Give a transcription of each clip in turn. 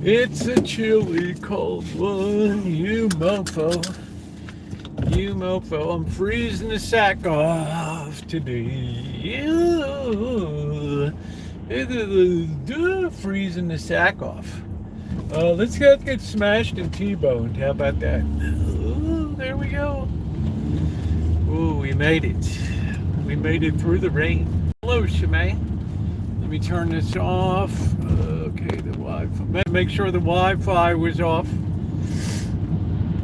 It's a chilly cold one, you mofo. You mofo, I'm freezing the sack off today. Freezing the sack off. Let's get smashed and T-boned. How about that? Ooh, there we go. Ooh, we made it. We made it through the rain. Hello, Shemay. Let me turn this off. Okay, the Wi-Fi. Make sure the Wi-Fi was off.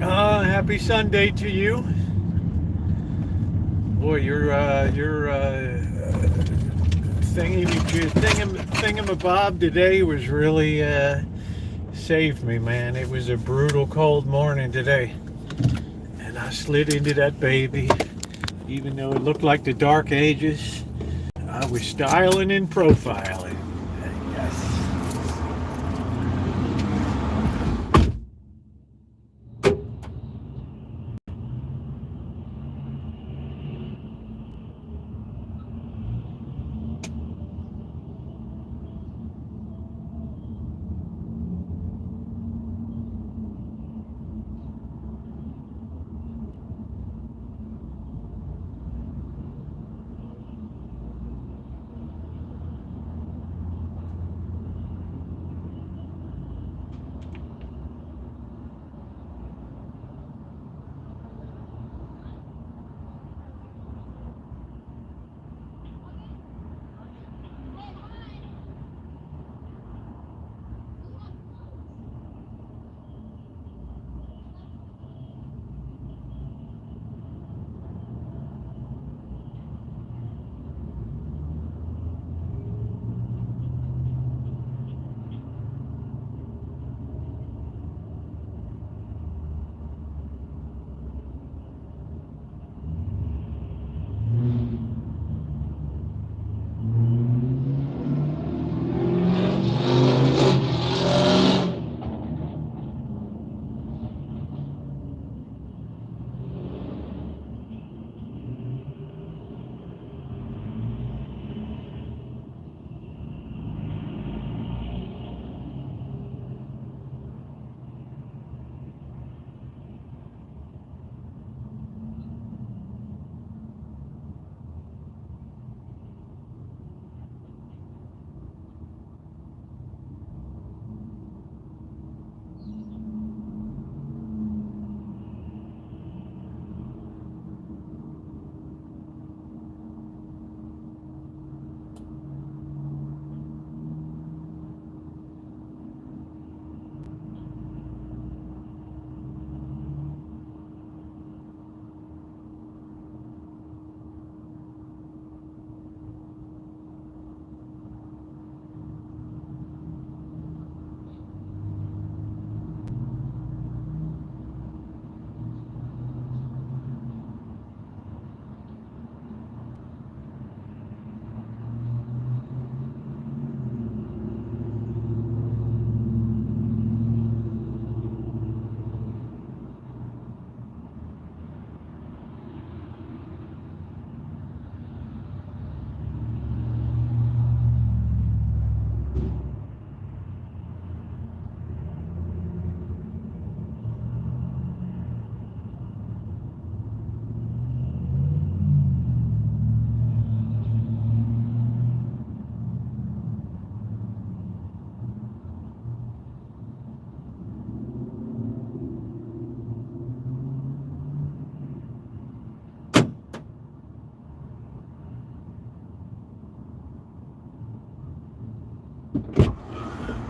Happy Sunday to you. Boy, your thingamabob today was really saved me, man. It was a brutal cold morning today, and I slid into that baby, even though it looked like the dark ages. I was styling and profiling. Yes.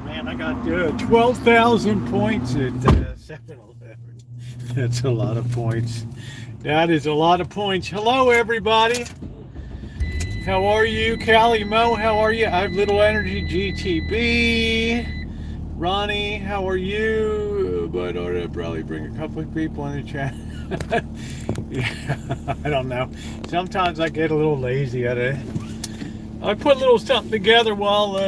Man, I got 12,000 points at 7-Eleven. That's a lot of points. That is a lot of points. Hello, everybody. How are you? Callie Mo, how are you? I have Little Energy GTB. Ronnie, how are you? But I'll probably bring a couple of people in the chat. Yeah, I don't know. Sometimes I get a little lazy at it. I put a little something together while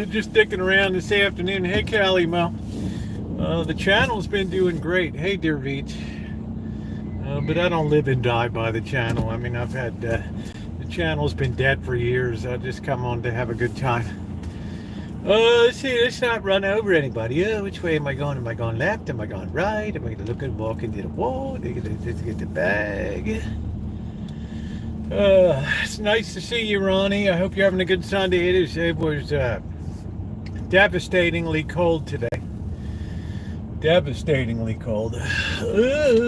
just sticking around this afternoon. Hey, Callie Mo. The channel's been doing great. Hey, dear Veet. But I don't live and die by the channel. I mean, I've had... the channel's been dead for years. I just come on to have a good time. Let's see, let's not run over anybody. Which way am I going? Am I going left? Am I going right? Am I looking, walking to the wall? To get the bag? It's nice to see you, Ronnie. I hope you're having a good Sunday. It was devastatingly cold today. Devastatingly cold.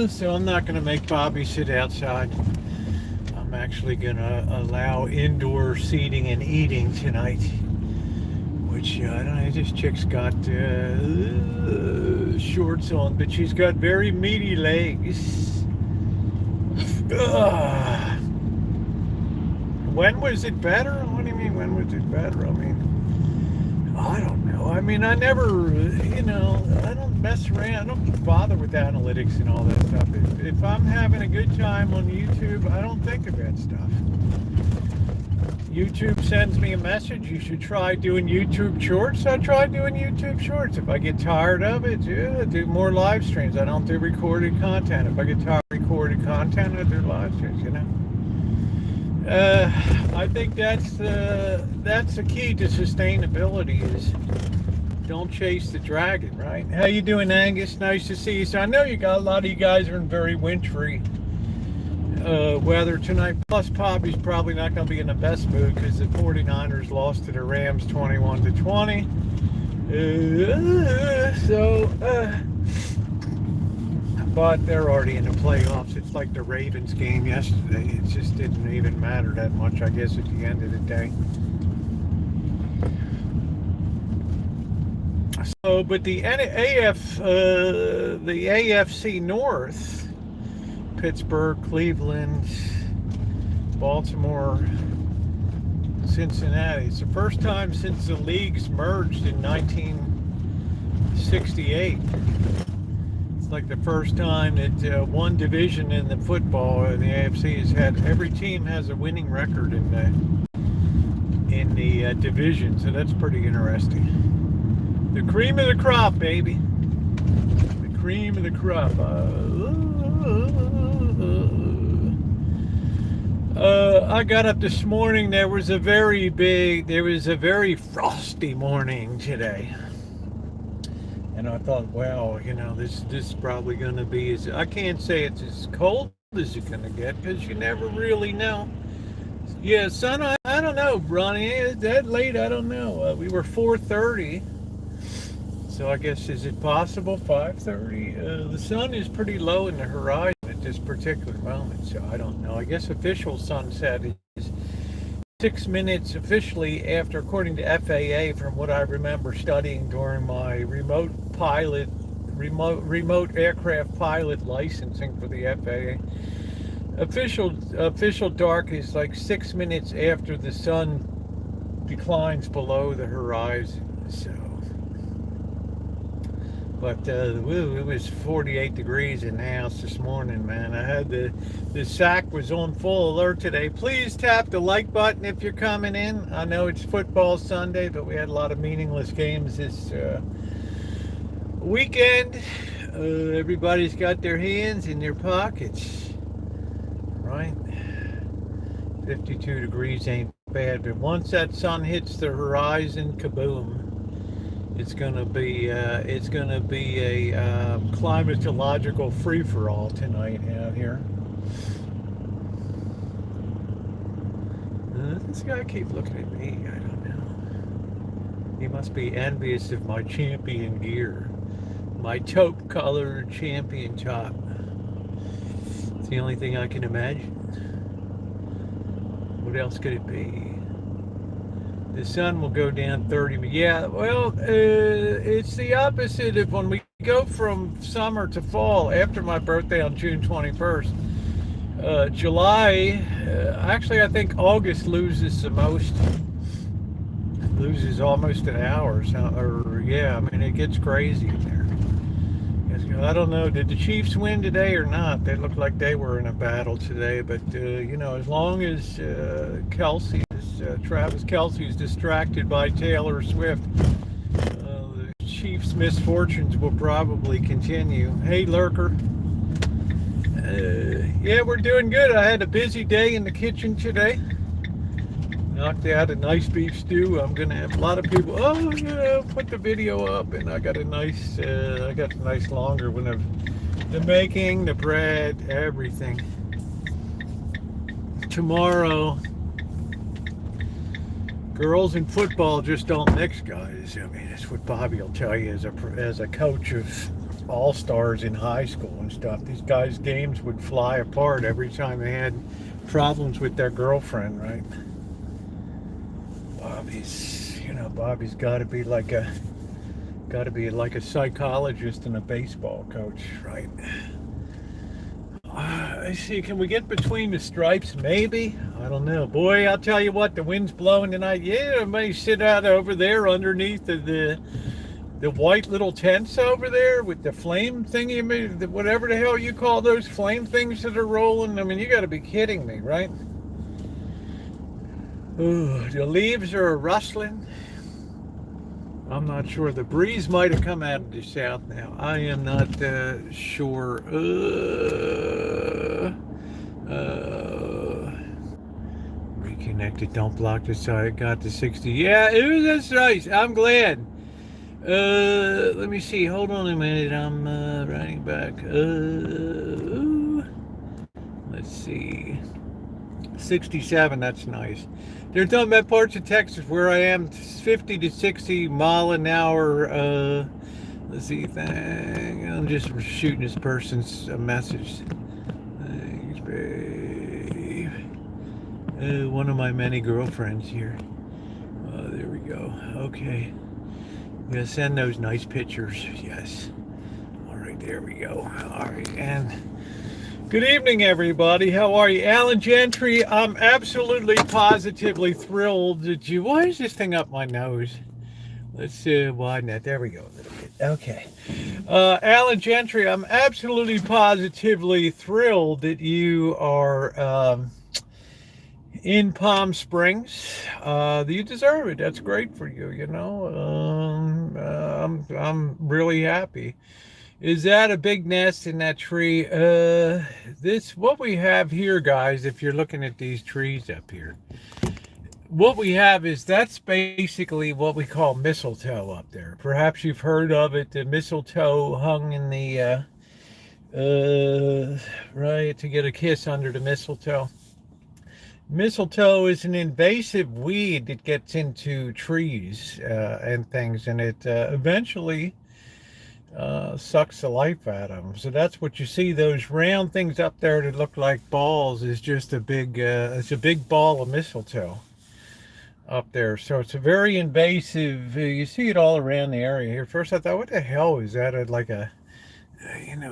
So I'm not going to make Bobby sit outside. I'm actually going to allow indoor seating and eating tonight. Which, I don't know, this chick's got shorts on, but she's got very meaty legs. When was it better? What do you mean, when was it better? I mean, I don't know. I mean, I never, I don't mess around. I don't bother with analytics and all that stuff. If I'm having a good time on YouTube, I don't think of that stuff. YouTube sends me a message, you should try doing YouTube shorts. I try doing YouTube shorts. If I get tired of it, I do more live streams. I don't do recorded content. If I get tired of recorded content, I do live streams, I think that's the key to sustainability is don't chase the dragon, right? How you doing, Angus? Nice to see you. So I know a lot of you guys are in very wintry weather tonight. Plus, Poppy's probably not going to be in the best mood because the 49ers lost to the Rams 21-20. But they're already in the playoffs. It's like the Ravens game yesterday. It just didn't even matter that much, I guess, at the end of the day. So, but the AFC North, Pittsburgh, Cleveland, Baltimore, Cincinnati. It's the first time since the leagues merged in 1968. It's like the first time that one division in the football in the AFC has had, every team has a winning record in the division. So that's pretty interesting. The cream of the crop, baby. The cream of the crop. I got up this morning. There was a very frosty morning today, and I thought, wow, this is probably going to be I can't say it's as cold as you're going to get because you never really know. Yeah, son, I don't know, Ronnie. Is that late? I don't know. We were 4:30, so I guess is it possible 5:30? The sun is pretty low in the horizon at this particular moment, so I don't know. I guess official sunset is 6 minutes officially after, according to FAA, from what I remember studying during my remote aircraft pilot licensing for the FAA. Official dark is like 6 minutes after the sun declines below the horizon. So, but it was 48 degrees in the house this morning, man. I had the SAC was on full alert today. Please tap the like button if you're coming in. I know it's football Sunday, but we had a lot of meaningless games this weekend. Everybody's got their hands in their pockets, right? 52 degrees ain't bad, but once that sun hits the horizon, kaboom! It's gonna be a climatological free-for-all tonight out here. This guy keeps looking at me. I don't know. He must be envious of my champion gear, my taupe-colored champion top. It's the only thing I can imagine. What else could it be? The sun will go down 30. Yeah, well, it's the opposite of when we go from summer to fall after my birthday on June 21st. July, actually, I think August loses the most. Loses almost an hour. Yeah, I mean, it gets crazy in there. I don't know, did the Chiefs win today or not? They looked like they were in a battle today, but, as long as Travis Kelce is distracted by Taylor Swift, the Chiefs' misfortunes will probably continue. Hey, Lurker. Yeah, we're doing good. I had a busy day in the kitchen today. knocked out a nice beef stew. I'm gonna have a lot of people. Oh, yeah, put the video up, and I got a nice longer one of the making, the bread, everything. Tomorrow, girls in football just don't mix, guys. I mean, that's what Bobby will tell you as a coach of all-stars in high school and stuff. These guys' games would fly apart every time they had problems with their girlfriend, right? Bobby's got to be like a psychologist and a baseball coach, right? I see. Can we get between the stripes? Maybe. I don't know. Boy, I'll tell you what. The wind's blowing tonight. Yeah, everybody sit out over there underneath the white little tents over there with the flame thingy, whatever the hell you call those flame things that are rolling. I mean, you got to be kidding me, right? Ooh, the leaves are rustling. I'm not sure. The breeze might have come out of the south now. I am not sure. Reconnected. Don't block the side. Got to 60. Yeah, that's nice. I'm glad. Let me see. Hold on a minute. I'm writing back. Let's see. 67. That's nice. They're talking about parts of Texas where I am 50 to 60 mile an hour. Let's see. I'm just shooting this person's a message. Thanks, babe. One of my many girlfriends here. There we go. Okay. I'm gonna send those nice pictures. Yes. All right. There we go. All right. And good evening, everybody. How are you? Alan Gentry, I'm absolutely positively thrilled that you... Why is this thing up my nose? Let's widen that. There we go a little bit. Okay. Alan Gentry, I'm absolutely positively thrilled that you are in Palm Springs. You deserve it. That's great for you, you know. I'm really happy. Is that a big nest in that tree? What we have here, guys, if you're looking at these trees up here, what we have is that's basically what we call mistletoe up there. Perhaps you've heard of it, the mistletoe hung in the, right, to get a kiss under the mistletoe. Mistletoe is an invasive weed that gets into trees and things, and it eventually sucks the life out of them. So that's what you see. Those round things up there that look like balls is just it's a big ball of mistletoe up there. So it's a very invasive. You see it all around the area here. First I thought, what the hell is that?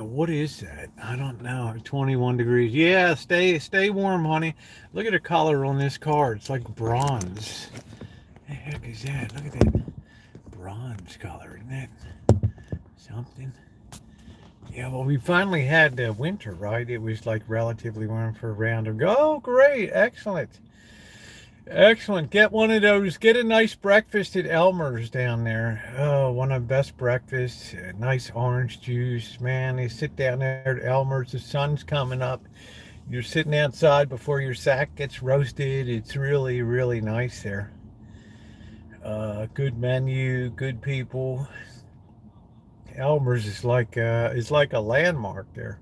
What is that? I don't know. 21 degrees. Yeah, stay warm, honey. Look at the color on this car. It's like bronze. What the heck is that? Look at that bronze color. Isn't that something? Yeah, well, we finally had winter, right? It was like relatively warm for a round of go. Oh, great. Excellent. Excellent. Get one of those. Get a nice breakfast at Elmer's down there. Oh, one of the best breakfasts. Nice orange juice. Man, you sit down there at Elmer's. The sun's coming up. You're sitting outside before your sack gets roasted. It's really, really nice there. Good menu. Good people. Elmer's is like a landmark there.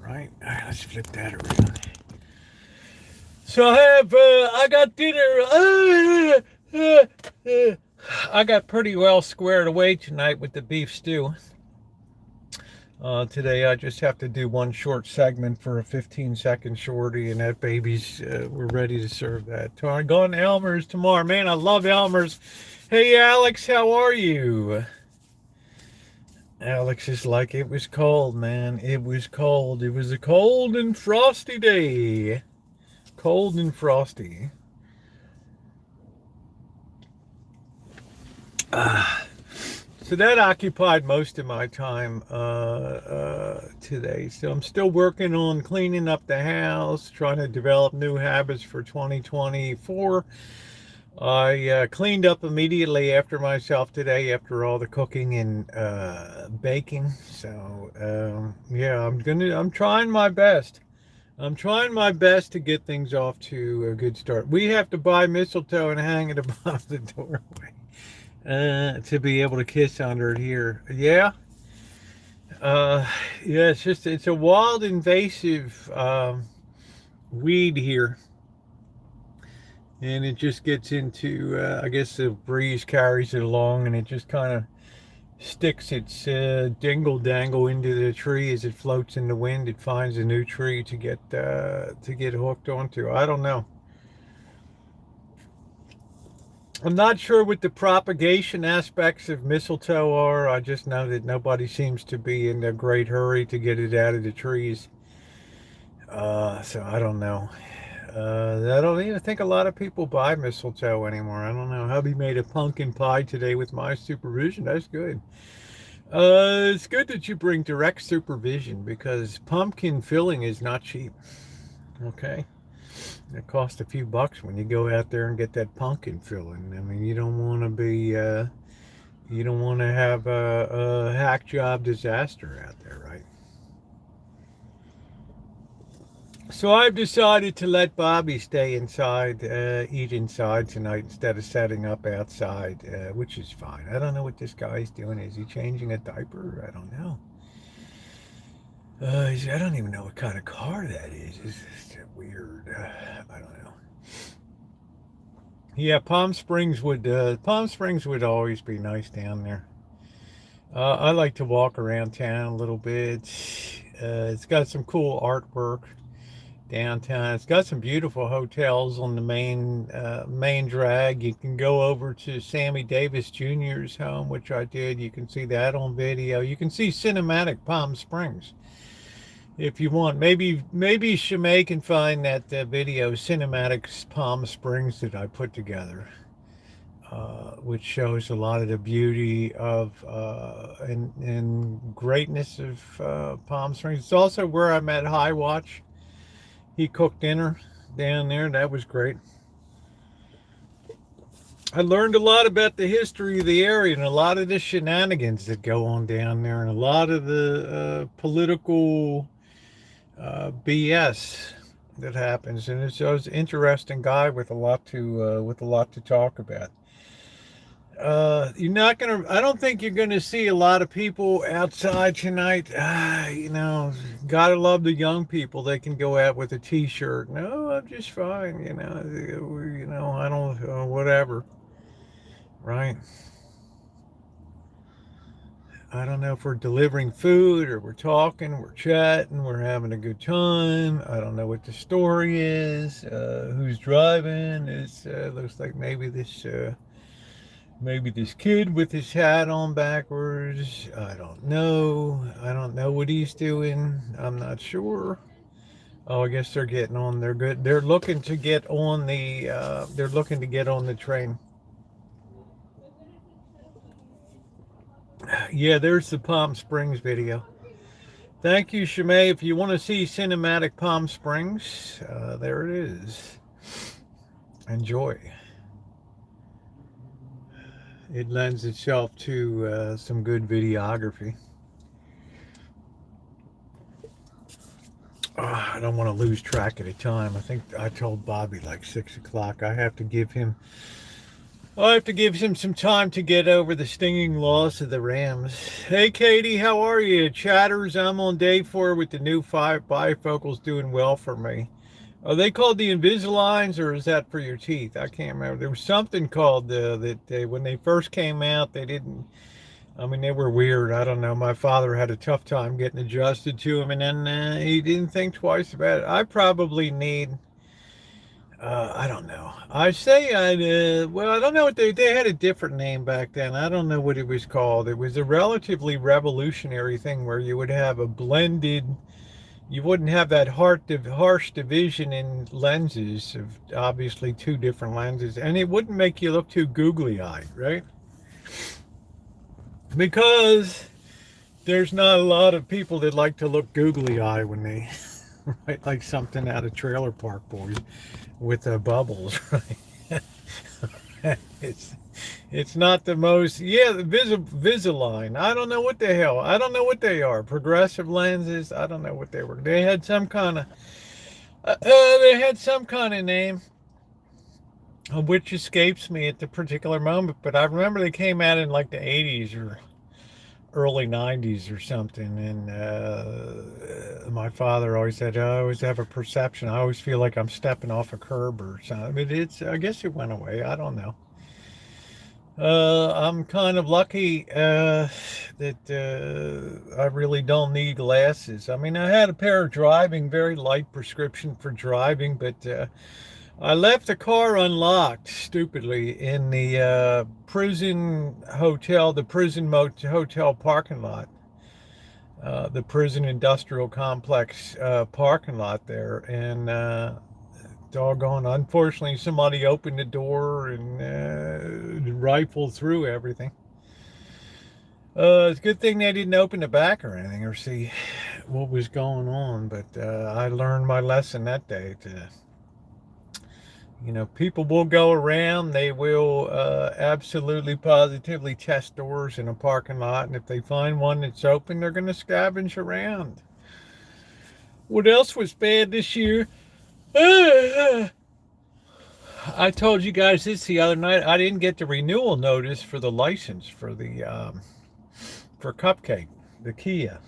Right? All right, let's flip that around. So I got dinner. I got pretty well squared away tonight with the beef stew. Today I just have to do one short segment for a 15-second shorty, and that baby's, we're ready to serve that. I'm going to Elmer's tomorrow. Man, I love Elmer's. Hey, Alex, how are you? Alex is like, it was cold, man. It was cold. It was a cold and frosty day. Cold and frosty. So that occupied most of my time today. So I'm still working on cleaning up the house, trying to develop new habits for 2024. I cleaned up immediately after myself today after all the cooking and baking. So yeah, I'm trying my best. I'm trying my best to get things off to a good start. We have to buy mistletoe and hang it above the doorway to be able to kiss under it here. Yeah, uh, yeah. It's a wild, invasive weed here, and it just gets into. I guess the breeze carries it along, and it just kind of sticks its dingle dangle into the tree as it floats in the wind. It finds a new tree to get hooked onto. I don't know. I'm not sure what the propagation aspects of mistletoe are. I just know that nobody seems to be in a great hurry to get it out of the trees. So I don't know. I don't even think a lot of people buy mistletoe anymore. I don't know. Hubby made a pumpkin pie today with my supervision. That's good. It's good that you bring direct supervision because pumpkin filling is not cheap. Okay. It costs a few bucks when you go out there and get that pumpkin filling. I mean, you don't want to have a hack job disaster out there, right? So I've decided to let Bobby stay inside, eat inside tonight instead of setting up outside, which is fine. I don't know what this guy's doing. Is he changing a diaper? I don't know. I don't even know what kind of car that is. It's weird. I don't know. Yeah, Palm Springs would always be nice down there. I like to walk around town a little bit. It's got some cool artwork downtown. It's got some beautiful hotels on the main drag. You can go over to Sammy Davis Jr.'s home, which I did. You can see that on video. You can see cinematic Palm Springs if you want. Maybe Shimei can find that video, Cinematic Palm Springs, that I put together. Which shows a lot of the beauty of and greatness of Palm Springs. It's also where I met High Watch. He cooked dinner down there. That was great. I learned a lot about the history of the area and a lot of the shenanigans that go on down there, and a lot of the political BS that happens. And it's an interesting guy with a lot to talk about. You're not gonna. I don't think you're gonna see a lot of people outside tonight. Gotta love the young people. They can go out with a T-shirt. No, I'm just fine. I don't. Whatever. Right. I don't know if we're delivering food or we're talking, we're chatting, we're having a good time. I don't know what the story is. Who's driving? It looks like maybe this kid with his hat on backwards. I don't know. I don't know what he's doing. I'm not sure. Oh, I guess they're getting on. They're good. They're looking to get on the. They're looking to get on the train. Yeah, there's the Palm Springs video. Thank you, Shimei. If you want to see cinematic Palm Springs, there it is. Enjoy. It lends itself to some good videography. I don't want to lose track of the time. I think I told Bobby like 6 o'clock. I have to give him some time to get over the stinging loss of the Rams. Hey, Katie, how are you? Chatters, I'm on day 4 with the new 5 bifocals, doing well for me. Are they called the Invisaligns, or is that for your teeth? I can't remember. There was something called when they first came out, they didn't. I mean, they were weird. I don't know. My father had a tough time getting adjusted to them, and then he didn't think twice about it. I probably need. I don't know. I say I don't know what they had a different name back then. I don't know what it was called. It was a relatively revolutionary thing where you would have a blended. You wouldn't have that harsh division in lenses of obviously 2 different lenses, and it wouldn't make you look too googly-eyed, right? Because there's not a lot of people that like to look googly-eyed when they write like something out of Trailer Park Boys with bubbles, right? It's not the most, the Visalign. I don't know what they are. Progressive lenses. I don't know what they were. They had some kind of They had some kind of name, which escapes me at the particular moment, but I remember they came out in like the 80s or early 90s or something. And my father always said, I always have a perception. I always feel like I'm stepping off a curb or something. But I guess it went away. I don't know. I'm kind of lucky that I really don't need glasses. I mean, I had a pair of driving, very light prescription for driving, but I left the car unlocked stupidly in the prison hotel, the hotel parking lot, the prison industrial complex parking lot there. And doggone, unfortunately, somebody opened the door and rifled through everything. It's a good thing they didn't open the back or anything or see what was going on. But I learned my lesson that day to, people will go around. They will absolutely positively test doors in a parking lot. And if they find one that's open, they're going to scavenge around. What else was bad this year? I told you guys this the other night. I didn't get the renewal notice for the license for the for Cupcake, the Kia.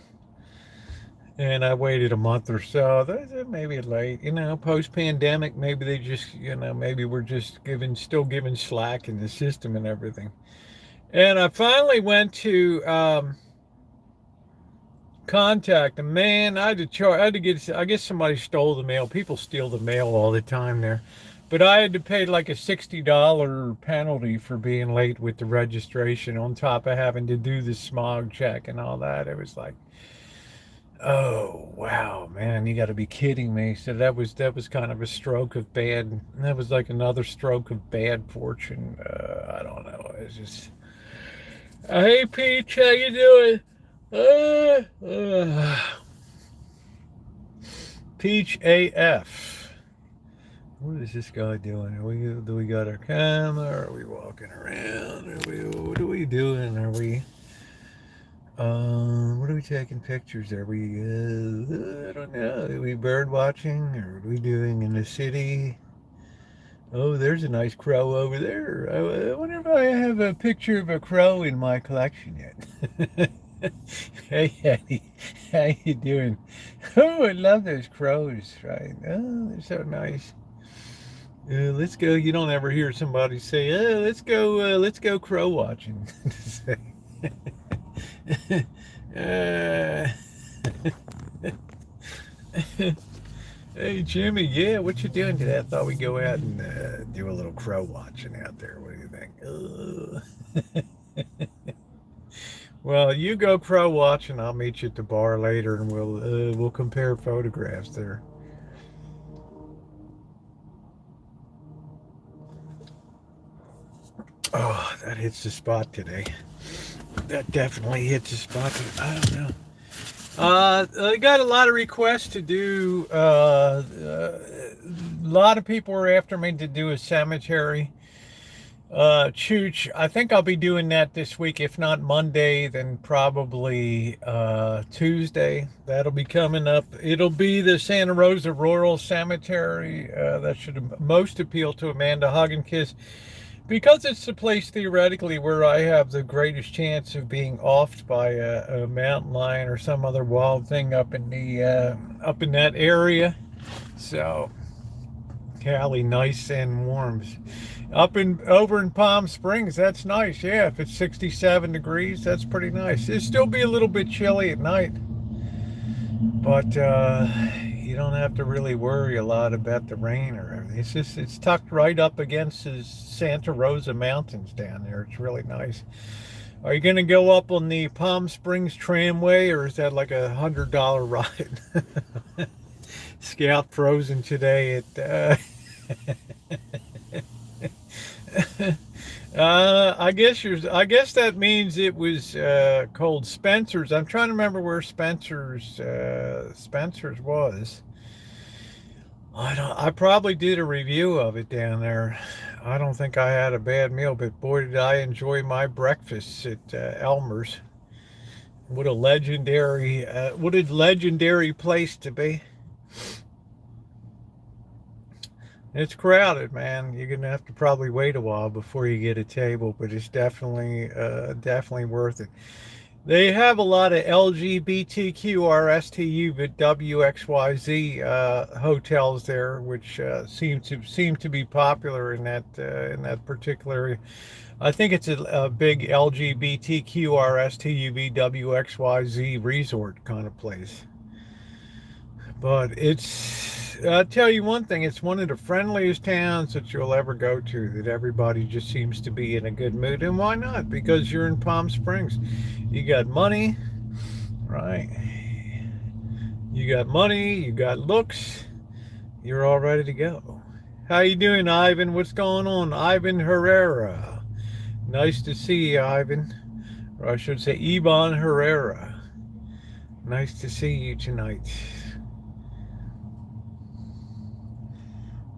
And I waited a month or so. Maybe late, post-pandemic. Maybe they just, maybe we're just still giving slack in the system and everything. And I finally went to contact them. Man, I had to get. I guess somebody stole the mail. People steal the mail all the time there. But I had to pay like a $60 penalty for being late with the registration, on top of having to do the smog check and all that. It was like, oh wow, man, you got to be kidding me. So that was kind of a stroke of bad. That was like another stroke of bad fortune. I don't know. It's just, hey Peach, how you doing? Peach AF. What is this guy doing? Do we got our camera? Are we walking around? What are we doing? Are we? What are we taking pictures? Are we? I don't know. Are we bird watching? Or are we doing in the city? Oh, there's a nice crow over there. I wonder if I have a picture of a crow in my collection yet. Hey, Eddie, how you doing? Oh, I love those crows, right? Oh, they're so nice. Let's go. You don't ever hear somebody say, "Oh, let's go crow watching." Hey, Jimmy. Yeah, what you doing today? I thought we'd go out and do a little crow watching out there. What do you think? Well, you go crow watching. I'll meet you at the bar later, and we'll compare photographs there. Oh, that hits the spot today. That definitely hits the spot. I don't know. I got a lot of requests to do. A lot of people were after me to do a cemetery. Chooch, I think I'll be doing that this week. If not Monday, then probably Tuesday. That'll be coming up. It'll be the Santa Rosa Rural Cemetery. That should most appeal to Amanda Hugginkiss, because it's the place theoretically where I have the greatest chance of being offed by a mountain lion or some other wild thing up in that area. So, Cali, nice and warm. Over in Palm Springs, that's nice. Yeah, if it's 67 degrees, that's pretty nice. It'll still be a little bit chilly at night, but you don't have to really worry a lot about the rain or everything. It's tucked right up against the Santa Rosa Mountains down there. It's really nice. Are you going to go up on the Palm Springs tramway, or is that like $100 ride? Scout frozen today at I guess that means it was called Spencer's. I'm trying to remember where Spencer's was. I probably did a review of it down there. I don't think I had a bad meal, but boy, did I enjoy my breakfast at Elmer's. What a legendary place to be. It's crowded, man. You're gonna have to probably wait a while before you get a table, but it's definitely worth it. They have a lot of LGBTQRSTU WXYZ hotels there, which seem to be popular in that particular area. I think it's a big LGBTQRSTU WXYZ resort kind of place. But I'll tell you one thing, it's one of the friendliest towns that you'll ever go to, that everybody just seems to be in a good mood. And why not? Because you're in Palm Springs. You got money, right? You got money, you got looks, you're all ready to go. How you doing, Ivan? What's going on? Ivan Herrera. Nice to see you, Ivan. Or I should say, Ivan Herrera. Nice to see you tonight.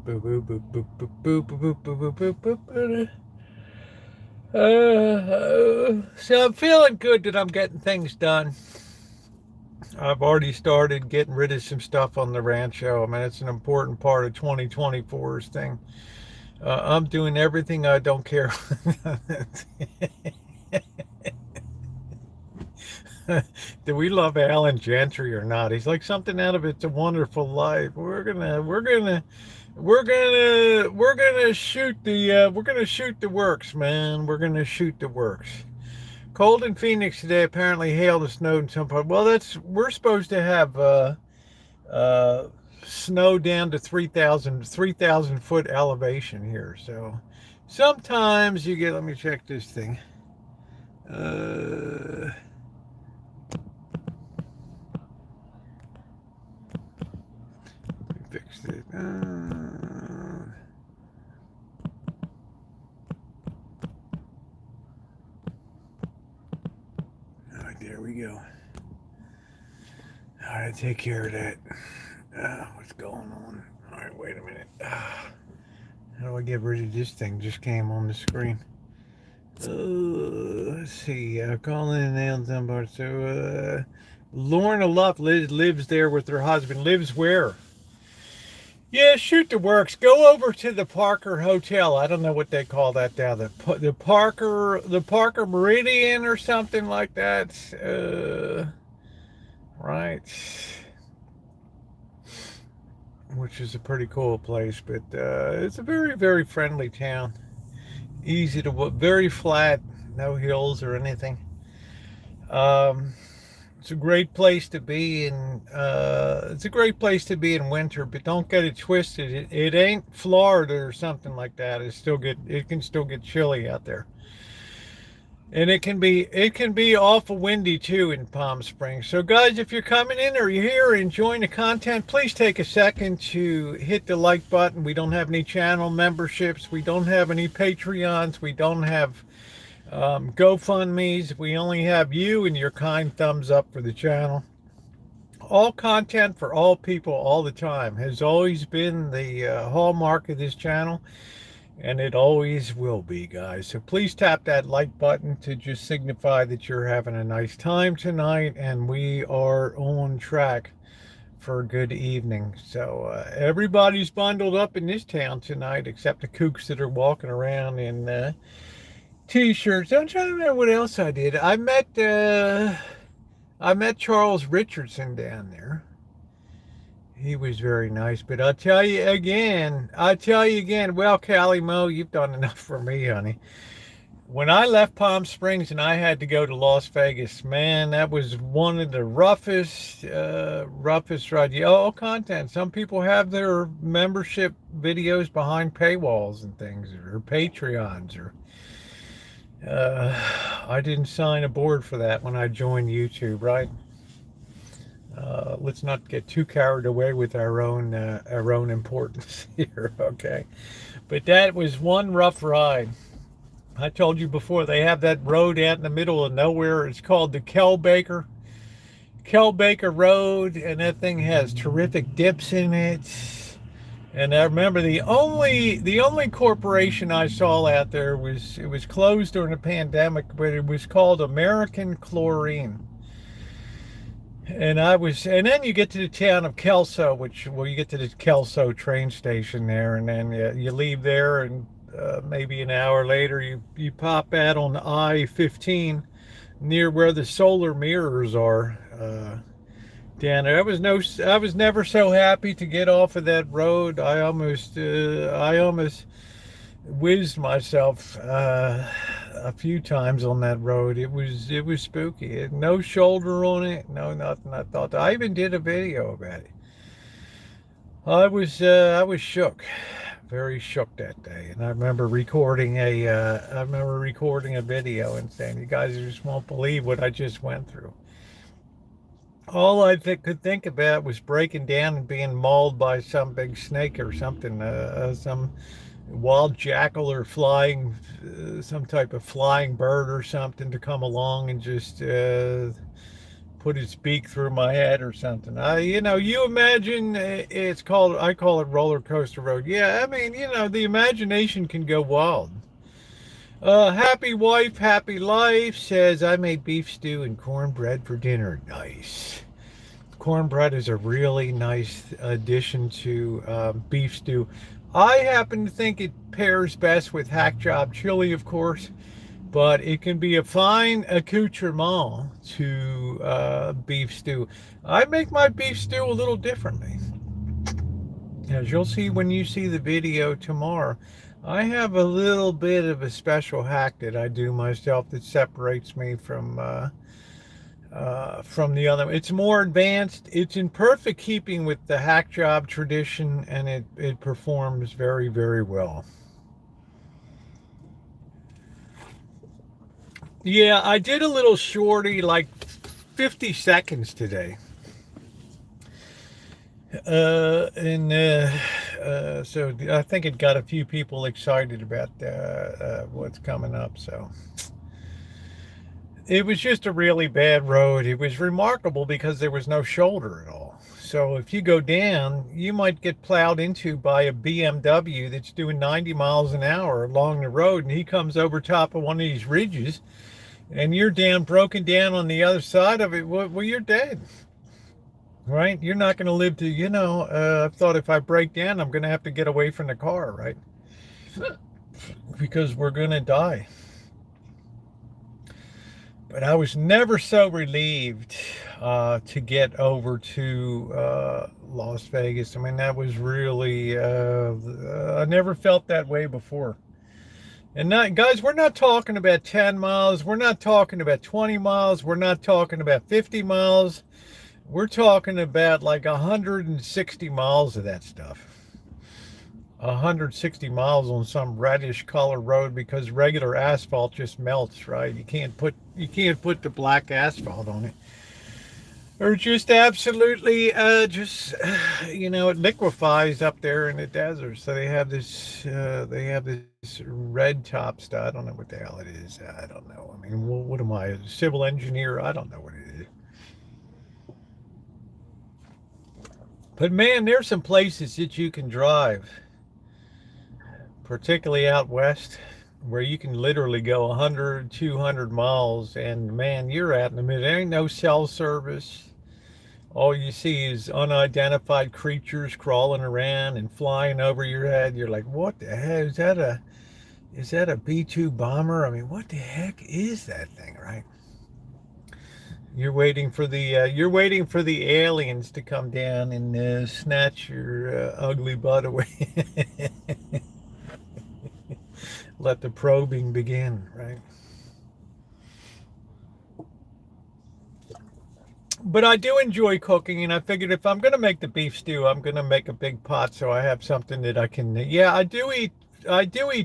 So I'm feeling good that I'm getting things done. I've already started getting rid of some stuff on the Rancho. I mean, it's an important part of 2024's thing. I'm doing everything I don't care. Do we love Alan Gentry or not? He's like something out of It's a Wonderful Life. We're gonna shoot the works, man. We're gonna shoot the works. Cold in Phoenix today. Apparently hail and snow in some part. Well, we're supposed to have snow down to 3,000 foot elevation here. So sometimes you get. Let me check this thing. Fixed it. There we go. All right, take care of that. What's going on? All right, wait a minute. How do I get rid of this thing? Just came on the screen. Let's see. Calling in nail number. So, Lorna Luff lives there with her husband. Lives where? Yeah, shoot the works. Go over to the Parker Hotel. I don't know what they call that down there. The Parker Meridian or something like that. Right. Which is a pretty cool place, but it's a very, very friendly town. Easy to walk, very flat, no hills or anything. It's a great place to be in. It's a great place to be in winter, but don't get it twisted. It ain't Florida or something like that. It can still get chilly out there, and it can be awful windy too in Palm Springs. So, guys, if you're coming in or you're here enjoying the content, please take a second to hit the like button. We don't have any channel memberships. We don't have any Patreons. We don't have GoFundMe's. We only have you and your kind thumbs up for the channel. All content for all people all the time has always been the hallmark of this channel, and it always will be, guys. So please tap that like button to just signify that you're having a nice time tonight, and we are on track for a good evening. So everybody's bundled up in this town tonight except the kooks that are walking around in T-shirts. I'm trying to remember what else I did. I met Charles Richardson down there. He was very nice. But I'll tell you again. Well, Callie Mo, you've done enough for me, honey. When I left Palm Springs and I had to go to Las Vegas, man, that was one of the roughest rides. Oh, content. Some people have their membership videos behind paywalls and things, or Patreons, or I didn't sign aboard for that when I joined YouTube, right? Let's not get too carried away with our own importance here, okay? But that was one rough ride. I told you before, they have that road out in the middle of nowhere. It's called the Kel Baker Road, and that thing has terrific dips in it. And I remember the only corporation I saw out there was closed during the pandemic, but it was called American Chlorine. And then you get to the town of Kelso, you get to the Kelso train station there, and then you leave there, and maybe an hour later, you pop out on the I-15 near where the solar mirrors are. Down there, I was never so happy to get off of that road. I almost whizzed myself a few times on that road. It was spooky. It, no shoulder on it, no nothing. I thought I even did a video about it. I was shook, very shook that day, and I remember recording a video and saying, "You guys just won't believe what I just went through." All could think about was breaking down and being mauled by some big snake or something, some wild jackal or some type of flying bird or something to come along and just put its beak through my head or something. You imagine I call it roller coaster road. Yeah, I mean, the imagination can go wild. Happy wife, happy life says I made beef stew and cornbread for dinner. Nice. Cornbread is a really nice addition to beef stew. I happen to think it pairs best with hack job chili, of course, but it can be a fine accoutrement to beef stew. I make my beef stew a little differently. As you'll see when you see the video tomorrow, I have a little bit of a special hack that I do myself that separates me from the other. It's more advanced. It's in perfect keeping with the hack job tradition, and it performs very, very well. Yeah, I did a little shorty, like 50 seconds today. So I think it got a few people excited about what's coming up. So it was just a really bad road. It was remarkable because there was no shoulder at all. So if you go down, you might get plowed into by a BMW that's doing 90 miles an hour along the road, and he comes over top of one of these ridges, and you're broken down on the other side of it. Well, you're dead. Right? You're not going to live to, I thought if I break down, I'm going to have to get away from the car, right? Because we're going to die. But I was never so relieved to get over to Las Vegas. I mean, that was really, I never felt that way before. And guys, we're not talking about 10 miles. We're not talking about 20 miles. We're not talking about 50 miles. We're talking about like 160 miles of that stuff. 160 miles on some reddish color road because regular asphalt just melts, right? You can't put the black asphalt on it. Or just absolutely it liquefies up there in the desert. So they have this red top stuff. I don't know what the hell it is. I don't know. I mean, what am I, a civil engineer? I don't know what it is. But man, there's some places that you can drive, particularly out west, where you can literally go 100, 200 miles, and man, you're out in the middle. There ain't no cell service. All you see is unidentified creatures crawling around and flying over your head. You're like, what the heck? Is that a B-2 bomber? I mean, what the heck is that thing, right? You're waiting for the aliens to come down and snatch your ugly butt away. Let the probing begin, right? But I do enjoy cooking, and I figured if I'm going to make the beef stew, I'm going to make a big pot so I have something that I can. Yeah, I do eat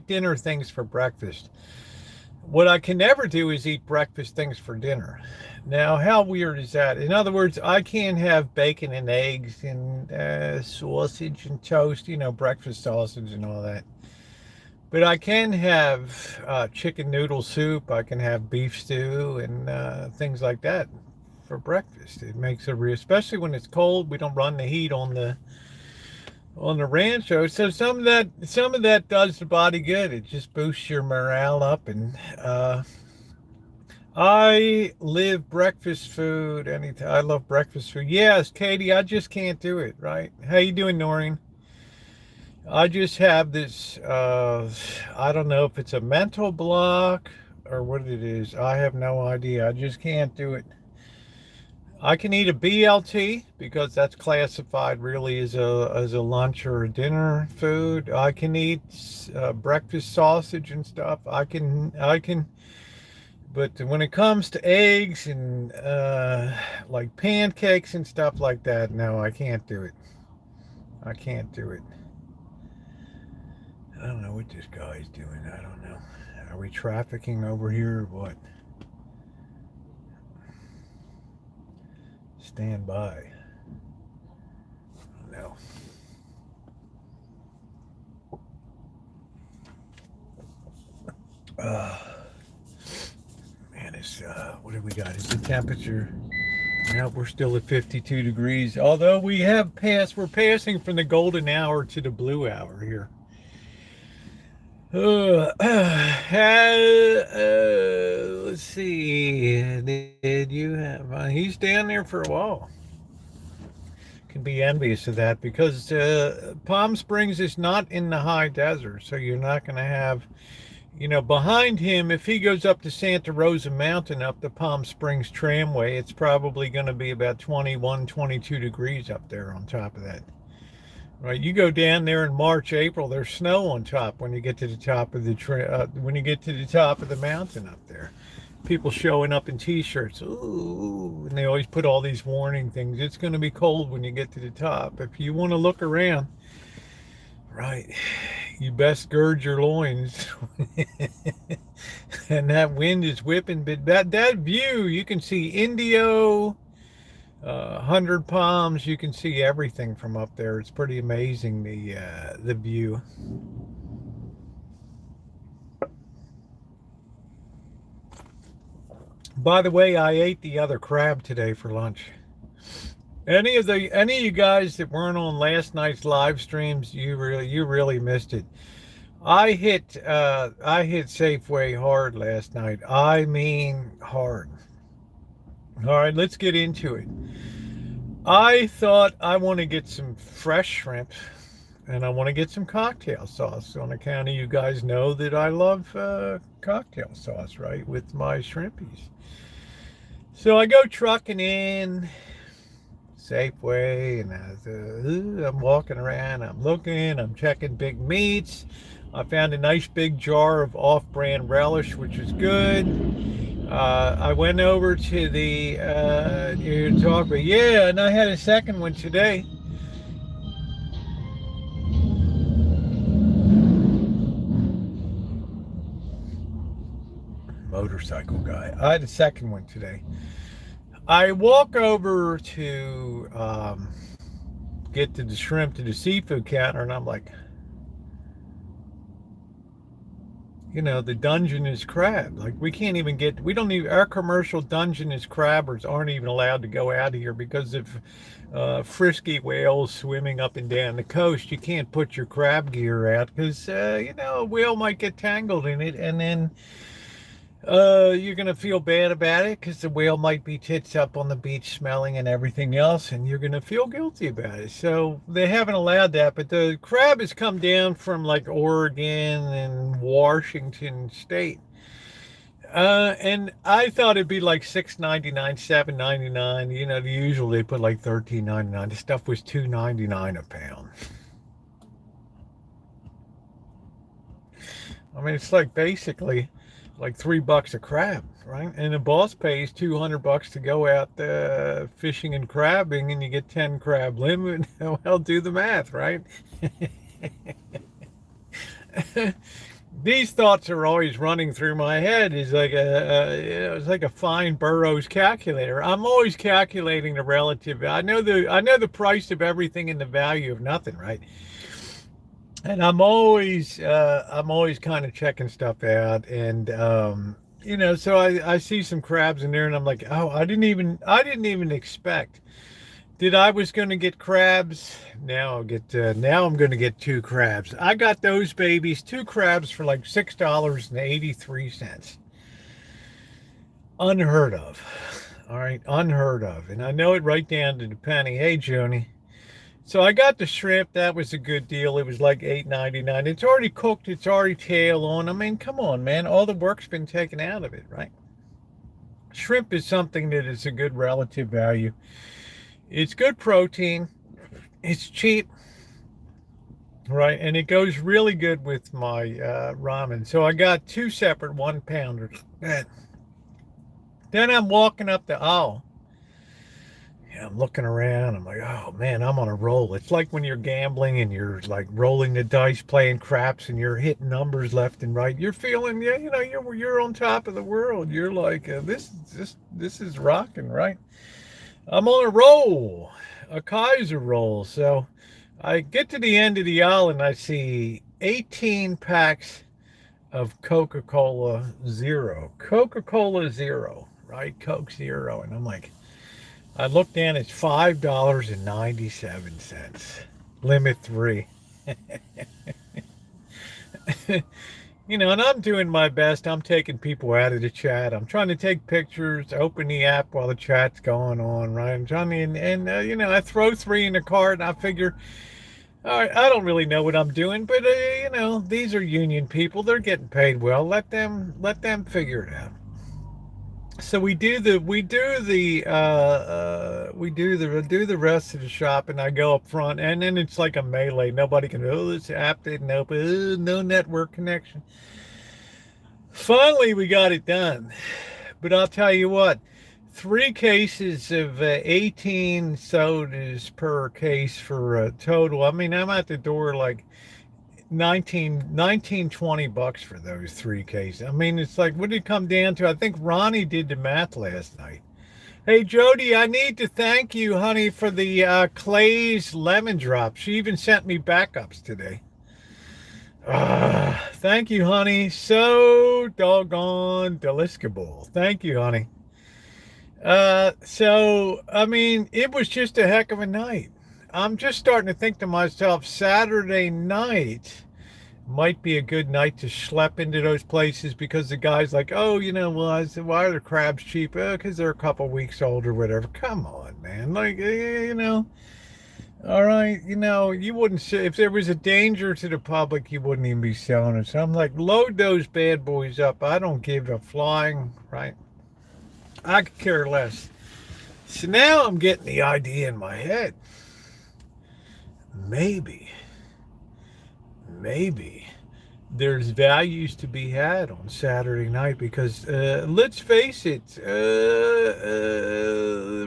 dinner things for breakfast. What I can never do is eat breakfast things for dinner. Now, how weird is that? In other words, I can't have bacon and eggs and sausage and toast, breakfast sausage and all that. But I can have chicken noodle soup. I can have beef stew and things like that for breakfast. It makes especially when it's cold. We don't run the heat on the Rancho, so some of that does the body good. It just boosts your morale up, and I live breakfast food anytime. I love breakfast food. Yes, Katie, I just can't do it, right? How you doing, Noreen? I just have this, I don't know if it's a mental block or what it is. I have no idea. I just can't do it. I can eat a BLT because that's classified really as a lunch or a dinner food. I can eat breakfast sausage and stuff. I can, but when it comes to eggs and like pancakes and stuff like that, no, I can't do it. I can't do it. I don't know what this guy's doing. I don't know. Are we trafficking over here or what? Stand by. No. Uh, man, it's what have we got? Is the temperature? Now we're still at 52 degrees. Although we're passing from the golden hour to the blue hour here. Let's see. Did you have? He's down there for a while. Can be envious of that because Palm Springs is not in the high desert, so you're not going to have, behind him. If he goes up to Santa Rosa Mountain up the Palm Springs Tramway, it's probably going to be about 21, 22 degrees up there on top of that. Right, you go down there in March, April. There's snow on top when you get to the top of the mountain up there. People showing up in t-shirts. Ooh, and they always put all these warning things. It's going to be cold when you get to the top. If you want to look around, right, you best gird your loins. And that wind is whipping. But that view, you can see Indio. 100 Palms, you can see everything from up there. It's pretty amazing, the view. By the way, I ate the other crab today for lunch. Any of you guys that weren't on last night's live streams, you really missed it. I hit Safeway hard last night. I mean hard. All right, let's get into it. I thought I want to get some fresh shrimp and I want to get some cocktail sauce on account of you guys know that I love cocktail sauce, right, with my shrimpies. So I go trucking in Safeway and I'm walking around, I'm looking, I'm checking big meats. I found a nice big jar of off-brand relish, which is good. I went over to the and I had a second one today. Motorcycle guy. I had a second one today. I walk over to get to the shrimp to the seafood counter, and I'm like, the Dungeness crab. Like our commercial Dungeness crabbers aren't even allowed to go out of here because of frisky whales swimming up and down the coast. You can't put your crab gear out because, a whale might get tangled in it and then you're going to feel bad about it because the whale might be tits up on the beach smelling and everything else, and you're going to feel guilty about it. So they haven't allowed that, but the crab has come down from like Oregon and Washington State. And I thought it'd be like $6.99, $7.99. The usual they put like $13.99. The stuff was $2.99 a pound. I mean, it's like basically like $3 a crab, right? And the boss pays $200 to go out fishing and crabbing, and you get 10 crab limit. Well, do the math, right? These thoughts are always running through my head. It's like a fine Burroughs calculator. I'm always calculating the relative. I know the price of everything and the value of nothing, right? And I'm always kind of checking stuff out, and so I see some crabs in there, and I'm like, oh, I didn't even expect that I was going to get crabs. Now I'm going to get 2 crabs. I got those babies, 2 crabs for like $6.83. Unheard of. All right, unheard of. And I know it right down to the penny. Hey, Joni. So I got the shrimp. That was a good deal. It was like $8.99. It's already cooked. It's already tail on. I mean, come on, man. All the work's been taken out of it, right? Shrimp is something that is a good relative value. It's good protein. It's cheap, right? And it goes really good with my ramen. So I got two separate 1 pounders. Then I'm walking up the aisle. Yeah, I'm looking around. I'm like, oh man, I'm on a roll. It's like when you're gambling and you're like rolling the dice, playing craps, and you're hitting numbers left and right. You're feeling, yeah, you're on top of the world. You're like, this is rocking, right? I'm on a roll, a Kaiser roll. So I get to the end of the aisle and I see 18 packs of Coca-Cola Zero, right? Coke Zero, and I'm like. I looked down, it's $5.97. Limit 3. And I'm doing my best. I'm taking people out of the chat. I'm trying to take pictures, open the app while the chat's going on, right? I'm trying to, I throw 3 in the cart and I figure, all right, I don't really know what I'm doing, but, these are union people. They're getting paid well. Let them figure it out. So we do the rest of the shop, and I go up front, and then it's like a melee. Nobody can. Oh, this app didn't open. No network connection. Finally, we got it done. But I'll tell you what, 3 cases of 18 sodas per case for a total. I mean, I'm at the door like 20 bucks for those 3 cases. I mean, it's like, what did it come down to? I think Ronnie did the math last night. Hey, Jody, I need to thank you, honey, for the Clay's lemon drop. She even sent me backups today. Thank you, honey. So doggone delicable. Thank you, honey. So, I mean, it was just a heck of a night. I'm just starting to think to myself, Saturday night might be a good night to schlep into those places because the guy's like, oh, well, I said, why are the crabs cheap? Because they're a couple weeks old or whatever. Come on, man. Like, all right, you wouldn't say, if there was a danger to the public, you wouldn't even be selling it. So I'm like, load those bad boys up. I don't give a flying, right? I could care less. So now I'm getting the idea in my head. Maybe there's values to be had on Saturday night because let's face it,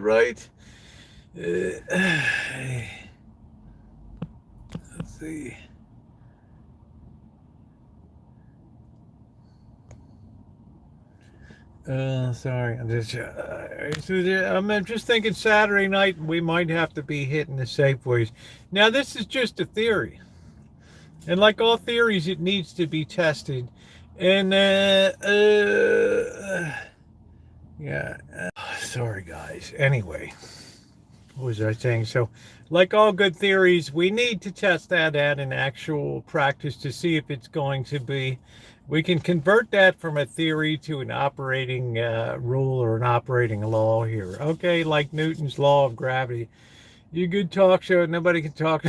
right? Let's see. Sorry, I'm just thinking Saturday night we might have to be hitting the Safeways. Now this is just a theory, and like all theories, it needs to be tested. And yeah, sorry guys. Anyway, what was I saying? So, like all good theories, we need to test that out in actual practice to see if it's going to be. We can convert that from a theory to an operating rule or an operating law here. Okay, like Newton's law of gravity. You good talk show, nobody can talk.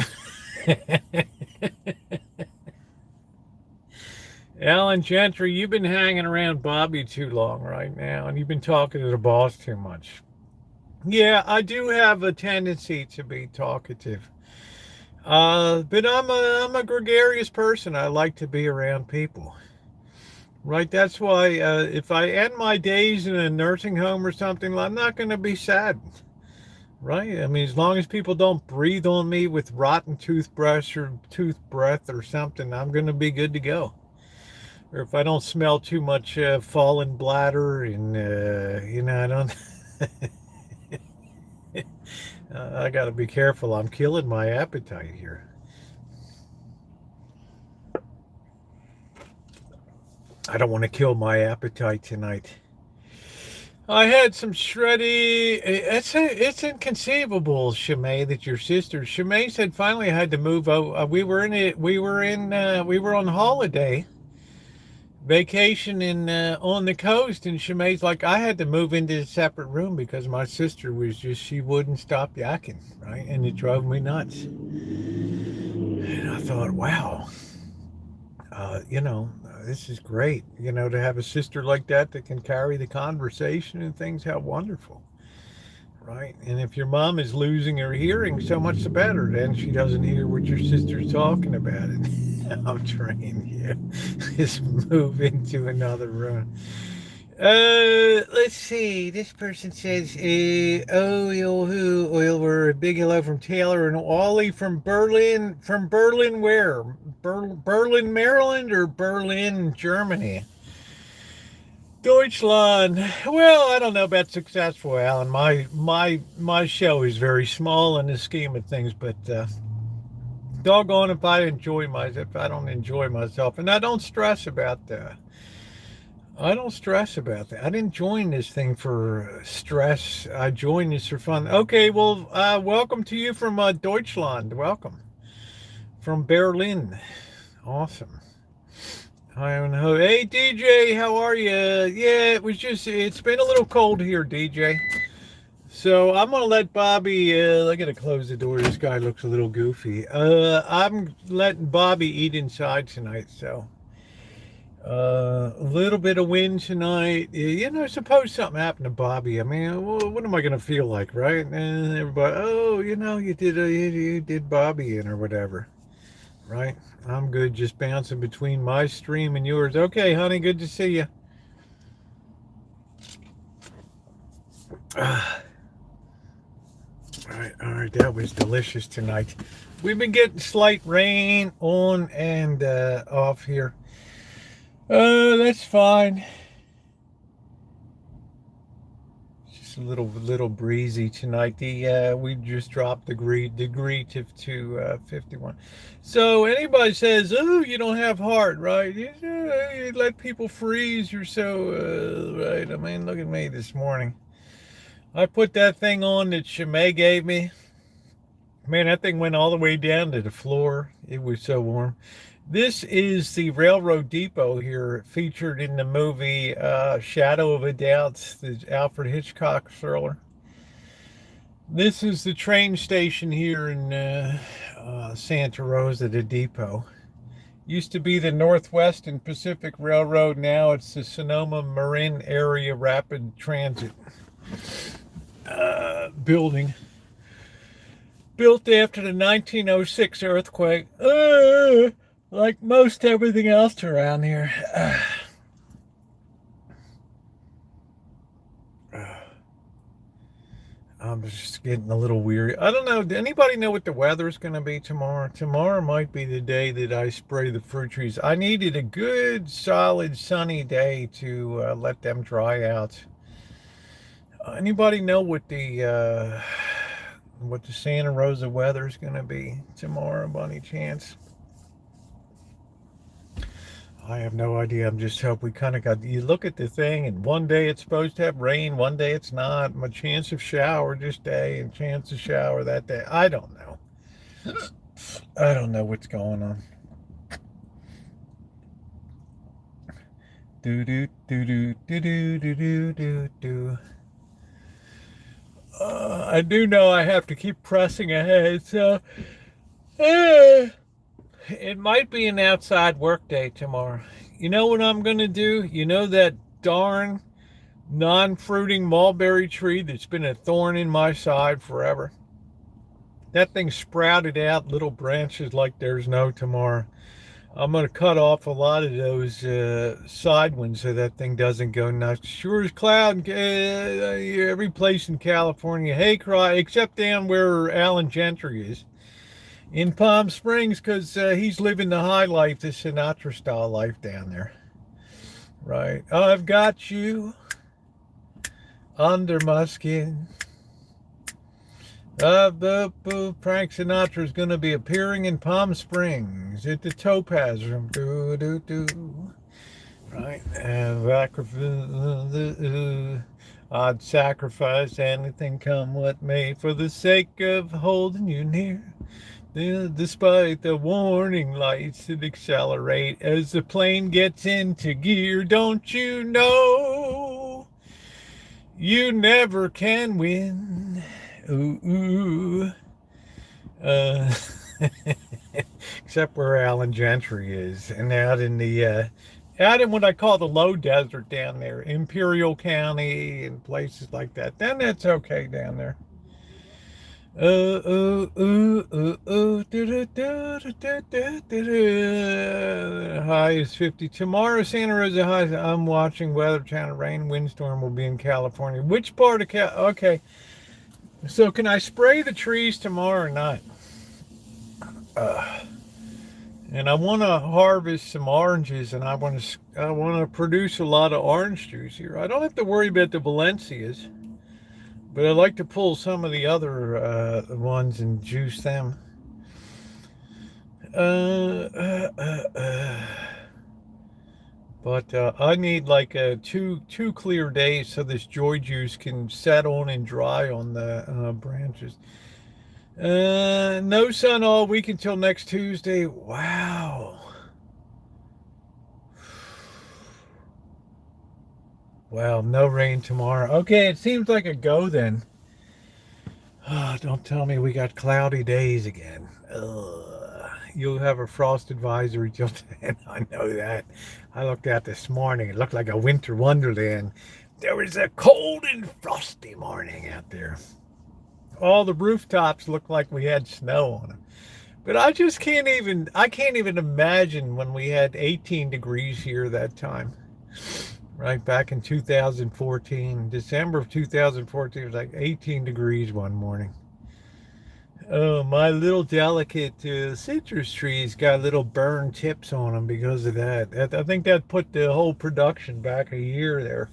Alan Gentry, you've been hanging around Bobby too long right now, and you've been talking to the boss too much. Yeah, I do have a tendency to be talkative. But I'm a gregarious person. I like to be around people. Right, that's why if I end my days in a nursing home or something, I'm not going to be saddened. Right? I mean, as long as people don't breathe on me with rotten toothbrush or tooth breath or something, I'm going to be good to go. Or if I don't smell too much fallen bladder and, I don't... I got to be careful. I'm killing my appetite here. I don't want to kill my appetite tonight. I had some shreddy. It's inconceivable, Shimei, that your sister. Shimei said finally I had to move. We were on holiday. vacation in on the coast, and Shemai's like, I had to move into a separate room because my sister was just, she wouldn't stop yakking, right? And it drove me nuts. And I thought, wow, this is great, to have a sister like that that can carry the conversation and things. How wonderful, right? And if your mom is losing her hearing, so much the better. Then she doesn't hear what your sister's talking about. And I'm trying you. Just move into another room. Let's see. This person says, oil, we're a big hello from Taylor and Ollie from Berlin. From Berlin, where? Berlin, Maryland, or Berlin, Germany? Deutschland. Well, I don't know about successful, Alan. My show is very small in the scheme of things, but doggone if I don't enjoy myself, and I don't stress about that. I didn't join this thing for stress. I joined this for fun. Okay, well, welcome to you from Deutschland. Welcome from Berlin. Awesome. Hey, DJ, how are you? Yeah, it's been a little cold here, DJ. So I'm going to let Bobby, I got to close the door. This guy looks a little goofy. I'm letting Bobby eat inside tonight, so. A little bit of wind tonight. Suppose something happened to Bobby. I mean, what am I going to feel like, right? And everybody, you did Bobby in or whatever, right? I'm good, just bouncing between my stream and yours. Okay, honey, good to see you. All right, that was delicious tonight. We've been getting slight rain on and off here. That's fine. It's just a little breezy tonight. We just dropped the degree to 51. So anybody says, "Oh, you don't have heart, right? You let people freeze. You're so right." I mean, look at me this morning. I put that thing on that Shemay gave me. Man, that thing went all the way down to the floor. It was so warm. This is the railroad depot here, featured in the movie Shadow of a Doubt, the Alfred Hitchcock thriller. This is the train station here in Santa Rosa, the depot. Used to be the Northwest and Pacific Railroad. Now it's the Sonoma Marin Area Rapid Transit building. Built after the 1906 earthquake. Like most everything else around here. I'm just getting a little weary. I don't know. Does anybody know what the weather's going to be tomorrow? Tomorrow might be the day that I spray the fruit trees. I needed a good, solid, sunny day to let them dry out. Anybody know what the Santa Rosa weather's going to be tomorrow, by any chance? I have no idea. I'm just hope we kind of got, you look at the thing and one day it's supposed to have rain, one day it's not. A chance of shower this day and chance of shower that day. I don't know. I don't know what's going on. I do know I have to keep pressing ahead, so it might be an outside work day tomorrow. You know what I'm going to do? You know that darn non-fruiting mulberry tree that's been a thorn in my side forever? That thing sprouted out little branches like there's no tomorrow. I'm going to cut off a lot of those side ones so that thing doesn't go nuts. Sure as cloud, every place in California. Hey, cry, except down where Alan Gentry is. In Palm Springs, because he's living the high life, the Sinatra style life down there. Right. I've got you under my skin. Frank Sinatra is going to be appearing in Palm Springs at the Topaz Room. Right. I'd sacrifice anything, come what may, for the sake of holding you near. Despite the warning lights that accelerate as the plane gets into gear, don't you know you never can win? Ooh, ooh. Uh, except where Alan Gentry is, and out in what I call the low desert down there, Imperial County and places like that. Then that's okay down there. High is 50. Tomorrow, Santa Rosa high. I'm watching Weather Channel. Rain, windstorm will be in California. Which part of Okay. So can I spray the trees tomorrow or not? And I want to harvest some oranges, and I want to produce a lot of orange juice here. I don't have to worry about the Valencias, but I like to pull some of the other ones and juice them. But I need like two clear days so this joy juice can settle and dry on the branches. No sun all week until next Tuesday. Wow. Well, no rain tomorrow. Okay, it seems like a go then. Oh, don't tell me we got cloudy days again. You'll have a frost advisory till 10. I know that. I looked out this morning. It looked like a winter wonderland. There was a cold and frosty morning out there. All the rooftops looked like we had snow on them. But I can't even imagine when we had 18 degrees here that time. Right back in 2014, December of 2014, it was like 18 degrees one morning. Oh, my little delicate citrus trees got little burn tips on them because of that. I think that put the whole production back a year there.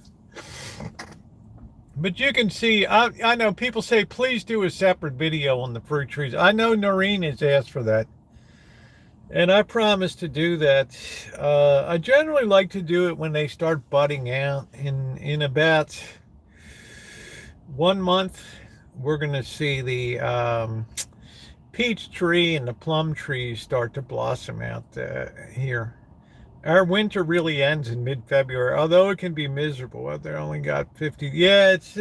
But you can see, I know people say, please do a separate video on the fruit trees. I know Noreen has asked for that. And I promise to do that. I generally like to do it when they start budding out. In about 1 month, we're going to see the peach tree and the plum trees start to blossom out here. Our winter really ends in mid-February, although it can be miserable. They only got 50. Yeah, it's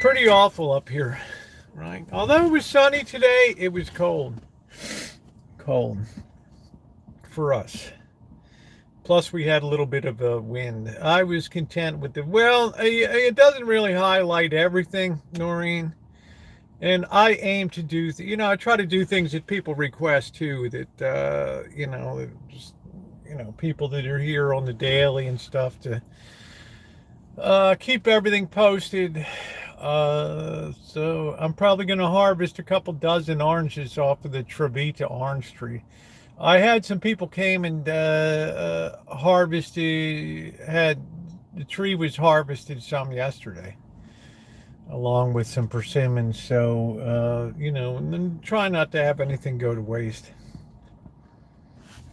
pretty awful up here, right? Although it was sunny today, it was cold. Cold for us. Plus, we had a little bit of a wind. I was content with it doesn't really highlight everything, Noreen. And I aim to do, I try to do things that people request too, that, just, people that are here on the daily and stuff to keep everything posted. So I'm probably going to harvest a couple dozen oranges off of the Trevita orange tree. I had some people came and harvested, the tree was harvested some yesterday, along with some persimmons. So, and try not to have anything go to waste.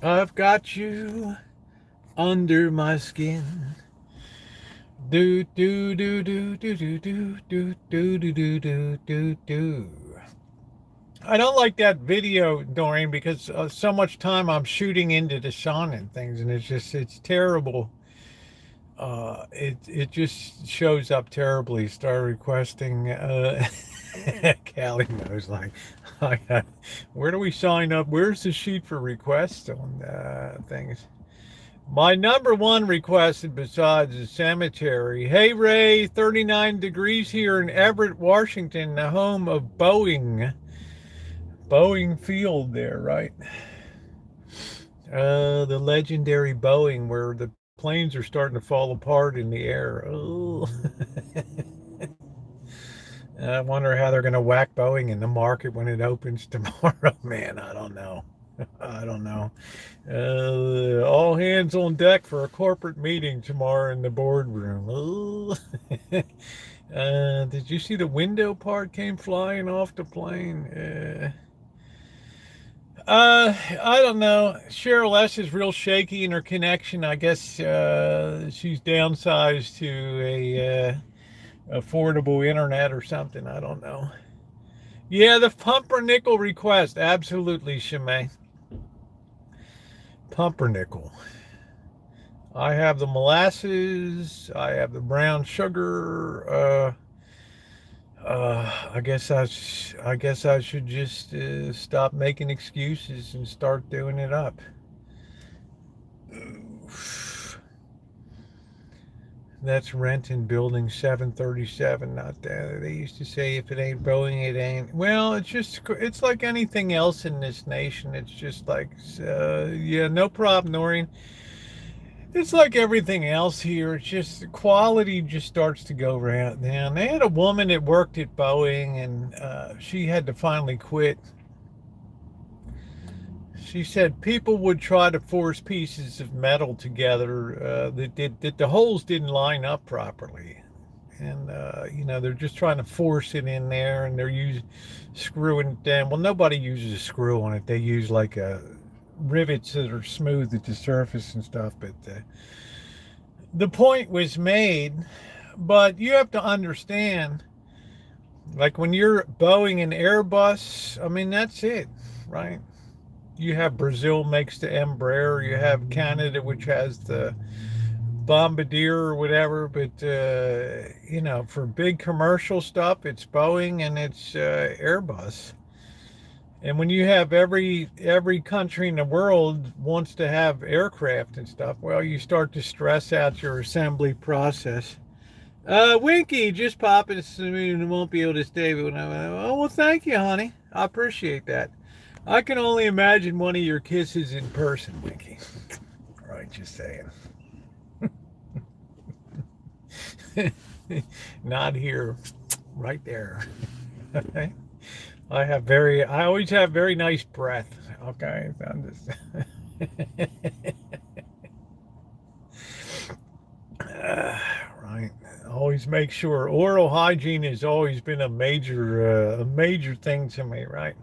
I've got you under my skin. Do do do do do do do do do do do do do. I don't like that video, Doreen, because so much time I'm shooting into the sun and things, and it's terrible. It just shows up terribly. Start requesting. Callie knows, like, where do we sign up? Where's the sheet for requests on things? My number one requested besides the cemetery. Hey Ray, 39 degrees here in Everett, Washington, the home of Boeing Field there, right? The legendary Boeing, where the planes are starting to fall apart in the air. Oh. I wonder how they're going to whack Boeing in the market when it opens tomorrow. Man, I don't know. I don't know. All hands on deck for a corporate meeting tomorrow in the boardroom. Did you see the window part came flying off the plane? I don't know. Cheryl S. is real shaky in her connection. I guess she's downsized to a affordable internet or something. I don't know. Yeah, the pumpernickel request. Absolutely, Shimei. Pumpernickel. I have the molasses. I have the brown sugar. I guess I should just stop making excuses and start doing it up. That's Renton Building 737, not that. They used to say if it ain't Boeing, it ain't. Well, it's like anything else in this nation. It's just like, yeah, no problem, Noreen. It's like everything else here. It's just the quality just starts to go down. They had a woman that worked at Boeing, and she had to finally quit. She said people would try to force pieces of metal together that the holes didn't line up properly, and they're just trying to force it in there, and they're screwing it down. Well, nobody uses a screw on it. They use like rivets that are smooth at the surface and stuff. But the point was made. But you have to understand, like when you're Boeing and Airbus, I mean that's it, right? You have Brazil makes the Embraer, you have Canada, which has the Bombardier or whatever, but for big commercial stuff, it's Boeing and it's Airbus. And when you have every country in the world wants to have aircraft and stuff, well, you start to stress out your assembly process. Winky, just popping soon, won't be able to stay. But oh, well, thank you, honey. I appreciate that. I can only imagine one of your kisses in person, Winky. Right, just saying. Not here, right there. Okay. I always have very nice breath. Okay, I'm just. Right. Always make sure oral hygiene has always been a major thing to me, right?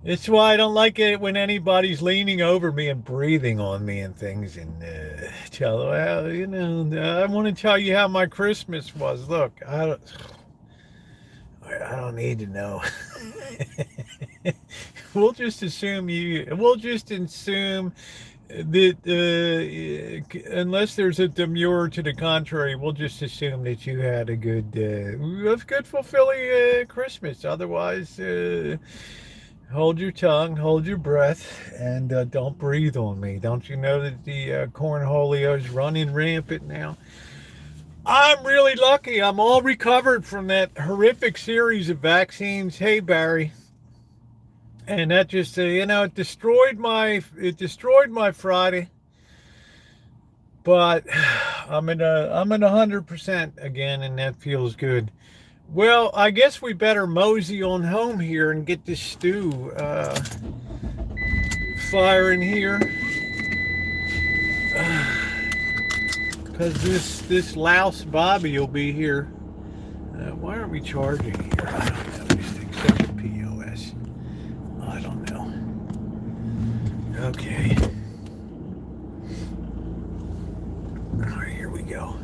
It's why I don't like it when anybody's leaning over me and breathing on me and things. And I want to tell you how my Christmas was. Look, I don't need to know. We'll just assume that unless there's a demur to the contrary, we'll just assume that you had a good fulfilling Christmas. Otherwise, hold your tongue, hold your breath, and don't breathe on me. Don't you know that the cornholio is running rampant now? I'm really lucky. I'm all recovered from that horrific series of vaccines. Hey, Barry. And that just it destroyed my Friday. But I'm at 100% again, and that feels good. Well, I guess we better mosey on home here and get this stew firing here, because this louse Bobby will be here. Why aren't we charging here? I don't know. These things such a POS. I don't know. Okay. All right, here we go.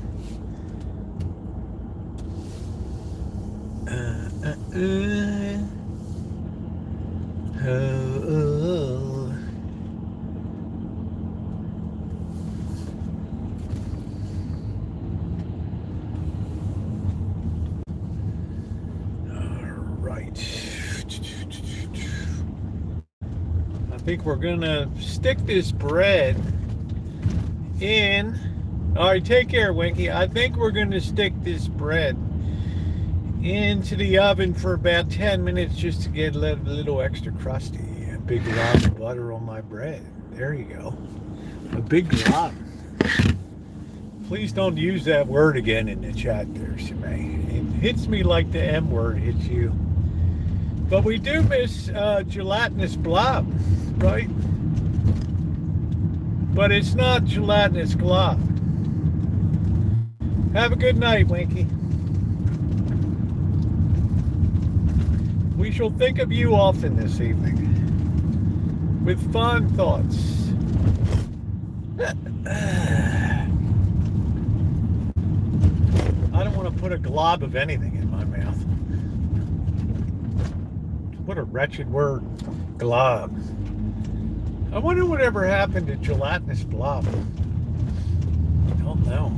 I think we're gonna stick this bread in. All right, take care, Winky. I think we're gonna stick this bread into the oven for about 10 minutes just to get a little extra crusty. A big glob of butter on my bread. There you go. A big glob. Please don't use that word again in the chat there, Shimei. It hits me like the M word hits you. But we do miss gelatinous blob, right? But it's not gelatinous glob. Have a good night, Winky. We shall think of you often this evening with fond thoughts. I don't want to put a glob of anything in my mouth. what a wretched word. Glob. I wonder whatever happened to gelatinous blob. Don't know.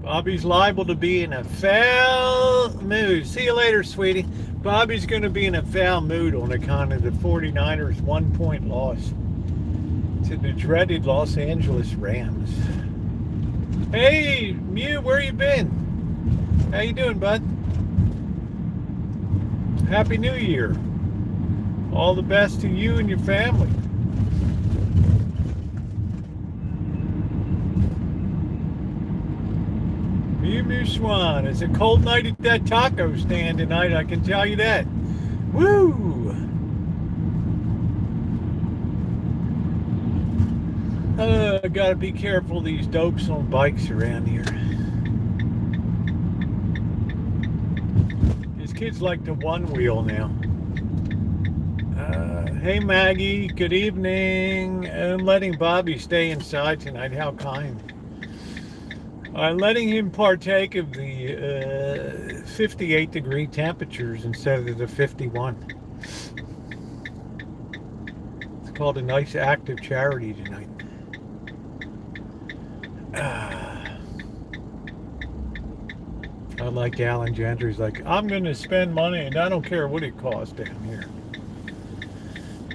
Bobby's liable to be in a foul mood. See you later, sweetie. Bobby's going to be in a foul mood on account of the 49ers 1-point loss to the dreaded Los Angeles Rams. Hey, Mew, where you been? How you doing, bud? Happy New Year. All the best to you and your family. Mew Swan. It's a cold night at that taco stand tonight, I can tell you that. Woo! I gotta be careful of these dopes on bikes around here. These kids like to one wheel now. Hey Maggie, good evening. I'm letting Bobby stay inside tonight. How kind. I'm letting him partake of the 58 degree temperatures instead of the 51. It's called a nice act of charity tonight. I like Alan Gentry's like, I'm going to spend money and I don't care what it costs down here.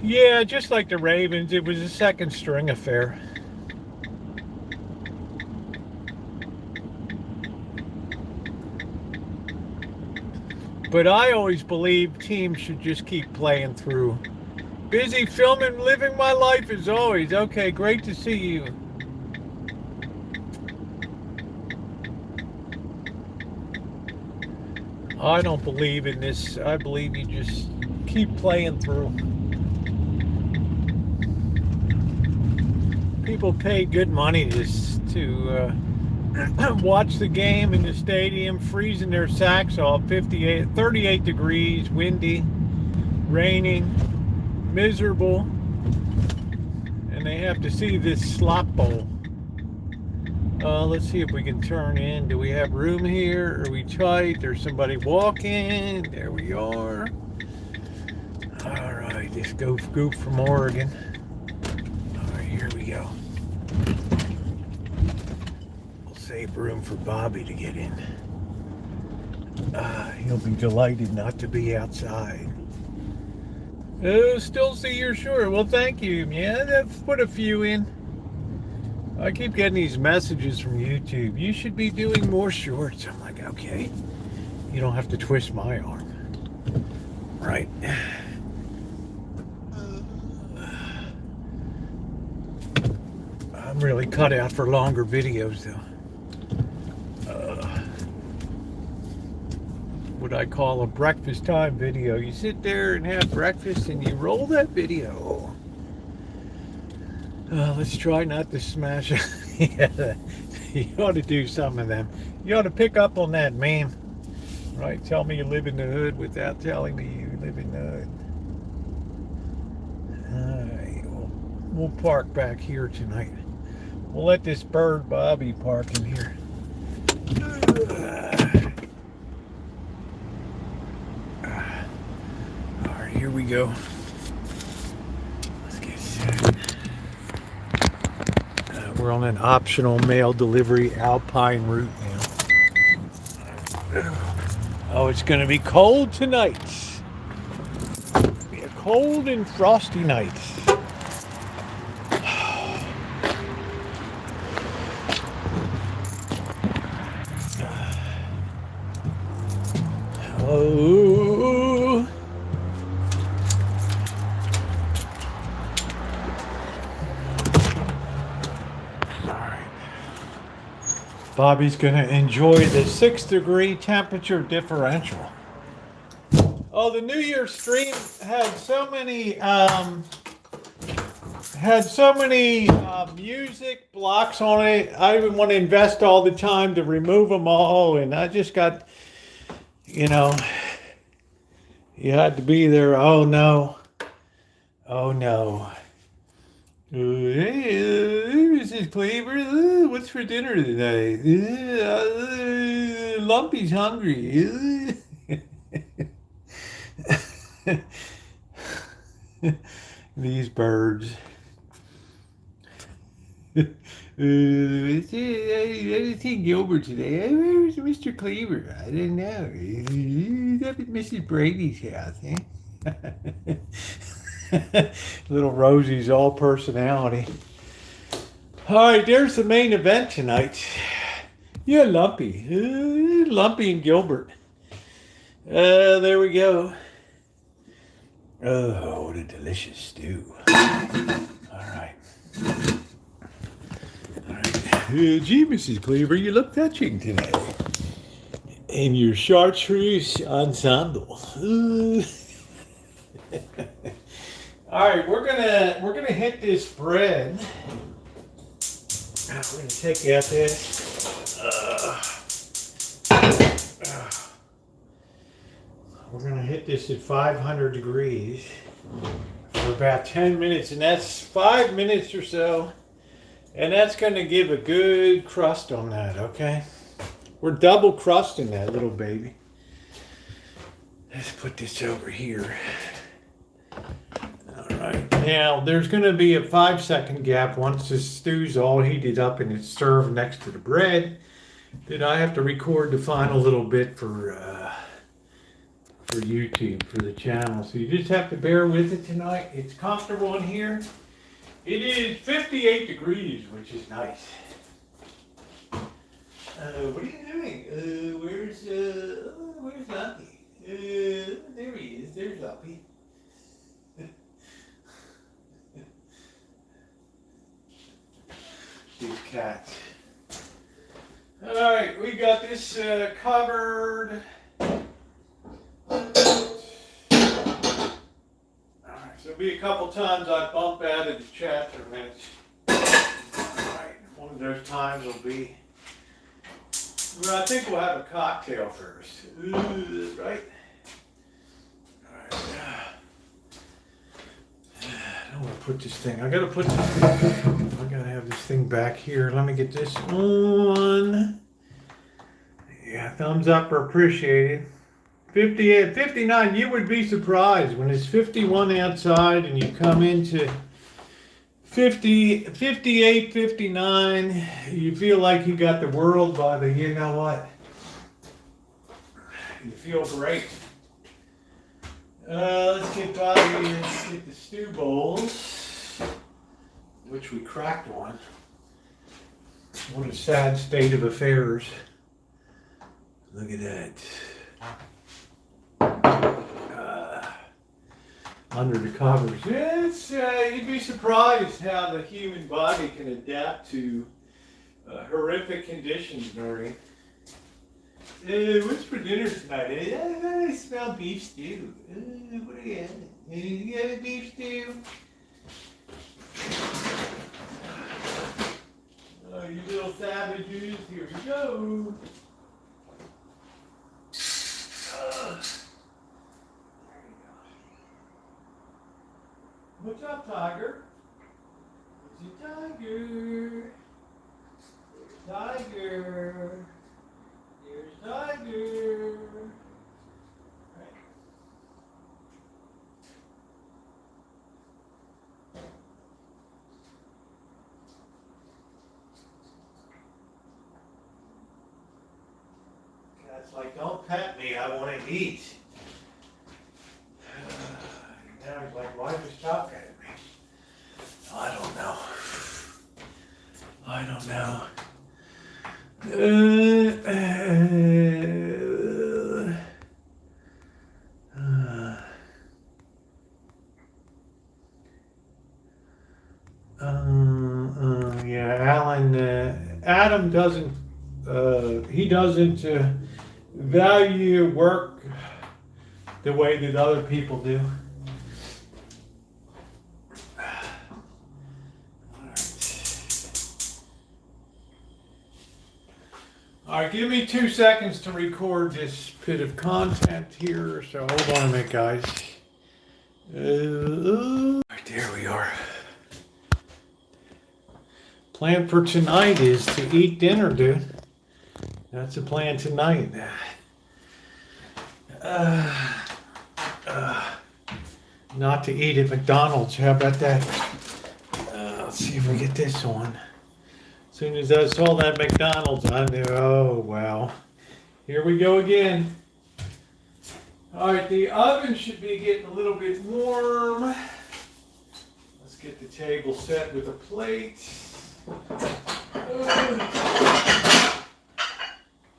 Yeah, just like the Ravens, it was a second string affair. But I always believe teams should just keep playing through. Busy filming, living my life as always. Okay, great to see you. I don't believe in this. I believe you just keep playing through. People pay good money just to watch the game in the stadium, freezing their sacks off, 38 degrees, windy, raining, miserable, and they have to see this slop bowl. Let's see if we can turn in. Do we have room here? Are we tight? There's somebody walking. There we are. All right, this goof from Oregon. All right, here we go. Save room for Bobby to get in. He'll be delighted not to be outside. Oh, still see you're short. Well, thank you. Yeah, I've put a few in. I keep getting these messages from YouTube. You should be doing more shorts. I'm like, okay. You don't have to twist my arm. Right. I'm really cut out for longer videos, though. What I call a breakfast time video. You sit there and have breakfast and you roll that video. Let's try not to smash it. Yeah, you ought to do some of them. You ought to pick up on that meme. Right? Tell me you live in the hood without telling me you live in the hood. Alright, we'll park back here tonight. We'll let this bird Bobby park in here. Alright, here we go. Let's get set. We're on an optional mail delivery Alpine route now. Oh, it's going to be cold tonight. It'll be a cold and frosty night. Oh. Bobby's going to enjoy the 6-degree temperature differential. Oh, the New Year's stream had so many music blocks on it. I didn't want to invest all the time to remove them all, and I just got, You had to be there. Oh no. Oh no. Hey, Mrs. Cleaver, what's for dinner today? Lumpy's hungry. These birds. I see Gilbert today. Where's Mr. Cleaver? I don't know. He's up at Mrs. Brady's house, Little Rosie's all personality. All right, there's the main event tonight. Yeah, Lumpy. Lumpy and Gilbert. There we go. Oh, what a delicious stew. All right. Gee, Mrs. Cleaver, you look fetching today. In your chartreuse ensemble. All right, we're gonna hit this bread. We're gonna take out this. We're gonna hit this at 500 degrees for about 10 minutes, and that's 5 minutes or so. And that's going to give a good crust on that, okay? We're double crusting that little baby. Let's put this over here. All right. Now, there's going to be a 5-second gap once the stew's all heated up and it's served next to the bread. Then I have to record the final little bit for YouTube, for the channel. So you just have to bear with it tonight. It's comfortable in here. It is 58 degrees, which is nice. What are you doing? Where's Lumpy? There he is. There's Lumpy. These cats. All right, we got this covered. There'll be a couple times I bump out of the chat for minutes. Alright, one of those times will be. Well, I think we'll have a cocktail first. Right? Alright. I don't want to put this thing. I gotta have this thing back here. Let me get this on. Yeah, thumbs up are appreciated. 58, 59, you would be surprised when it's 51 outside and you come into 50, 58, 59, you feel like you got the world by the, you know what? You feel great. Let's get the stew bowls, which we cracked one. What a sad state of affairs. Look at that. Under the covers. It's, you'd be surprised how the human body can adapt to horrific conditions, Murray. What's for dinner tonight? I smell beef stew. What do you have? You have a beef stew? Oh, you little savages, here we go. What's up, Tiger? What's it, Tiger? Tiger. Here's Tiger. Right. Cat's like, don't pet me, I want to eat. Now he's like, why are you talking at me? I don't know. I don't know. Yeah, Adam doesn't, he doesn't value work the way that other people do. All right, give me 2 seconds to record this bit of content here. So hold on a minute, guys. Right, there we are. Plan for tonight is to eat dinner, dude. That's the plan tonight. Not to eat at McDonald's. How about that? Let's see if we get this on. As soon as I saw that McDonald's, I knew, oh, wow. Here we go again. All right, the oven should be getting a little bit warm. Let's get the table set with a plate.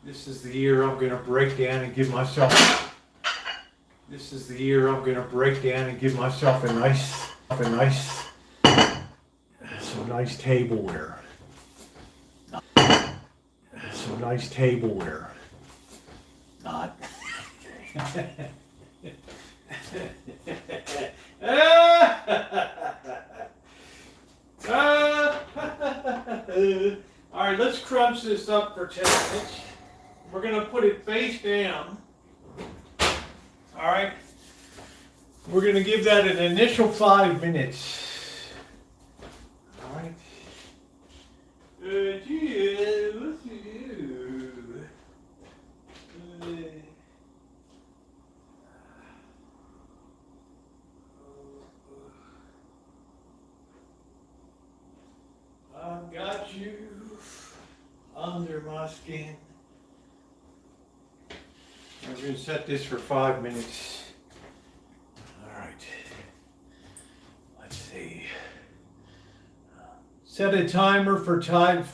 This is the year I'm going to break down and give myself. This is the year I'm going to break down and give myself some nice tableware. Some nice tableware. Not. All right, let's crunch this up for 10 minutes. We're going to put it face down. All right. We're going to give that an initial 5 minutes. All right. Gee, let's see. I've got you under my skin. We're going to set this for 5 minutes. All right. Let's see. Set a timer for time.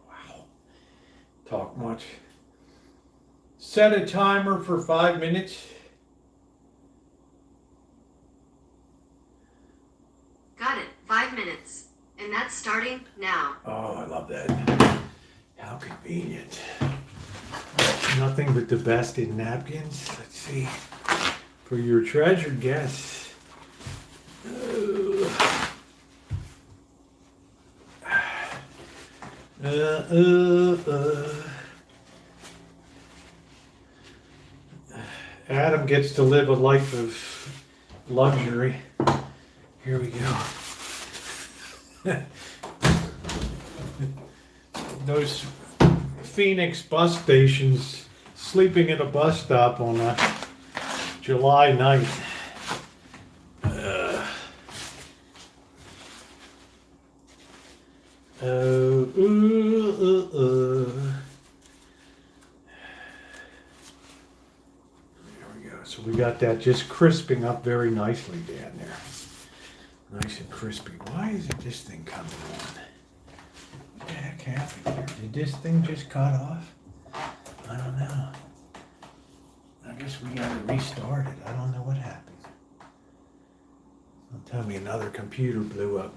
Wow. Talk much. Set a timer for 5 minutes. Got it. 5 minutes. And that's starting now. Oh, I love that. How convenient. Nothing but the best in napkins. Let's see. For your treasured guests. Adam gets to live a life of luxury. Here we go. Those Phoenix bus stations, sleeping at a bus stop on a July night. There we go. So we got that just crisping up very nicely down there. Nice and crispy. Why isn't this thing coming on? What the heck happened here? Did this thing just cut off? I don't know. I guess we gotta restart it. I don't know what happened. Don't tell me another computer blew up.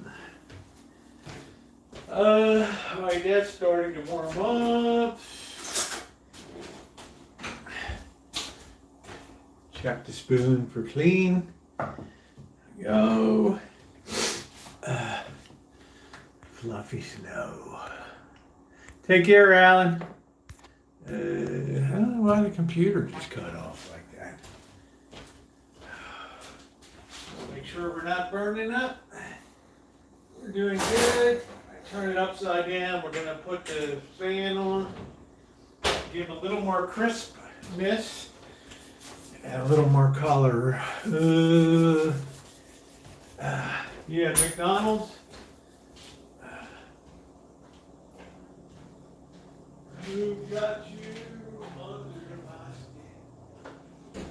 Alright, that's starting to warm up. Check the spoon for clean. There we go. Fluffy snow. Take care, Alan. I don't know why the computer just cut off like that. Make sure we're not burning up. We're doing good. I turn it upside down. We're going to put the fan on. Give a little more crispness. And a little more color. Yeah, McDonald's. Who got you under my skin?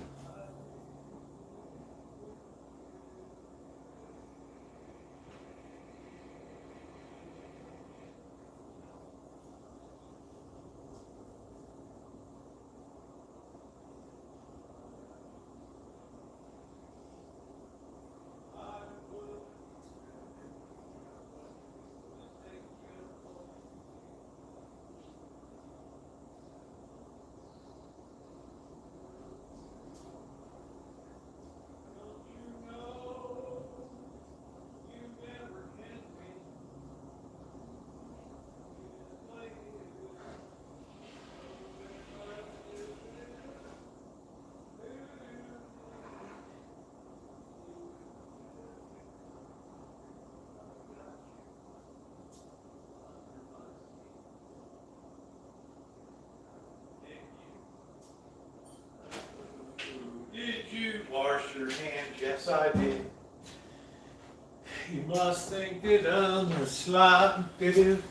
Mustang did on the slot. Do.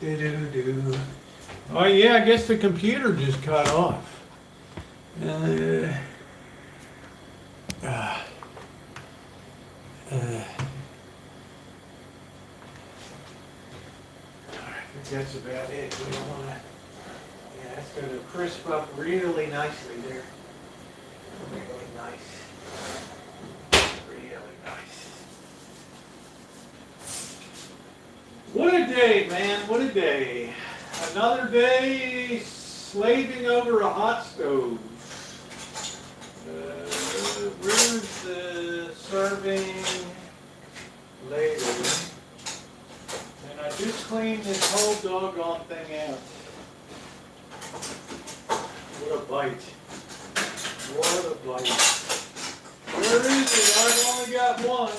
Oh yeah, I guess the computer just cut off. I think that's about it. We don't want to. Yeah, that's going to crisp up really nicely there. Really nice. Really nice. What a day, man. What a day. Another day slaving over a hot stove. Where's the serving later? And I just cleaned this whole doggone thing out. What a bite. What a bite. Where is it? I've only got one.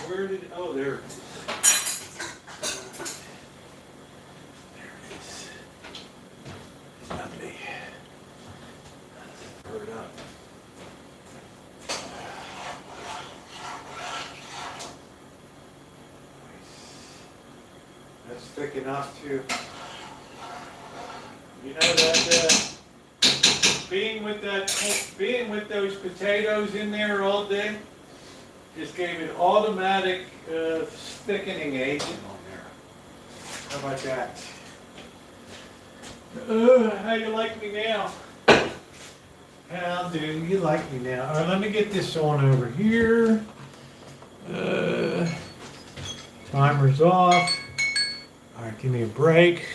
Where did, oh, there it is. There it is. Lovely. Put it up. That's thick enough too. You know that being with those potatoes in there all day just gave it automatic thickening agent on there. How about that? How you like me now? How do you like me now? All right, let me get this on over here. Timer's off. All right, give me a break.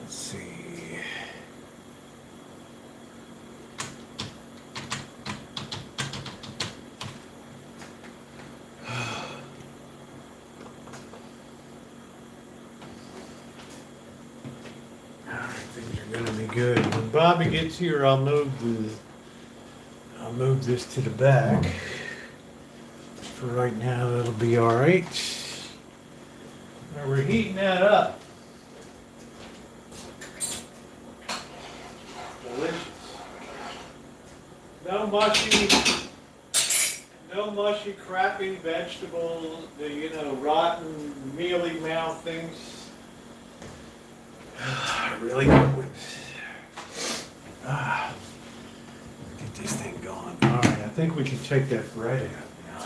Let's see. Things are gonna be good. When Bobby gets here, I'll move this to the back. For right now, that'll be all right. Now we're heating that up. Delicious. No mushy, crappy vegetables. The rotten, mealy mouth things. Really good ones. Get this thing going. All right, I think we can take that bread out now.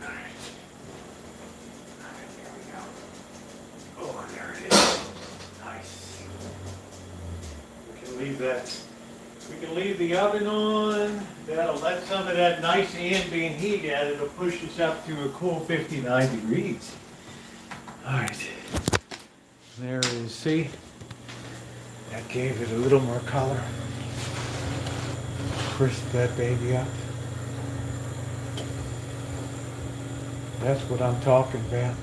All right, here we go. Oh, there it is. Nice. We can leave that. We can leave the oven on. That'll let some of that nice ambient heat out. It'll push us up to a cool 59 degrees. All right. There it is, see? That gave it a little more color. Crisp that baby up. That's what I'm talking about.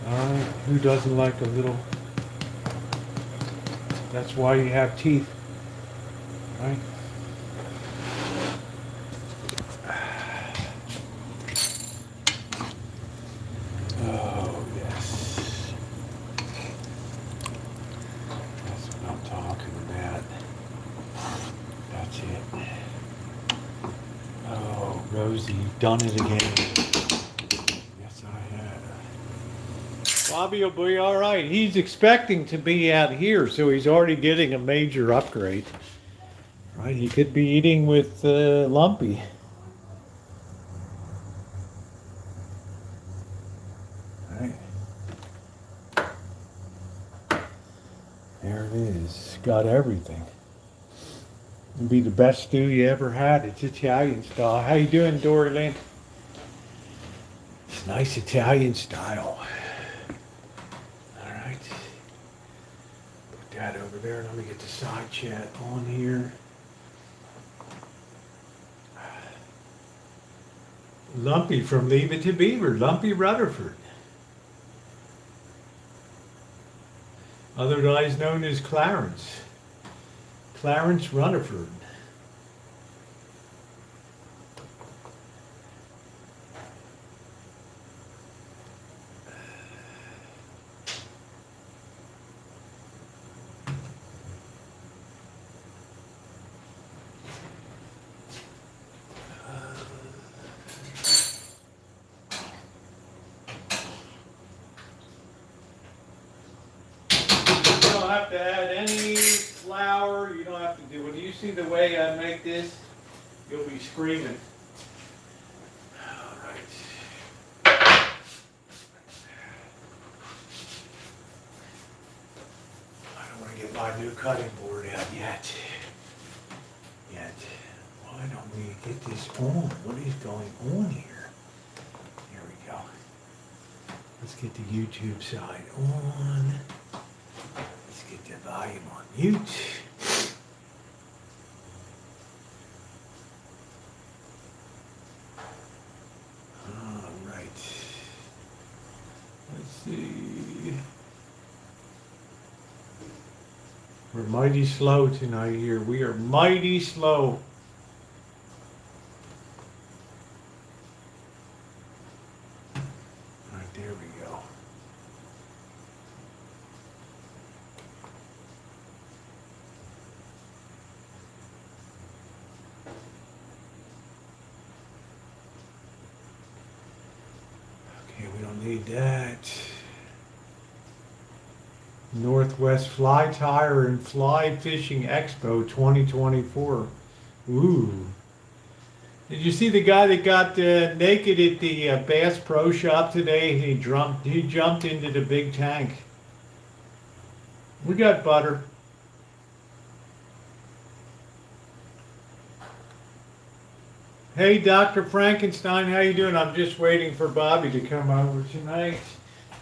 Alright, who doesn't like a little? That's why you have teeth, right? Oh, yes. That's what I'm talking about. That's it. Oh, Rosie, you've done it again. Yes, I have. Bobby will be all right. He's expecting to be out here, so he's already getting a major upgrade. Right? He could be eating with Lumpy. Right. There it is. Got everything. It'll be the best stew you ever had. It's Italian style. How you doing, Dory Lynn? It's nice Italian style. All right. Put that over there. Let me get the side chat on here. Lumpy from Leave It to Beaver. Lumpy Rutherford. Otherwise known as Clarence. Clarence Rutherford. You don't have to add any flour. You don't have to do it. You see the way I make this? You'll be screaming. All right. I don't want to get my new cutting board out yet. Why don't we get this on? What is going on here? Here we go. Let's get the YouTube side on. Let's get the volume on mute. All right. Let's see. We're mighty slow tonight here. We are mighty slow. All right, there we go. Okay, we don't need that. Northwest Fly Tire and Fly Fishing Expo 2024. Ooh. Did you see the guy that got naked at the Bass Pro Shop today? He jumped into the big tank. We got butter. Hey, Dr. Frankenstein, how you doing? I'm just waiting for Bobby to come over tonight.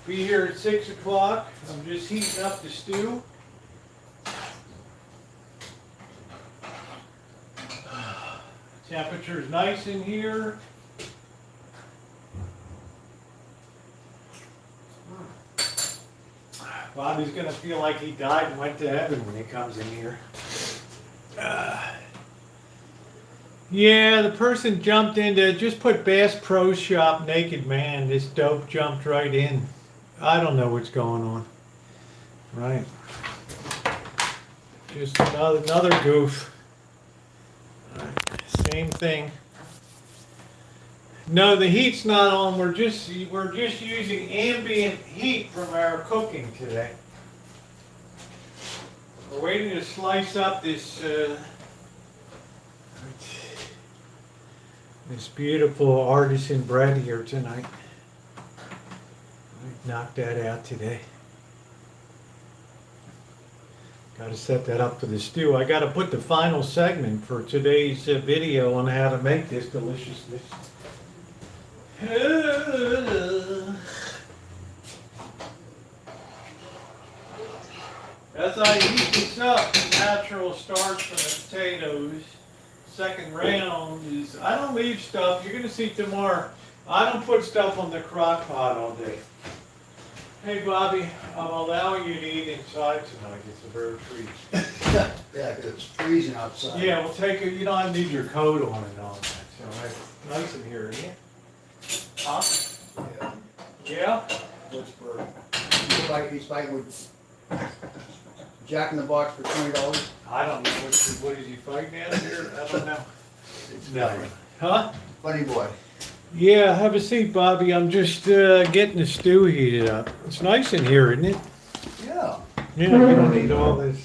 Be here at 6 o'clock. I'm just heating up the stew. Temperature's nice in here. Bobby's gonna feel like he died and went to heaven when he comes in here. Yeah, the person jumped into, just put Bass Pro Shop naked man. This dope jumped right in. I don't know what's going on. Right. Just another goof. Right. Same thing. No, the heat's not on. We're just using ambient heat from our cooking today. We're waiting to slice up this this beautiful artisan bread here tonight. Knock that out today. Got to set that up for the stew. I got to put the final segment for today's video on how to make this deliciousness. As I heat this up, the natural starch from the potatoes. Second round is, I don't leave stuff. You're going to see tomorrow. I don't put stuff on the crock pot all day. Hey, Bobby, I'm allowing you to eat inside tonight. It's a very treat. Yeah, 'cause it's freezing outside. Yeah, we'll take it. You don't need your coat on and all that. So it's nice in here, isn't it? Huh? Yeah. Yeah? What's for, he's fighting with Jack in the Box for $20. I don't know. What is he fighting out here? I don't know. It's No. funny. Huh? Funny boy. Yeah, have a seat, Bobby. I'm just getting the stew heated up. It's nice in here, isn't it? Yeah. Yeah, you don't need all this.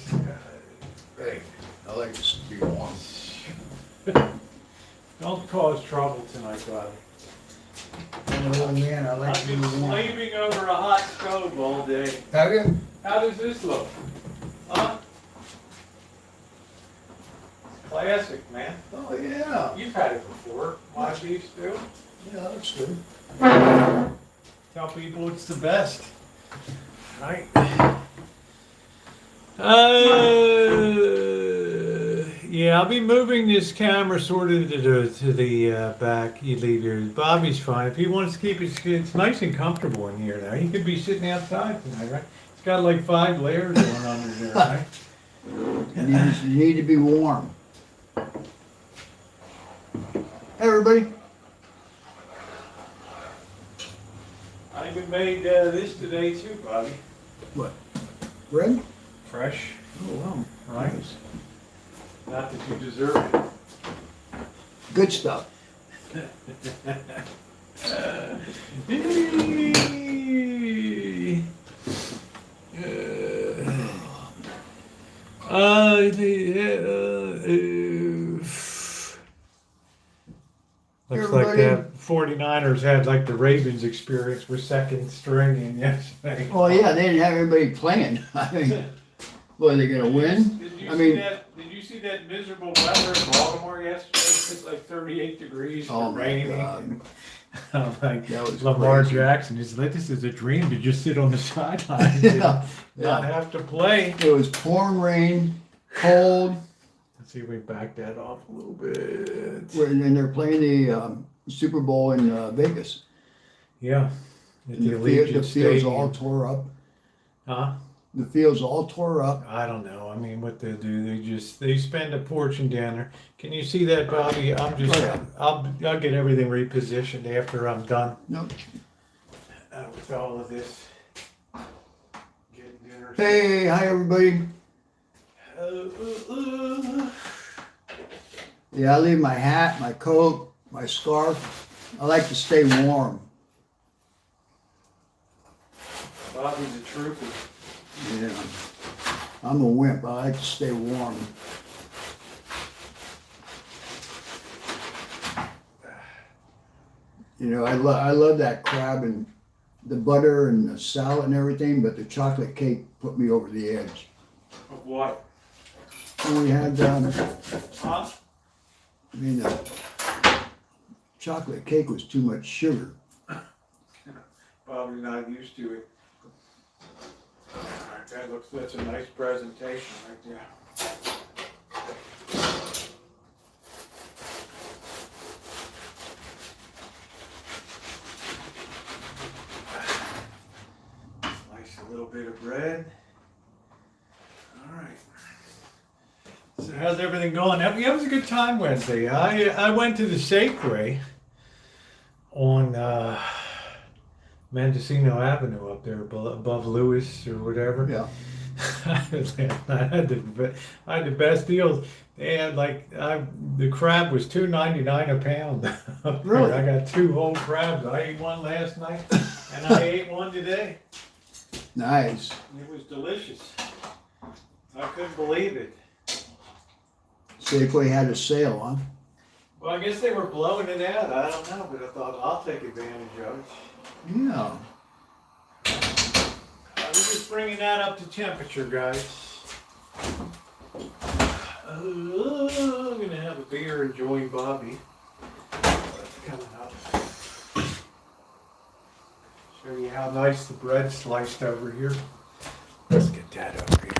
Hey, I like this to be warm. Don't cause trouble tonight, Bobby. I'm an old man, I like I've to be been warm. slaving over a hot stove all day. Have you? How does this look? Huh? It's classic, man. Oh, yeah. You've had it before. My beef stew. Yeah, that's good. Tell people it's the best. Right? Yeah, I'll be moving this camera sort of to the back. You leave your Bobby's fine. If he wants to keep it, it's nice and comfortable in here now. He could be sitting outside tonight, right? It's got like 5 layers going under there, right? You need to be warm. Hey, everybody. I even made this today too, Bobby. What? Bread? Fresh, Oh, wow. right? Not that you deserve it. Good stuff. Looks like Everybody. the 49ers had like the Ravens experience with second string in yesterday. Oh, yeah, they didn't have everybody playing. I mean, what, are they going to win? Did you I see mean, that? Did you see that miserable weather in Baltimore yesterday? It's like 38 degrees oh, and my raining. God. I'm like, That was Lamar crazy. Jackson is like, this is a dream to just sit on the sidelines Yeah, and not yeah. have to play. It was pouring rain, cold, Let's see if we can back that off a little bit. and they're playing the Super Bowl in Vegas. Yeah. At And the the Allegiant field's all Stadium. tore up. Huh? The field's all tore up. I don't know. I mean, what they do, they spend a fortune down there. Can you see that, Bobby? Oh, yeah. I'll get everything repositioned after I'm done Nope. with all of this. Getting dinner. Hey, hi, everybody. Yeah, I leave my hat, my coat, my scarf. I like to stay warm. Bobby's a trooper. Yeah. I'm a wimp. I like to stay warm. You know, I love that crab and the butter and the salad and everything, but the chocolate cake put me over the edge. Of what? And we had, Huh? I mean, the chocolate cake was too much sugar. Bobby's not used to it. Alright, that's a nice presentation right there. Slice a little bit of bread. Alright. So how's everything going? That was a good time Wednesday. I went to the Safeway on Mendocino Avenue up there above Lewis or whatever. Yeah. I had the best deals. They had the crab was $2.99 a pound. Really? I got 2 whole crabs. I ate one last night and I ate one today. Nice. It was delicious. I couldn't believe it. Safeway had a sale, huh? Well, I guess they were blowing it out. I don't know, but I thought I'll take advantage of it. Yeah. We're just bringing that up to temperature, guys. I'm gonna have a beer and join Bobby. That's coming up. Show you how nice the bread's sliced over here. Let's get that over here.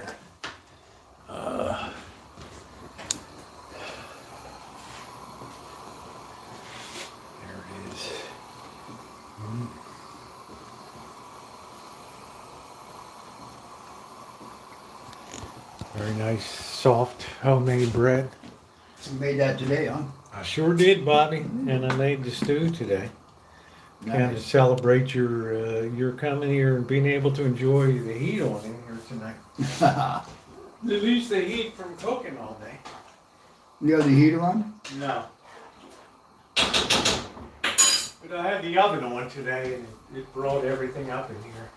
There it is. Very nice, soft, homemade bread. You made that today, huh? I sure did, Bobby, and I made the stew today. Kind of Nice. celebrate your coming here and being able to enjoy the heat on in here tonight. At least the heat from cooking all day. You have the heater on? No. But I had the oven on today and it brought everything up in here.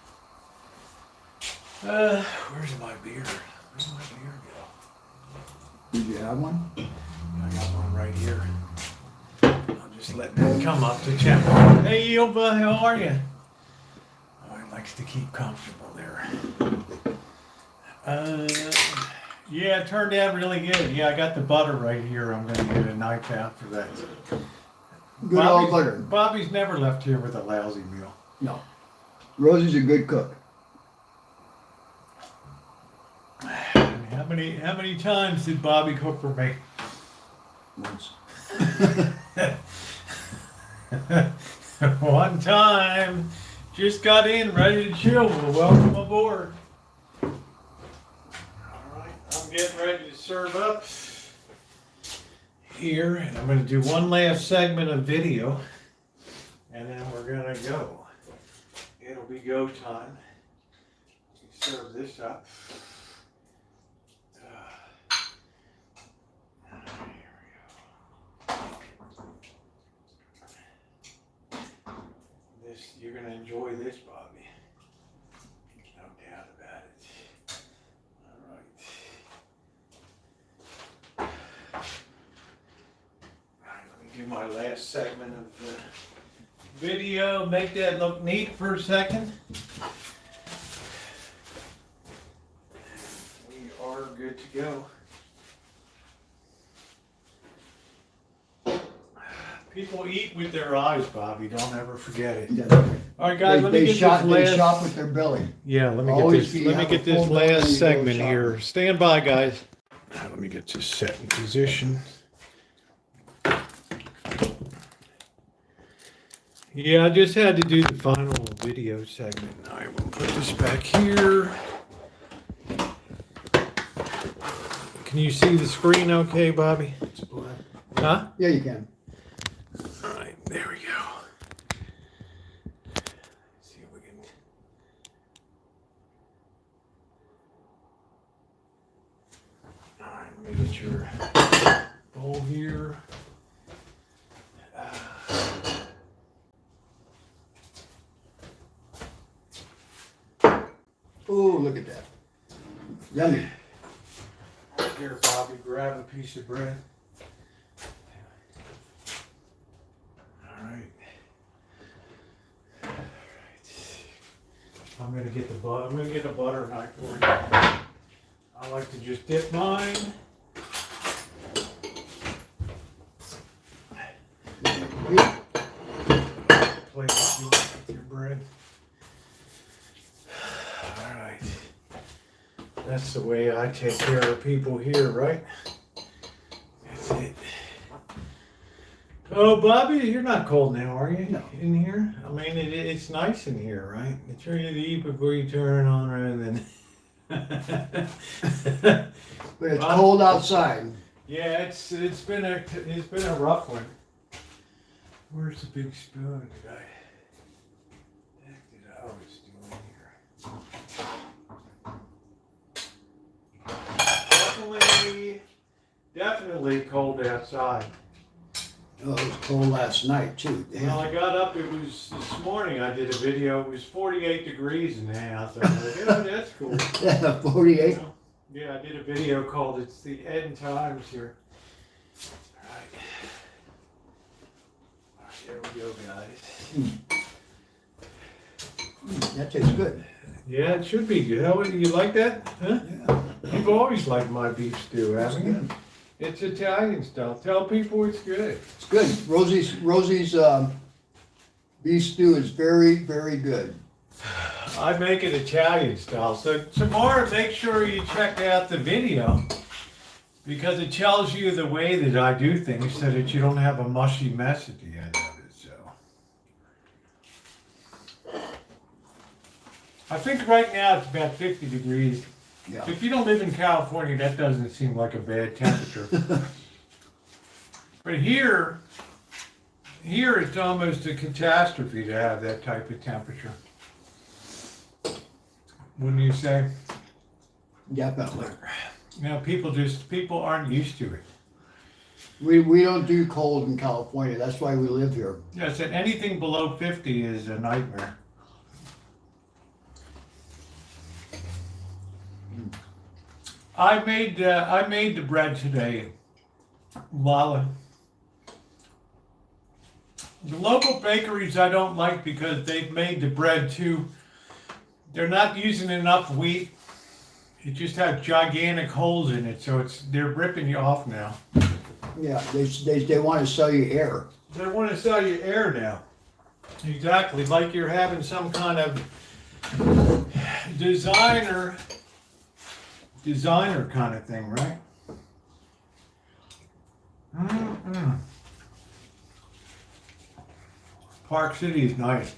Where's my beer? Where's my beer go? Did you have one? I got one right here. I'll just let that come up to temperature. Hey, Ilva, how are you? Oh, he likes to keep comfortable there. Yeah, it turned out really good. Yeah, I got the butter right here. I'm going to get a knife out for that. Good old butter. Bobby's never left here with a lousy meal. No. Rosie's a good cook. How many times did Bobby cook for me? Once. One time. Just got in, ready to chill. Well, welcome aboard. Alright, I'm I'm getting ready to serve up here, and I'm going to do one last segment of video, and then we're going to go. It'll be go time. Serve this up. This, you're going to enjoy this, Bobby. No doubt about it. All right. All right, let me do my last segment of the video. Make that look neat for a second. We are good to go. People eat with their eyes, Bobby. Don't ever forget it. Yeah. All right, guys. Let me get They this shop last. with their belly. Yeah, let me Always get this. Let me have get a this full belly when last you go segment shopping. here. Stand by, guys. Now, let me get this set in position. Yeah, I just had to do the final video segment. I will put this back here. Can you see the screen okay, Bobby? Huh? Yeah, you can. All right, there we go. See if we can. All right, let me get your bowl here. Oh, look at that. Yummy. Here, Bobby, grab a piece of bread. All right. I'm gonna get the butter. I'm gonna get a butter knife for you. I like to just dip mine. Plate with your bread. All right. That's the way I take care of people here, right? That's it. Oh, Bobby, you're not cold now, are you? No. In here? I mean, it's nice in here, right? It's ready to eat before you turn on, rather than. But it's cold outside. Yeah, it's been a rough one. Where's the big spoon that I always do in here? Definitely cold outside. Oh, it was cold last night too. Damn. Well, I got up, it was this morning, I did a video, it was 48 degrees in the house. I was like, oh, that's cool. Yeah, 48. Yeah, I did a video called It's the End Times here. All right, there we go, guys. That tastes good. Yeah, it should be good. How, you like that? Huh? Yeah. You've always liked my beef stew, It's haven't you? good. It's Italian style. Tell people it's good. It's good. Rosie's beef stew is very, very good. I make it Italian style. So tomorrow, make sure you check out the video because it tells you the way that I do things so that you don't have a mushy mess at the end of it. So I think right now it's about 50 degrees. Yeah. If you don't live in California, that doesn't seem like a bad temperature. But here it's almost a catastrophe to have that type of temperature. Wouldn't you say? Definitely. You know, people aren't used to it. We don't do cold in California. That's why we live here. Yeah, I said anything below 50 is a nightmare. I made the bread today, Lala. The local bakeries I don't like because they've made the bread too. They're not using enough wheat. It just has gigantic holes in it, so they're ripping you off now. Yeah, they want to sell you air. They want to sell you air now. Exactly, like you're having some kind of designer kind of thing, right? Mm-mm. Park City is nice.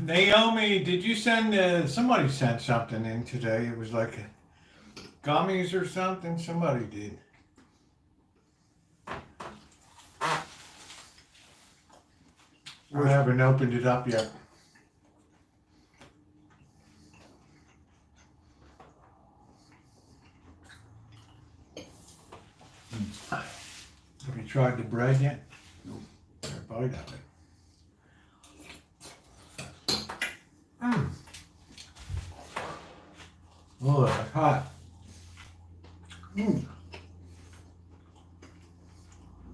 Naomi, did you send, somebody sent something in today. It was like gummies or something. Somebody did. I haven't opened it up yet. Have you tried the bread yet? Nope. Or a bite of it. Mm. Oh, it's hot. Mm.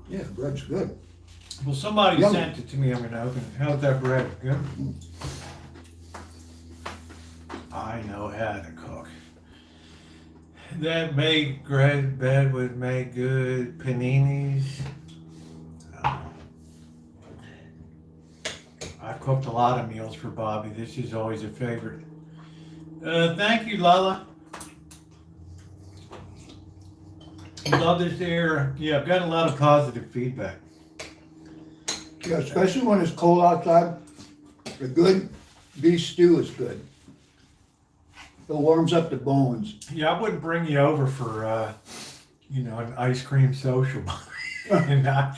Yeah, the bread's good. Well, somebody Yummy. sent it to me. I'm going to open it. How's that bread? Good? I know how to cook. That made bread would make good paninis. I've cooked a lot of meals for Bobby. This is always a favorite. Thank you, Lala. Love this air. Yeah, I've got a lot of positive feedback. Yeah, especially when it's cold outside. A good beef stew is good. It warms up the bones. Yeah, I wouldn't bring you over for, an ice cream social, and not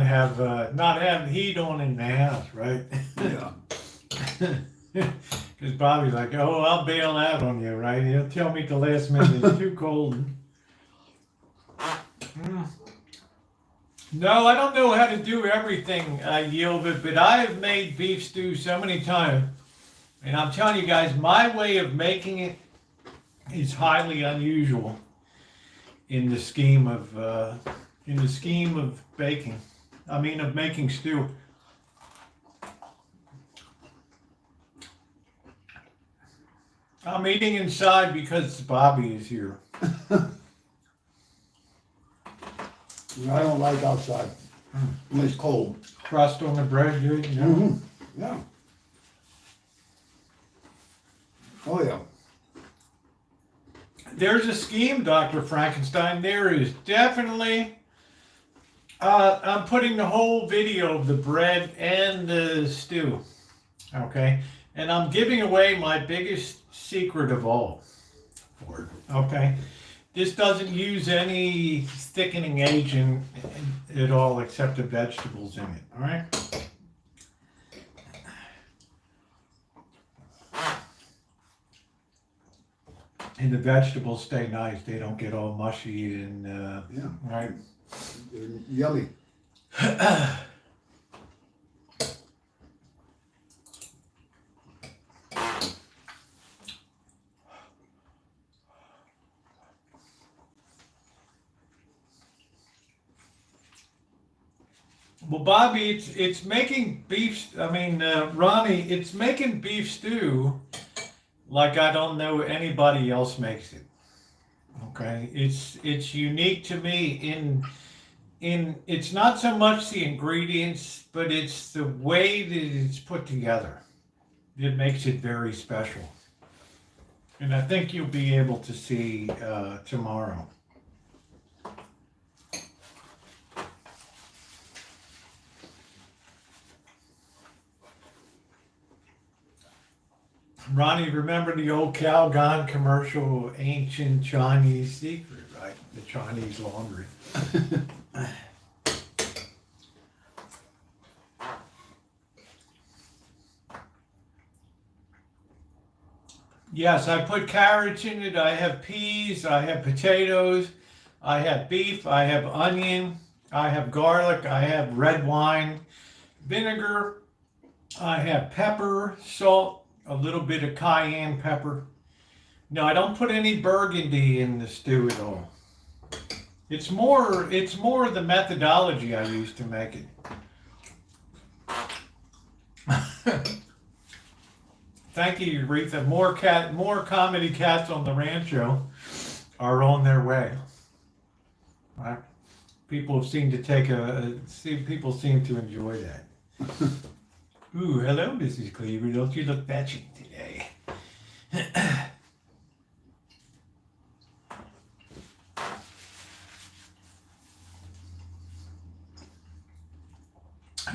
have heat on in the house, right? Yeah. Because Bobby's like, oh, I'll bail out on you, right? He'll tell me at the last minute it's too cold. No, I don't know how to do everything, Yielded, but I have made beef stew so many times. And I'm telling you guys, my way of making it is highly unusual in the scheme of baking. I mean, of making stew. I'm eating inside because Bobby is here. I don't like outside when it's cold. Crust on the bread, good. You know? Mm-hmm. Yeah. Oh yeah. There's a scheme, Dr. Frankenstein. There is definitely. I'm putting the whole video of the bread and the stew. Okay. And I'm giving away my biggest secret of all. Okay. This doesn't use any thickening agent at all except the vegetables in it. All right. And the vegetables stay nice. They don't get all mushy and, Yeah. right? They're yummy. Well, Bobby, it's making beef. I mean, Ronnie, it's making beef stew like I don't know anybody else makes it. Okay, it's unique to me in it's not so much the ingredients, but it's the way that it's put together that makes it very special. And I think you'll be able to see tomorrow. Ronnie, remember the old Calgon commercial, ancient Chinese secret, right? The Chinese laundry. Yes, I put carrots in it. I have peas. I have potatoes. I have beef. I have onion. I have garlic. I have red wine, vinegar. I have pepper, salt, a little bit of cayenne pepper. No, I don't put any burgundy in the stew at all. It's more the methodology I use to make it. Thank you, Aretha. More comedy cats on the Rancho are on their way. Right? People seem to people seem to enjoy that. Ooh, hello, Mrs. Cleaver. Don't you look fetching today?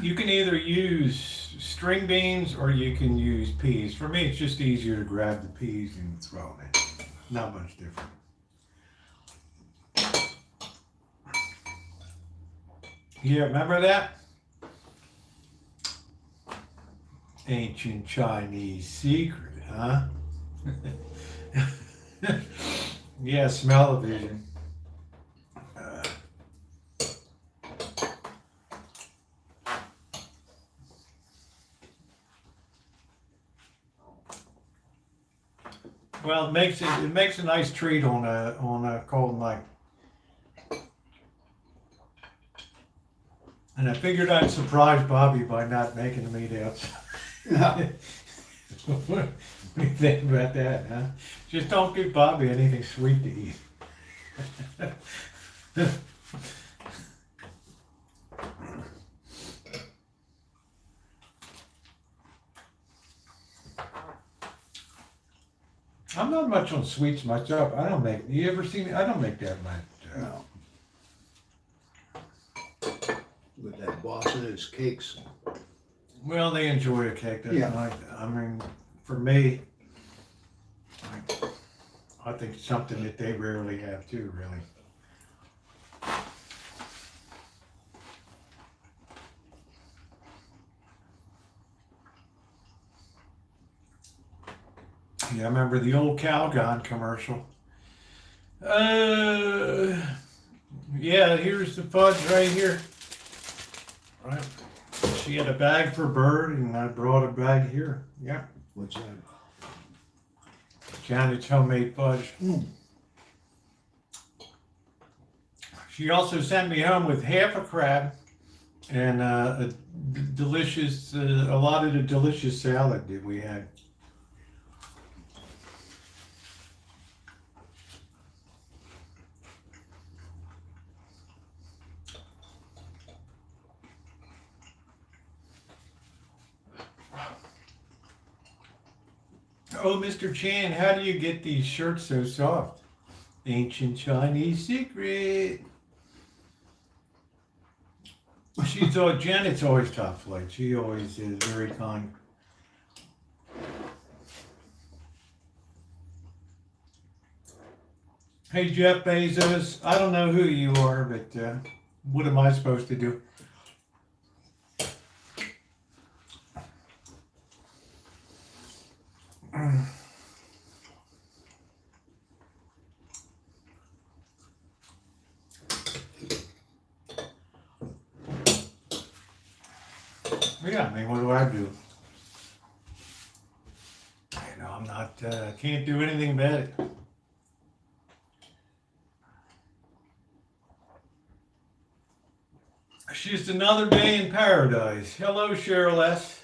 You can either use string beans or you can use peas. For me, it's just easier to grab the peas and throw them in. Not much different. Yeah, remember that? Ancient Chinese secret, huh? Yeah, smell-o-vision. Well, it makes a nice treat on a cold night. And I figured I'd surprise Bobby by not making the meat outside. Yeah. What do you think about that, huh? Just don't give Bobby anything sweet to eat. I'm not much on sweets myself. You ever see me? I don't make that much. No. With that boss of his cakes. Well, they enjoy a cake. That's Yeah. nice. I mean, for me, I think it's something that they rarely have too, really. Yeah, I remember the old Calgon commercial. Yeah, here's the fudge right here. Right. She had a bag for Bird, and I brought a bag here. Yeah. What's that? Janet's homemade fudge. Mm. She also sent me home with half a crab and a delicious, a lot of the delicious salad that we had. Oh, Mr. Chan, how do you get these shirts so soft? Ancient Chinese secret. Janet's always top flight. She always is very kind. Hey, Jeff Bezos, I don't know who you are, but what am I supposed to do? Yeah, I mean, what do I do? You know, I'm not, can't do anything about it. It's just another day in paradise. Hello, Cheryl S.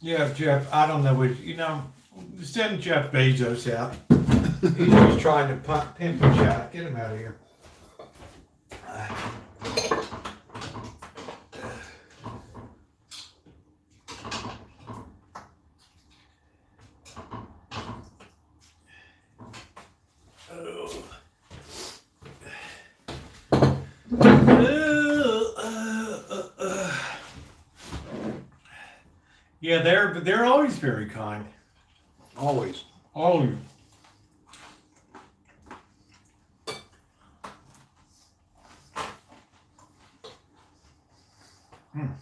Yeah, Jeff, I don't know what, send Jeff Bezos out. He's just trying to pimp a chat. Get him out of here. Yeah, they're always very kind. Always. Always.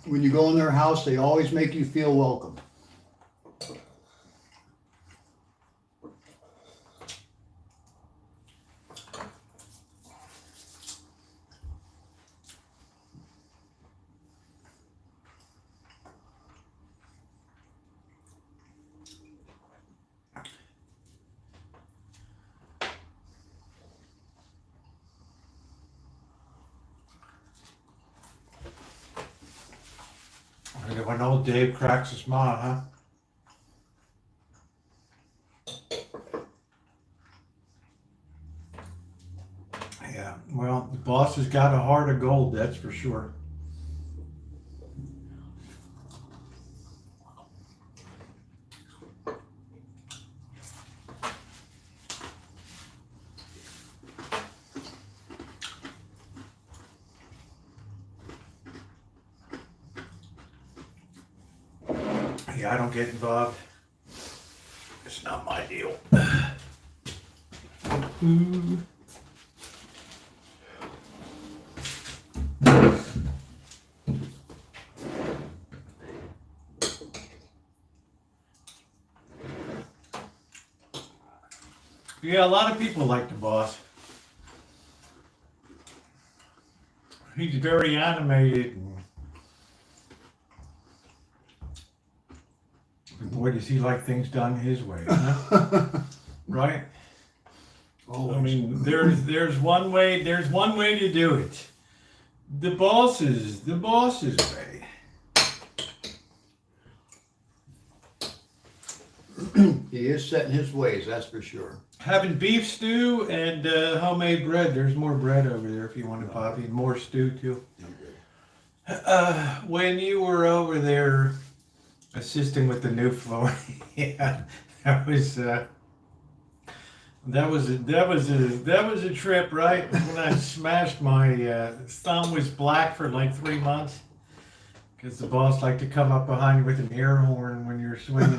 When you go in their house, they always make you feel welcome. When old Dave cracks a smile, huh? Yeah, well, the boss has got a heart of gold, that's for sure. Yeah, I don't get involved. It's not my deal. Yeah, a lot of people like the boss. He's very animated. And boy, does he like things done his way, huh? Right? Oh, I mean, there's one way to do it. The boss's way. he is set in his ways, that's for sure. Having beef stew and homemade bread. There's more bread over there if you want to pop in. More stew too. When you were over there assisting with the new floor, yeah, that was a trip, right? When I smashed my thumb was black for like 3 months because the boss liked to come up behind you with an air horn when you're swinging.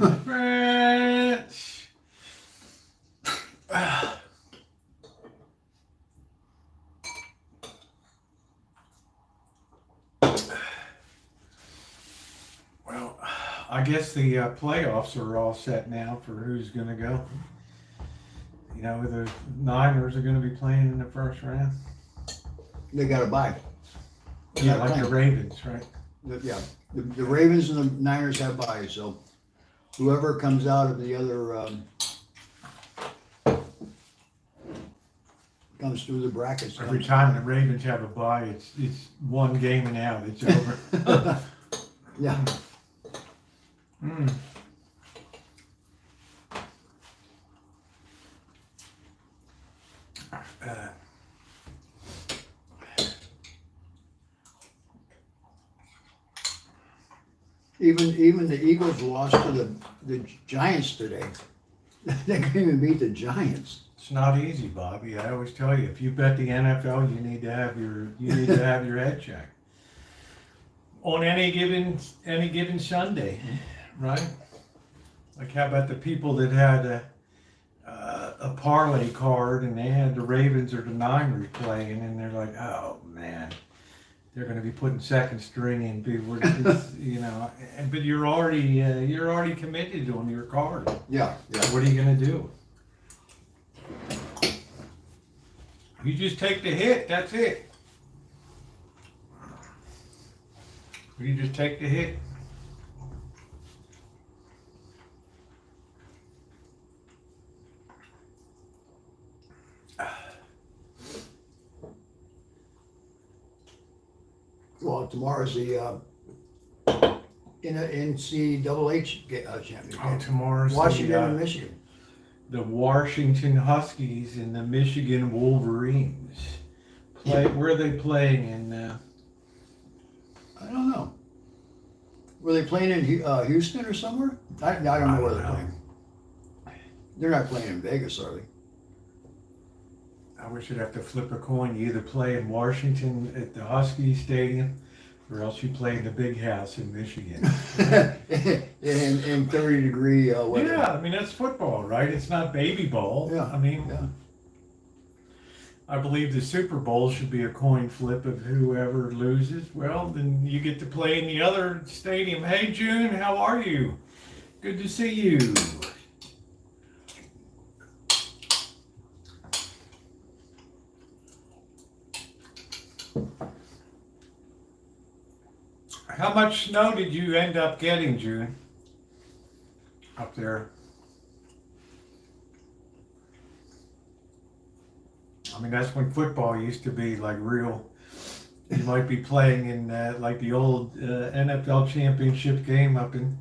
Well, I guess the playoffs are all set now for who's going to go. You know, the Niners are going to be playing in the first round. They got to buy. Yeah, like the Ravens, right? The Ravens and the Niners have buys, so whoever comes out of the other comes through the brackets. Every time the Ravens have a bye, it's one game and out. It's over. Yeah. Even the Eagles lost to the Giants today. They couldn't even beat the Giants. It's not easy, Bobby. I always tell you, if you bet the NFL, you need to have your head checked on any given Sunday, right? Like, how about the people that had a parlay card and they had the Ravens or the Niners playing, and they're like, oh man, they're going to be putting second string in people, you know. But you're already committed on your card. Yeah. What are you going to do? You just take the hit. That's it. You just take the hit. Well, tomorrow's the NCAA championship. Oh, tomorrow's Washington and Michigan. The Washington Huskies and the Michigan Wolverines. Where are they playing in? I don't know. Were they playing in Houston or somewhere? I don't know where they're playing. They're not playing in Vegas, are they? I wish you'd have to flip a coin. You either play in Washington at the Husky Stadium, or else you play in the Big House in Michigan. in 30-degree weather. Yeah, I mean, that's football, right? It's not baby bowl. Yeah. I mean, yeah. I believe the Super Bowl should be a coin flip of whoever loses. Well, then you get to play in the other stadium. Hey, June, how are you? Good to see you. How much snow did you end up getting, June? Up there. I mean, that's when football used to be like real. You might be playing in like the old NFL championship game up in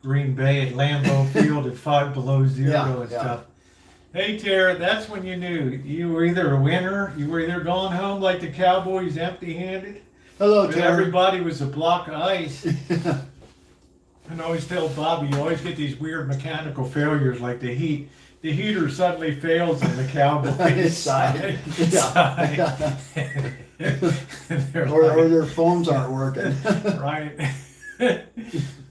Green Bay at Lambeau Field at 5 below zero and stuff. Hey, Tara, that's when you knew you were either a winner, you were either going home like the Cowboys empty-handed. Hello, But Tara. everybody was a block of ice. And I always tell Bobby, you always get these weird mechanical failures like the heater suddenly fails on the Cowboys Side. side. Or their phones aren't working. Right.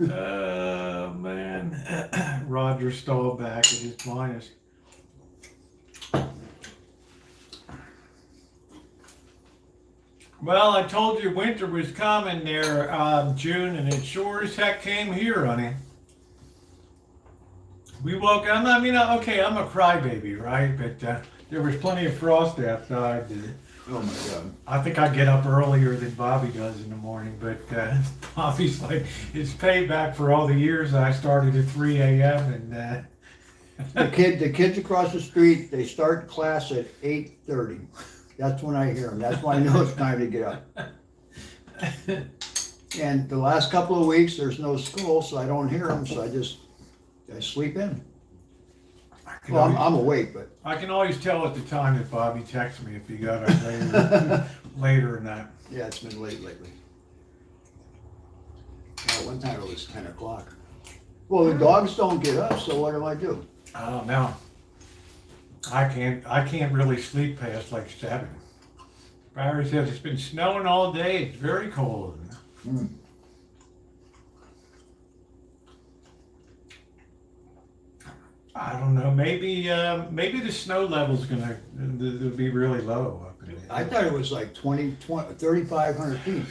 Oh, man. Roger Staubach at his finest. Well, I told you winter was coming there, June, and it sure as heck came here, honey. We woke up, okay, I'm a crybaby, right? But there was plenty of frost outside. Oh my God. I think I get up earlier than Bobby does in the morning, but Bobby's like, it's payback for all the years I started at 3 a.m. and The kids across the street, they start class at 8:30. That's when I hear them. That's when I know it's time to get up. And the last couple of weeks, there's no school, so I don't hear them, so I sleep in. Well, I'm awake, but. I can always tell at the time that Bobby texts me if he got up later than that. Yeah, it's been late lately. One time it was 10 o'clock. Well, the dogs don't get up, so what do I do? Oh, no. I can't really sleep past like 7. Barry says it's been snowing all day. It's very cold. Mm. I don't know. Maybe the snow level's gonna be really low up in I thought it was like 3,500 feet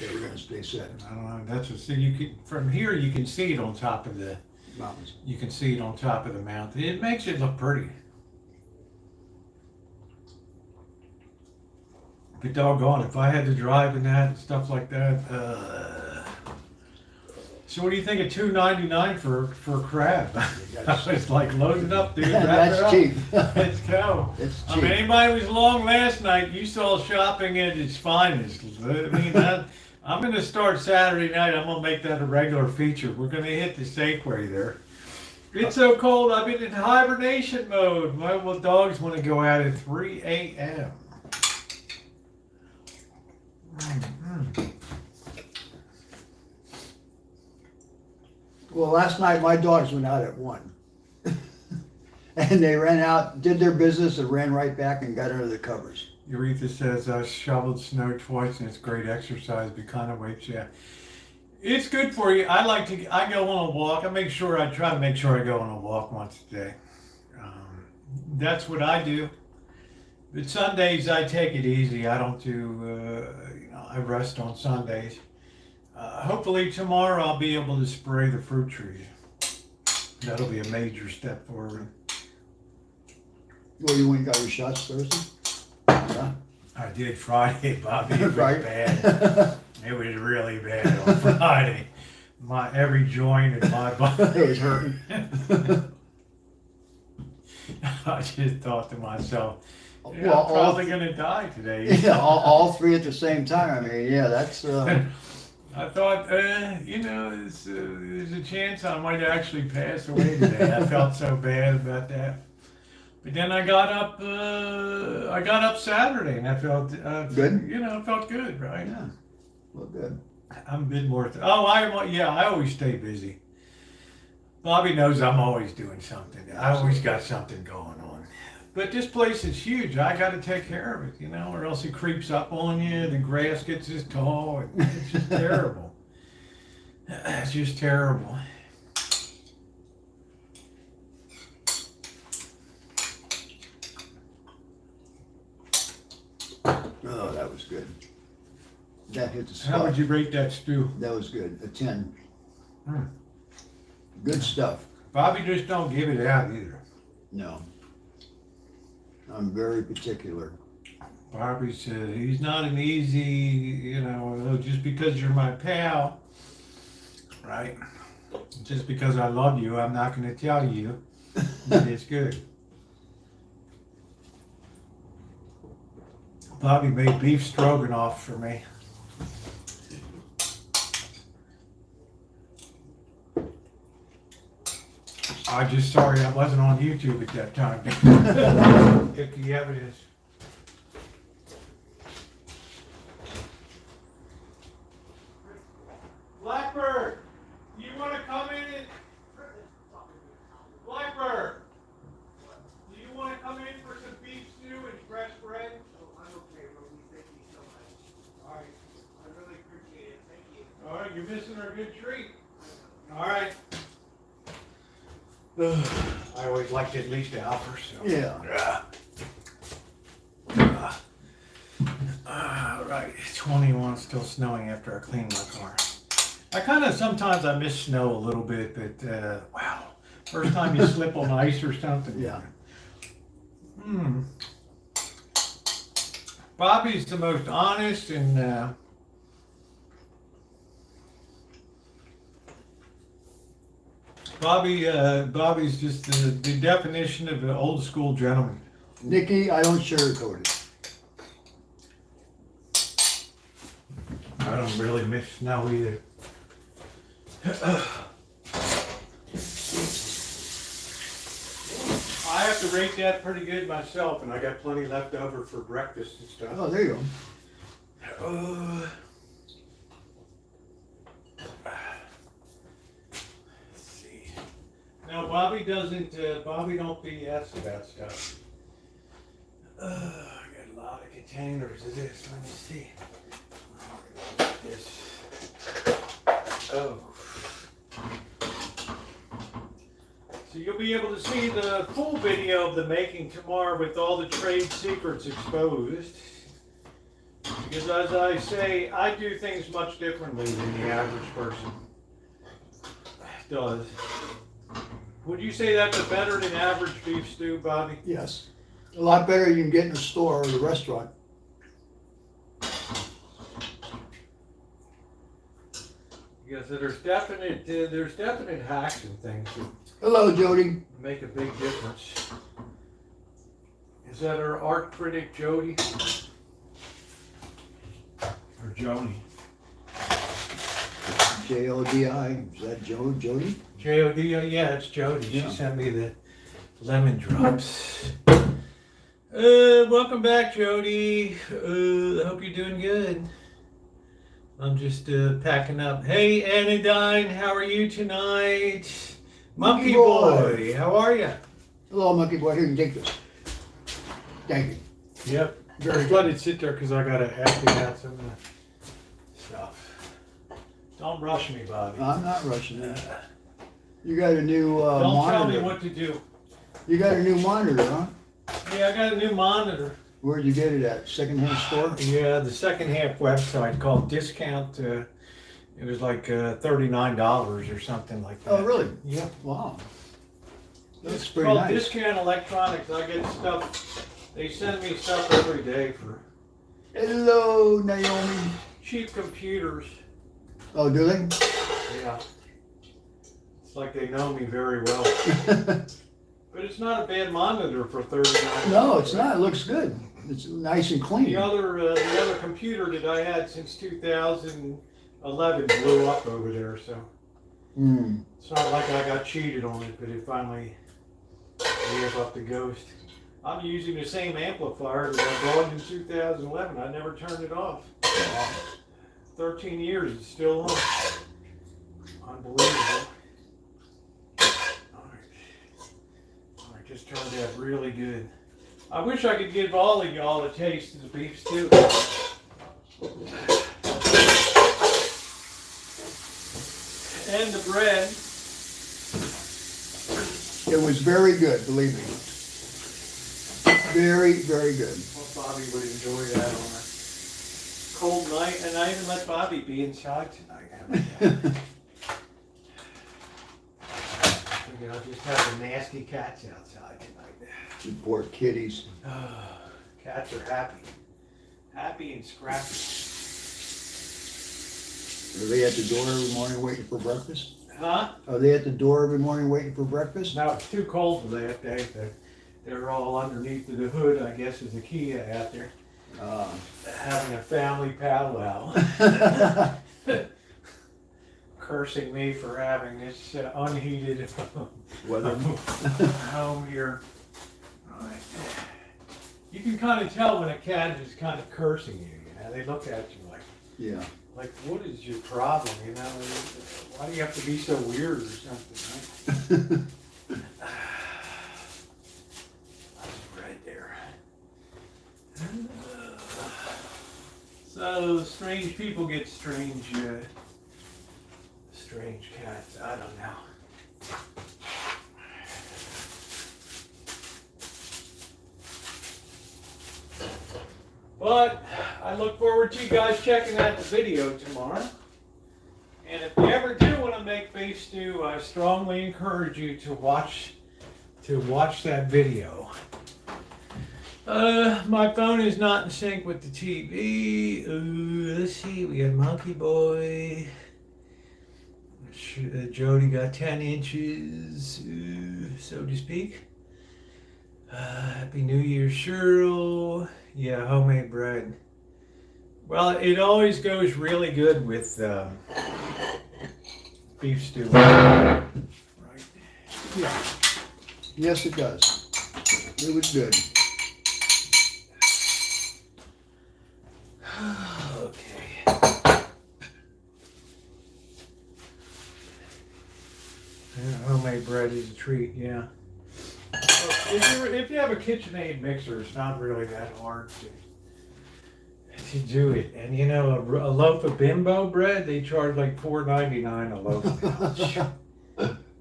they said. I don't know. That's so you can from here you can see it on top of the Mountains. You can see it on top of the mountain. It makes it look pretty. But doggone, if I had to drive in that and stuff like that. So what do you think of $2.99 for crab? It's like load it up, dude. That's cheap. Let's go. It's I cheap. mean, anybody who was along last night, you saw shopping at its finest. I mean, I'm going to start Saturday night. I'm going to make that a regular feature. We're going to hit the Safeway there. It's so cold. I've been in hibernation mode. My little dogs want to go out at 3 a.m. Well, last night my dogs went out at 1. And they ran out, did their business, and ran right back and got under the covers. Aretha says, I shoveled snow twice and it's great exercise, but kind of weights, yeah. It's good for you. I go on a walk. I try to make sure I go on a walk once a day. That's what I do. But Sundays I take it easy. I don't do, I rest on Sundays. Hopefully tomorrow I'll be able to spray the fruit trees. That'll be a major step forward. Well, you went and got your shots Thursday? Yeah. I did Friday, Bobby. It was Right. bad. It was really bad on Friday. Every joint in my body. It was hurting. I just thought to myself, Well, I'm probably going to die today. Yeah, all 3 at the same time. I mean, yeah, that's. I thought, there's a chance I might actually pass away today. I felt so bad about that. But then I got up Saturday and I felt Good? I felt good, right? Yeah, well, good. I'm a bit more. I always stay busy. Bobby knows I'm always doing something. I always got something going on. But this place is huge. I got to take care of it, or else it creeps up on you. The grass gets this tall. It's just terrible. It's just terrible. Oh, that was good. That hit the spot. How would you rate that stew? That was good. A 10. Mm. Good stuff. Bobby just don't give it out either. No. I'm very particular. Bobby said he's not an easy, just because you're my pal, right? Just because I love you, I'm not going to tell you that it's good. Bobby made beef stroganoff for me. I'm just sorry I wasn't on YouTube at that time. Get the evidence. Blackbird, do you want to come in and... Blackbird, do you want to come in for some beef stew and fresh bread? Oh, I'm okay, Rosie. Thank you so much. All right, I really appreciate it. Thank you. All right, you're missing our good treat. All right. Ugh, I always liked at least Alfred. So. Yeah. All right, 21, still snowing after I clean my car. Sometimes I miss snow a little bit, but wow. First time you slip on ice or something. Yeah. Bobby's the most honest and Bobby's just the definition of an old school gentleman. Nikki, I don't sugarcoat it. I don't really miss snow either. I have to rate that pretty good myself, and I got plenty left over for breakfast and stuff. Oh, there you go. Let's see. Now, Bobby doesn't. Bobby don't BS about stuff. I got a lot of containers of this. Let me see. This. Oh. So you'll be able to see the full video of the making tomorrow with all the trade secrets exposed. Because as I say, I do things much differently than the average person does. Would you say that's a better than average beef stew, Bobby? Yes. A lot better you can get in a store or the restaurant. Because there's definite hacks and things that Hello, Jody. make a big difference. Is that our art critic, Jody? Or Joni? Jodi. Is that Jody? Jody, yeah, it's Jody. Yeah. She sent me the lemon drops. Welcome back, Jody. I hope you're doing good. I'm just packing up. Hey, Anodyne, how are you tonight? Monkey Boy, how are you? Hello, Monkey Boy. Here, you can take this. Thank you. Yep. Very Just let it sit there because I got to empty out some stuff. Don't rush me, Bobby. I'm not rushing it. You got a new Don't monitor. tell me what to do. You got a new monitor, huh? Yeah, I got a new monitor. Where'd you get it at? Secondhand store? Yeah, the second half website called Discount. It was like $39 or something like that. Oh, really? Yeah. Wow. That's It's pretty called nice. Discount Electronics. I get stuff. They send me stuff every day for Hello, Naomi. cheap computers. Oh, do they? Yeah. It's like they know me very well. But it's not a bad monitor for $39. No, it's not. It looks good. It's nice and clean. The other computer that I had since 2011 blew up over there, so it's not like I got cheated on it, but it finally gave up the ghost. I'm using the same amplifier that I bought in 2011. I never turned it off. 13 years, it's still on. Unbelievable. Alright, just turned out really good. I wish I could give all of y'all a taste of the beef stew. And the bread. It was very good, believe me. Very, very good. Well, Bobby would enjoy that on a cold night, and I even let Bobby be inside tonight. I'll just have the nasty cats outside tonight. You poor kitties. Cats are happy. Happy and scrappy. Are they at the door every morning waiting for breakfast? Huh? Are they at the door every morning waiting for breakfast? No, it's too cold for that day. They're all underneath the hood, I guess, is the key out there. Having a family powwow. Cursing me for having this unheated Weather. home here. All right. You can kind of tell when a cat is kind of cursing you. You know, they look at you Yeah. like, what is your problem? You know, why do you have to be so weird or something? Right? Right there. So strange people get strange strange cats. I don't know. But I look forward to you guys checking out the video tomorrow. And if you ever do want to make beef stew, I strongly encourage you to watch that video. My phone is not in sync with the TV. Let's see, we got Monkey Boy. Jody got 10 inches, so to speak. Happy New Year, Cheryl. Yeah, homemade bread. Well, it always goes really good with beef stew. Right. Yeah. Yes, it does. It was good. Okay. Yeah, homemade bread is a treat, yeah. If you have a KitchenAid mixer, it's not really that hard to do it. And you know, a loaf of Bimbo bread, they charge like $4.99 a loaf.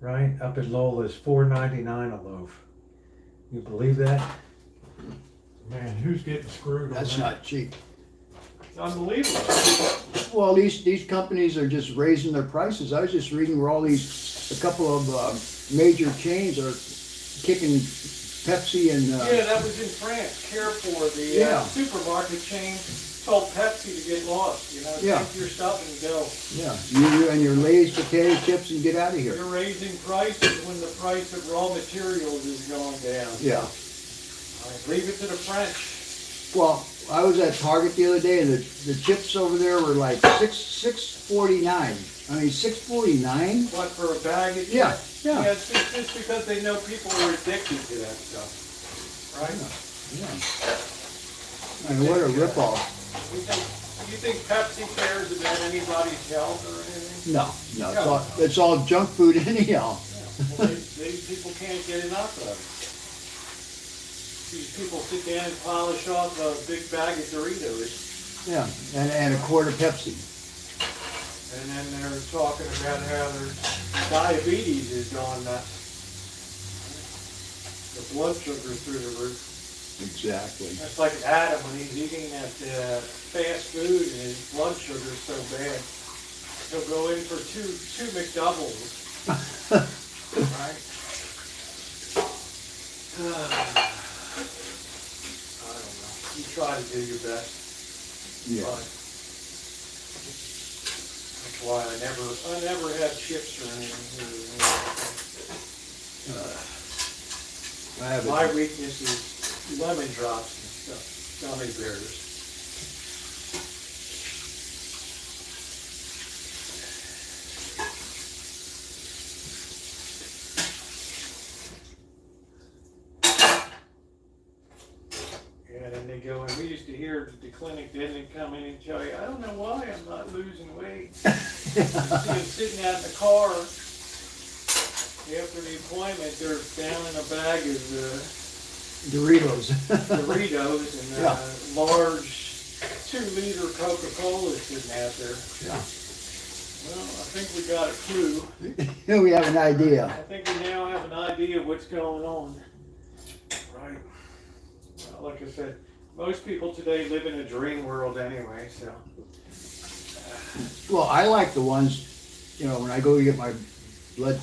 Right? Up at Lola's, $4.99 a loaf. You believe that? Man, who's getting screwed? That's not cheap. It's unbelievable. Well, these companies are just raising their prices. I was just reading where a couple of major chains are kicking Pepsi and. Yeah, that was in France. Carrefour, the supermarket chain, told Pepsi to get lost. You know, take your stuff and go. Yeah, you and your Lay's potato chips and get out of here. You're raising prices when the price of raw materials is going down. Yeah. Leave it to the French. Well, I was at Target the other day, and the chips over there were like $6.49. I mean, $6.49. What, for a bag of chips? Yeah. Yeah, it's just because they know people are addicted to that stuff, right? Yeah. I mean, what a ripoff. You think Pepsi cares about anybody's health or anything? No. It's all junk food anyhow. Yeah. Well, people can't get enough of it. These people sit down and polish off a big bag of Doritos. Yeah, and a quart of Pepsi. And then they're talking about how their diabetes is going nuts. The blood sugar's through the roof. Exactly. That's like Adam when he's eating that fast food and his blood sugar's so bad. He'll go in for two McDoubles. Right? I don't know. You try to do your best. Yeah. But that's why I never have chips or anything. My weakness is lemon drops and stuff, gummy bears. Yeah, then they go, and we used to hear at the clinic, then they come in and tell you, I don't know why I'm not losing weight. You see them sitting out in the car after the appointment, they're down in a bag of Doritos and large 2-liter Coca-Cola sitting out there. Yeah. Well, I think we got a clue. Yeah, we have an idea. I think we now have an idea of what's going on. Right. Well, like I said, most people today live in a dream world anyway, so. Well, I like the ones, when I go to get my blood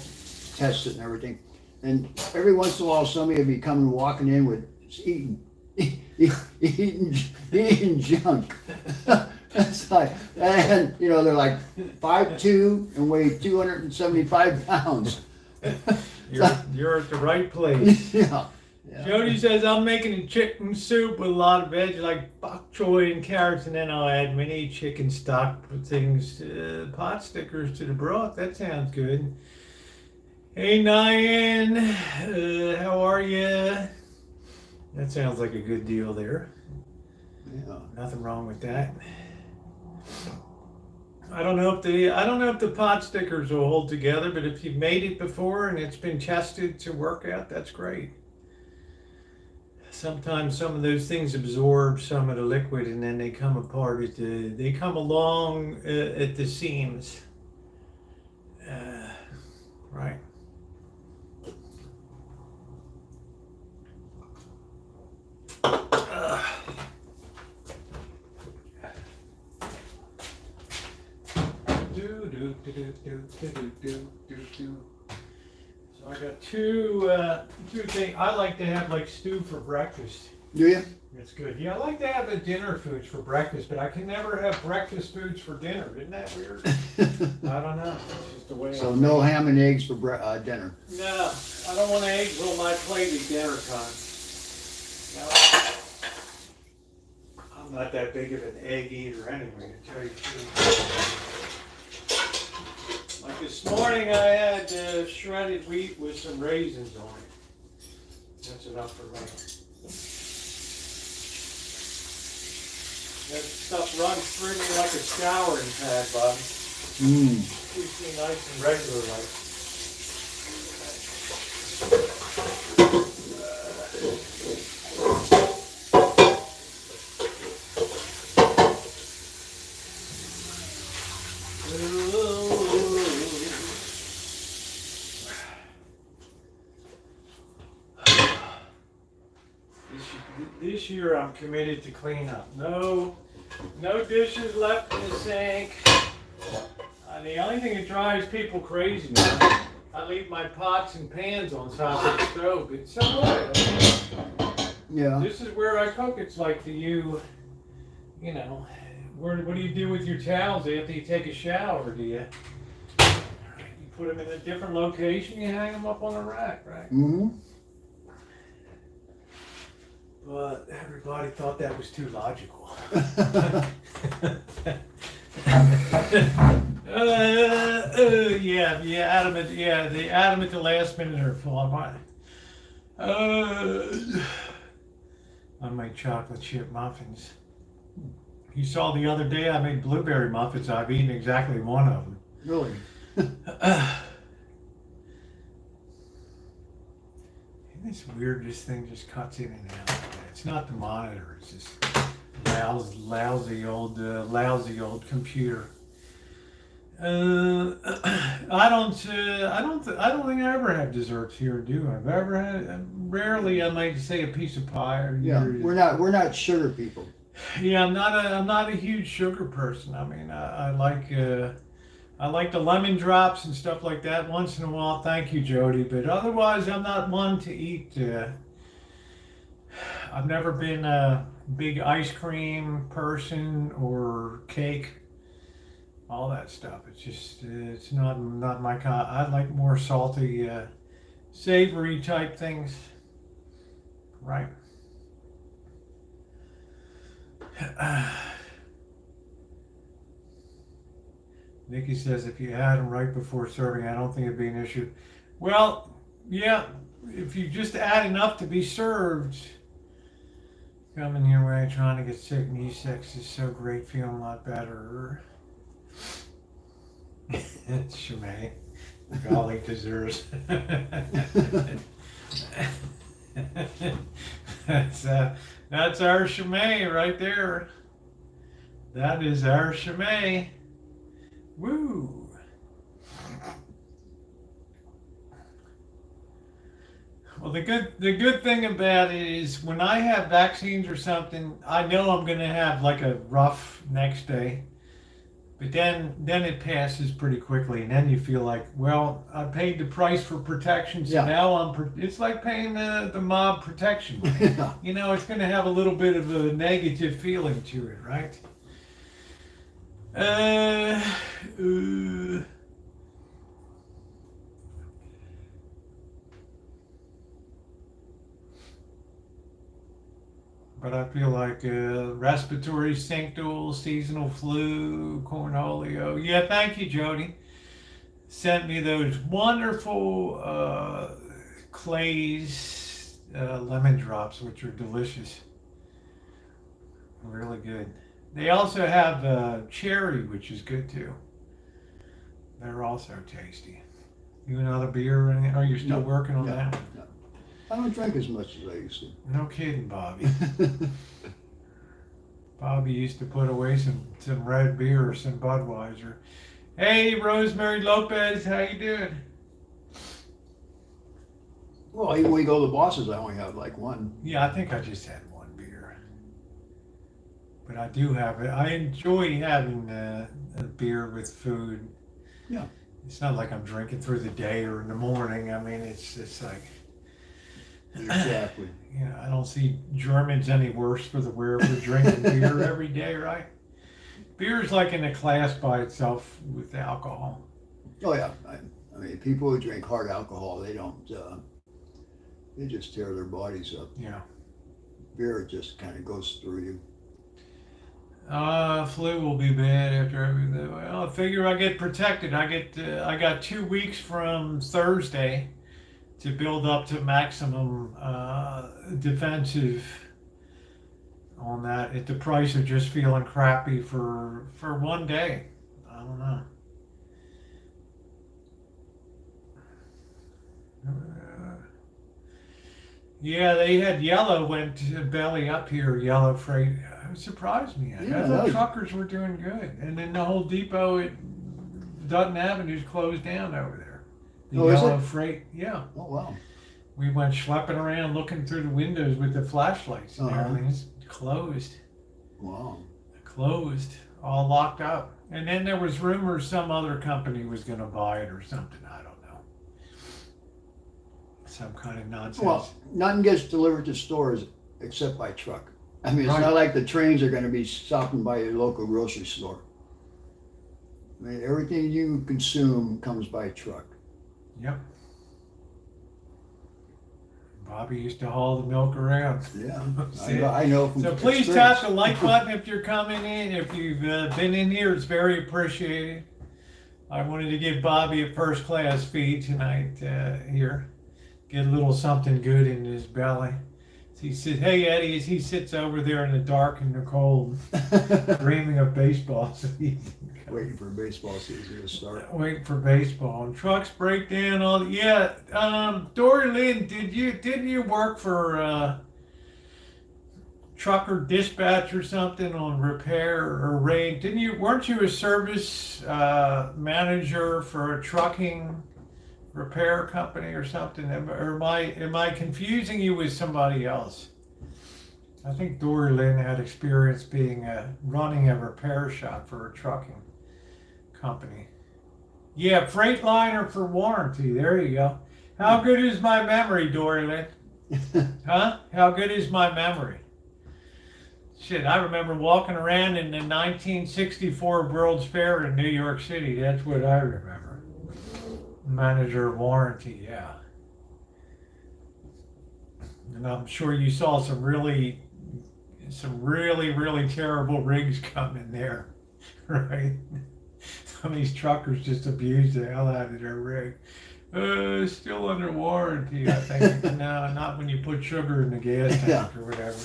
tested and everything, and every once in a while somebody will be coming walking in with eating junk. It's like, and they're like 5'2" and weigh 275 pounds. You're at the right place. Yeah. Jody says, I'm making a chicken soup with a lot of veggies like bok choy and carrots, and then I'll add mini chicken stock things, pot stickers to the broth. That sounds good. Hey, Nyan, how are you? That sounds like a good deal there. Yeah. Nothing wrong with that. I don't know if the pot stickers will hold together, but if you've made it before and it's been tested to work out, that's great. Sometimes some of those things absorb some of the liquid and then they come apart they come along at the seams. Right. So I got two things. I like to have like stew for breakfast. Do you? It's good. Yeah, I like to have the dinner foods for breakfast, but I can never have breakfast foods for dinner. Isn't that weird? I don't know. It's just the way. So no ham and eggs for dinner. No, I don't want eggs on my plate at dinner time. No. I'm not that big of an egg eater anyway, to tell you the truth. Like this morning, I had shredded wheat with some raisins on it. That's enough for me. That stuff runs through me like a scouring pad, Bobby. Keeps me nice and regular like. This year I'm committed to clean up. No dishes left in the sink. The only thing that drives people crazy now, I leave my pots and pans on top of the stove. It's so what? Yeah. This is where I cook. It's like you know, what do you do with your towels after you take a shower? Do you put them in a different location? You hang them up on a rack, right? Mm-hmm. But everybody thought that was too logical. The Adam at the last minute are full of mine. I made chocolate chip muffins. You saw the other day I made blueberry muffins. I've eaten exactly one of them. Really? It's weird, this thing just cuts in and out. It's not the monitor, it's just lousy old computer. I don't think I ever have desserts here, do I? I've ever had, rarely I might say a piece of pie or Yeah, we're not sugar people. Yeah, I'm not a huge sugar person. I mean, I like the lemon drops and stuff like that once in a while. Thank you, Jody. But otherwise, I'm not one to eat. I've never been a big ice cream person or cake. All that stuff. It's just, it's not my kind. I like more salty, savory type things. Right. Nikki says if you had them right before serving, I don't think it'd be an issue. Well, yeah, if you just add enough to be served, coming your way trying to get sick and E6 is so great, feeling a lot better. It's Chimay. Golly deserves. That's our Chimay right there. That is our Chimay. Woo! Well, the good thing about it is when I have vaccines or something, I know I'm going to have like a rough next day. But then it passes pretty quickly, and then you feel like, well, I paid the price for protection, so now it's like paying the mob protection. Yeah. You know, it's going to have a little bit of a negative feeling to it, right? But I feel like respiratory syncytial, seasonal flu, cornholio. Yeah, thank you, Jody. Sent me those wonderful Clay's lemon drops, which are delicious. Really good. They also have cherry, which is good too. They're also tasty. You another beer or anything? Are you still working on that? No. I don't drink as much as I used to. No kidding, Bobby. Bobby used to put away some red beer or some Budweiser. Hey, Rosemary Lopez, how you doing? Well, even when we go to the bosses, I only have like one. Yeah, I think I just had one beer. But I do have it. I enjoy having a beer with food. Yeah. It's not like I'm drinking through the day or in the morning. I mean, it's like, Exactly. you know, I don't see Germans any worse for the wear for drinking beer every day, right? Beer is like in a class by itself with alcohol. Oh yeah. I mean, people who drink hard alcohol, they don't. They just tear their bodies up. Yeah. Beer just kind of goes through you. Flu will be bad after everything. Well, I figure I get protected. I got 2 weeks from Thursday to build up to maximum defensive on that at the price of just feeling crappy for one day. I don't know. Yeah, they had yellow went belly up here, yellow freight. It surprised me. Yeah, I that thought was- truckers were doing good. And then the whole depot at Dutton Avenue's closed down over there. The Oh, is yellow it? freight, yeah. Oh wow. We went schlepping around looking through the windows with the flashlights and Uh-huh. everything's closed. Wow. Closed. All locked up. And then there was rumors some other company was going to buy it or something. I don't know. Some kind of nonsense. Well, nothing gets delivered to stores except by truck. I mean, it's Right. not like the trains are going to be stopping by your local grocery store. I mean, everything you consume comes by truck. Yep. Bobby used to haul the milk around. Yeah, See? I know from So please experience. tap the like button if you're coming in. If you've been in here, it's very appreciated. I wanted to give Bobby a first class feed tonight here. Get a little something good in his belly. He said, hey Eddie, as he sits over there in the dark and the cold, dreaming of baseball season. Waiting for baseball season to start. Waiting for baseball and trucks break down. Dory Lynn, didn't you work for trucker dispatch or something on repair or raid? Weren't you a service manager for a trucking repair company or something? Or am I confusing you with somebody else? I think Dory Lynn had experience being running a repair shop for a trucking company. Yeah, Freightliner for warranty. There you go. How good is my memory, Dory Lynn? Huh? How good is my memory? Shit, I remember walking around in the 1964 World's Fair in New York City. That's what I remember. Manager of warranty, yeah. And I'm sure you saw some really terrible rigs come in there, right? Some of these truckers just abuse the hell out of their rig. Still under warranty, I think. No, not when you put sugar in the gas tank or whatever.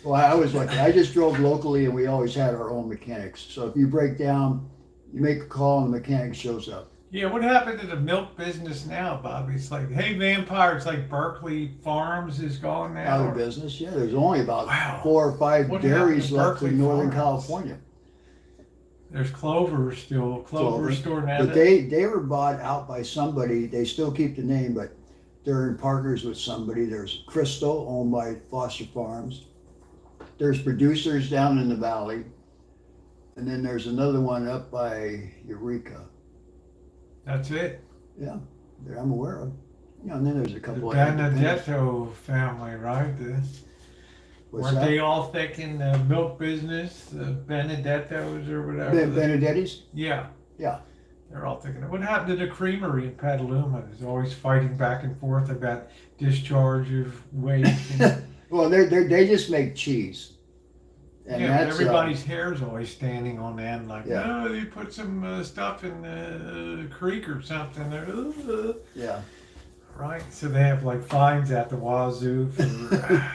Well, I was lucky. I just drove locally and we always had our own mechanics. So if you break down, you make a call and the mechanic shows up. Yeah, what happened to the milk business now, Bobby? It's like, hey, Vampire, it's like Berkeley Farms is gone now. Out of business, yeah. There's only about Wow. 4 or 5 What dairies happened to left in Berkeley Northern Farms? California. There's Clover still, Clover store now. But they were bought out by somebody. They still keep the name, but they're in partners with somebody. There's Crystal, owned by Foster Farms. There's Producers down in the valley. And then there's another one up by Eureka. That's it. Yeah, that I'm aware of. You know, and then there's a The couple of independents. Benedetto family, right? What's Weren't that? they all thick in the milk business? The Benedettos or whatever? Benedetti's? Yeah. Yeah. They're all thinking, what happened to the creamery in Petaluma? There's always fighting back and forth about discharge of waste. And, Well, they just make cheese. And yeah, but that's everybody's hair's always standing on end like, Yeah. oh, they put some stuff in the creek or something. They're, yeah. right? So they have like fines at the wazoo for...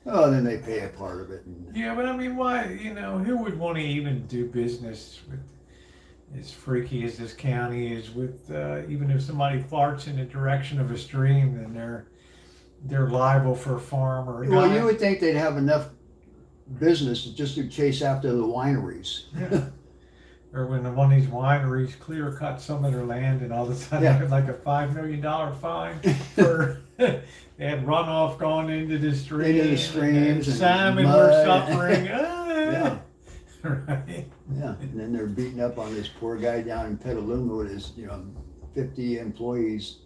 Oh, then they pay a part of it. And, Yeah, but I mean, why, who would want to even do business with as freaky as this county is with, even if somebody farts in the direction of a stream, then they're liable for a farm or a well, guy. you would think they'd have enough business just to chase after the wineries. Yeah. or when one of these wineries clear cut some of their land, and all of a sudden Yeah. they had like a $5 million fine for they had runoff going into the stream. Into the streams and salmon mud. were suffering. Yeah. Right. Yeah, and then they're beating up on this poor guy down in Petaluma with his, 50 employees.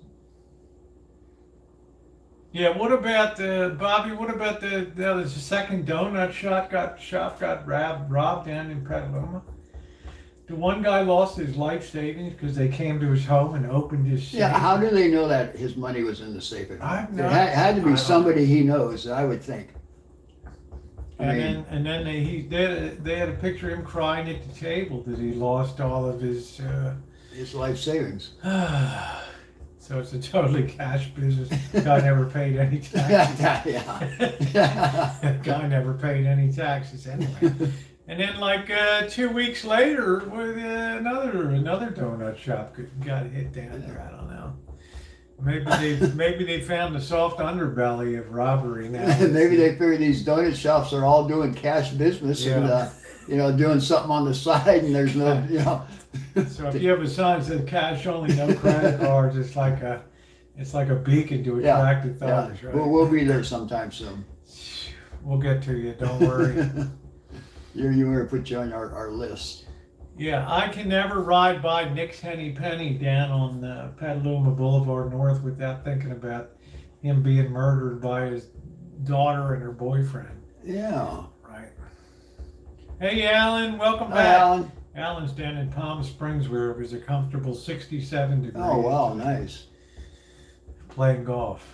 Yeah, what about Bobby? What about the second donut shop got robbed down in Petaluma? The one guy lost his life savings because they came to his home and opened his safe. Yeah, how do they know that his money was in the safe at home? I've It had to I be don't somebody he knows, I would think. And then they had a picture of him crying at the table that he lost all of his. His life savings. So it's a totally cash business. Guy never paid any taxes. Yeah. Guy never paid any taxes anyway. And then like 2 weeks later, with another donut shop got hit down there. I don't know. Maybe they found the soft underbelly of robbery now. Maybe they figure these donut shops are all doing cash business and doing something on the side, and there's no So if you have a sign that says cash only, no credit cards, it's like a beacon to attract the thugs, right? We'll be there sometime soon. We'll get to you, don't worry. You were to put you on our list. Yeah, I can never ride by Nick's Henny Penny down on Petaluma Boulevard North without thinking about him being murdered by his daughter and her boyfriend. Yeah. Right. Hey, Alan, welcome Hi, back. Alan. Alan's down in Palm Springs where it was a comfortable 67 degrees. Oh, wow, nice. Playing golf.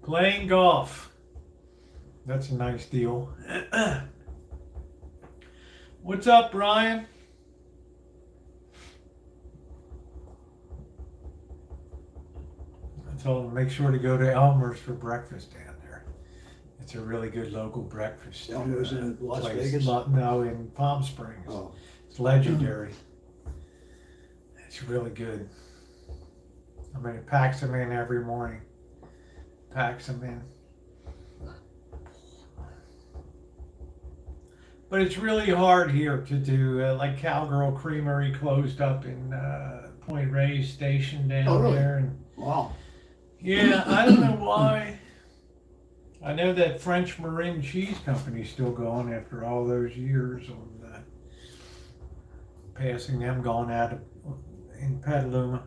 Playing golf. That's a nice deal. What's up, Brian? I told him to make sure to go to Elmer's for breakfast down there. It's a really good local breakfast. Elmer's in Las place. Vegas? No, in Palm Springs. Oh. It's legendary. It's really good. I mean, it packs them in every morning. Packs them in. But it's really hard here to do, like Cowgirl Creamery closed up in Point Reyes Station down there. And, wow. yeah, I don't know why. I know that French Marin Cheese Company's still going after all those years on passing them, going out in Petaluma.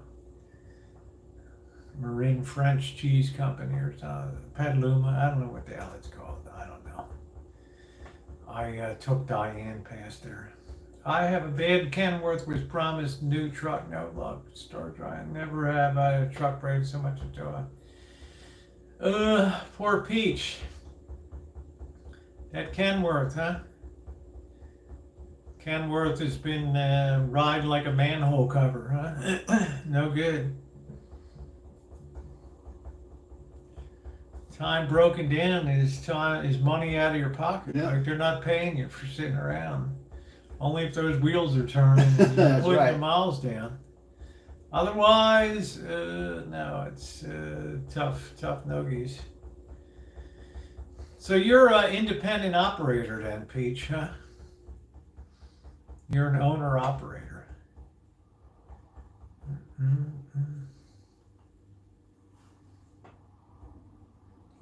Marin French Cheese Company or something. Petaluma, I don't know what the hell it's called. I don't know. I took Diane past there. I have a bad Kenworth was promised new truck, no luck. Start trying. Never have I a truck brake so much into a. Poor Peach. That Kenworth, huh? Kenworth has been riding like a manhole cover, huh? No good. Time broken down is money out of your pocket. Yeah. Like they're not paying you for sitting around. Only if those wheels are turning and you're That's putting right. the miles down. Otherwise, no, it's tough noogies. So you're an independent operator then, Peach, huh? You're an owner-operator.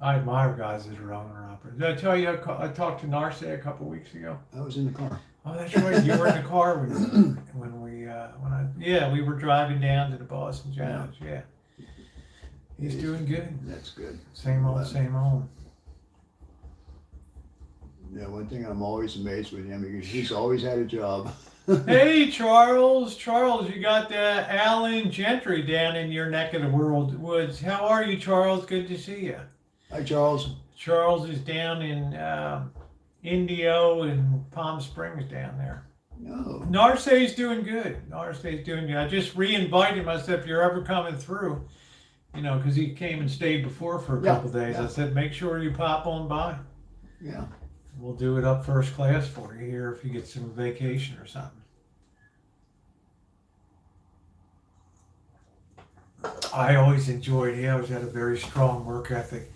I admire guys that are owner-operators. Did I tell you I talked to Narce a couple weeks ago? I was in the car. Oh, that's right. You were in the car we were driving down to the Boston Challenge. Yeah. He's doing good. That's good. Same old, same old. Yeah, one thing I'm always amazed with him, because he's always had a job. Hey, Charles. Charles, you got Alan Gentry down in your neck of the woods. How are you, Charles? Good to see you. Hi, Charles. Charles is down in Indio and Palm Springs down there. No. Narce's doing good. Narce's doing good. I just re-invited him. I said, if you're ever coming through, because he came and stayed before for a couple days. Yeah. I said, make sure you pop on by. Yeah. We'll do it up first class for you here if you get some vacation or something. I always enjoyed, he always had a very strong work ethic.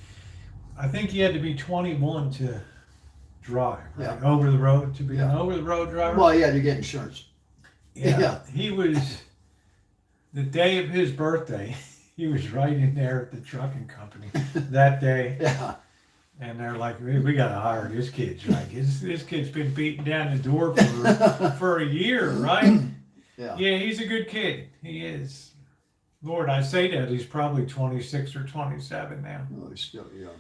I think you had to be 21 to drive, right? Yeah. Over the road, to be an Yeah. over the road driver. Well, yeah, to get insurance. Yeah. He was, the day of his birthday, he was right in there at the trucking company that day. Yeah. And they're like, we got to hire this kid, right? This kid's been beating down the door for a year, right? Yeah. Yeah, he's a good kid. He is. Lord, I say that, he's probably 26 or 27 now. Oh, he's still young.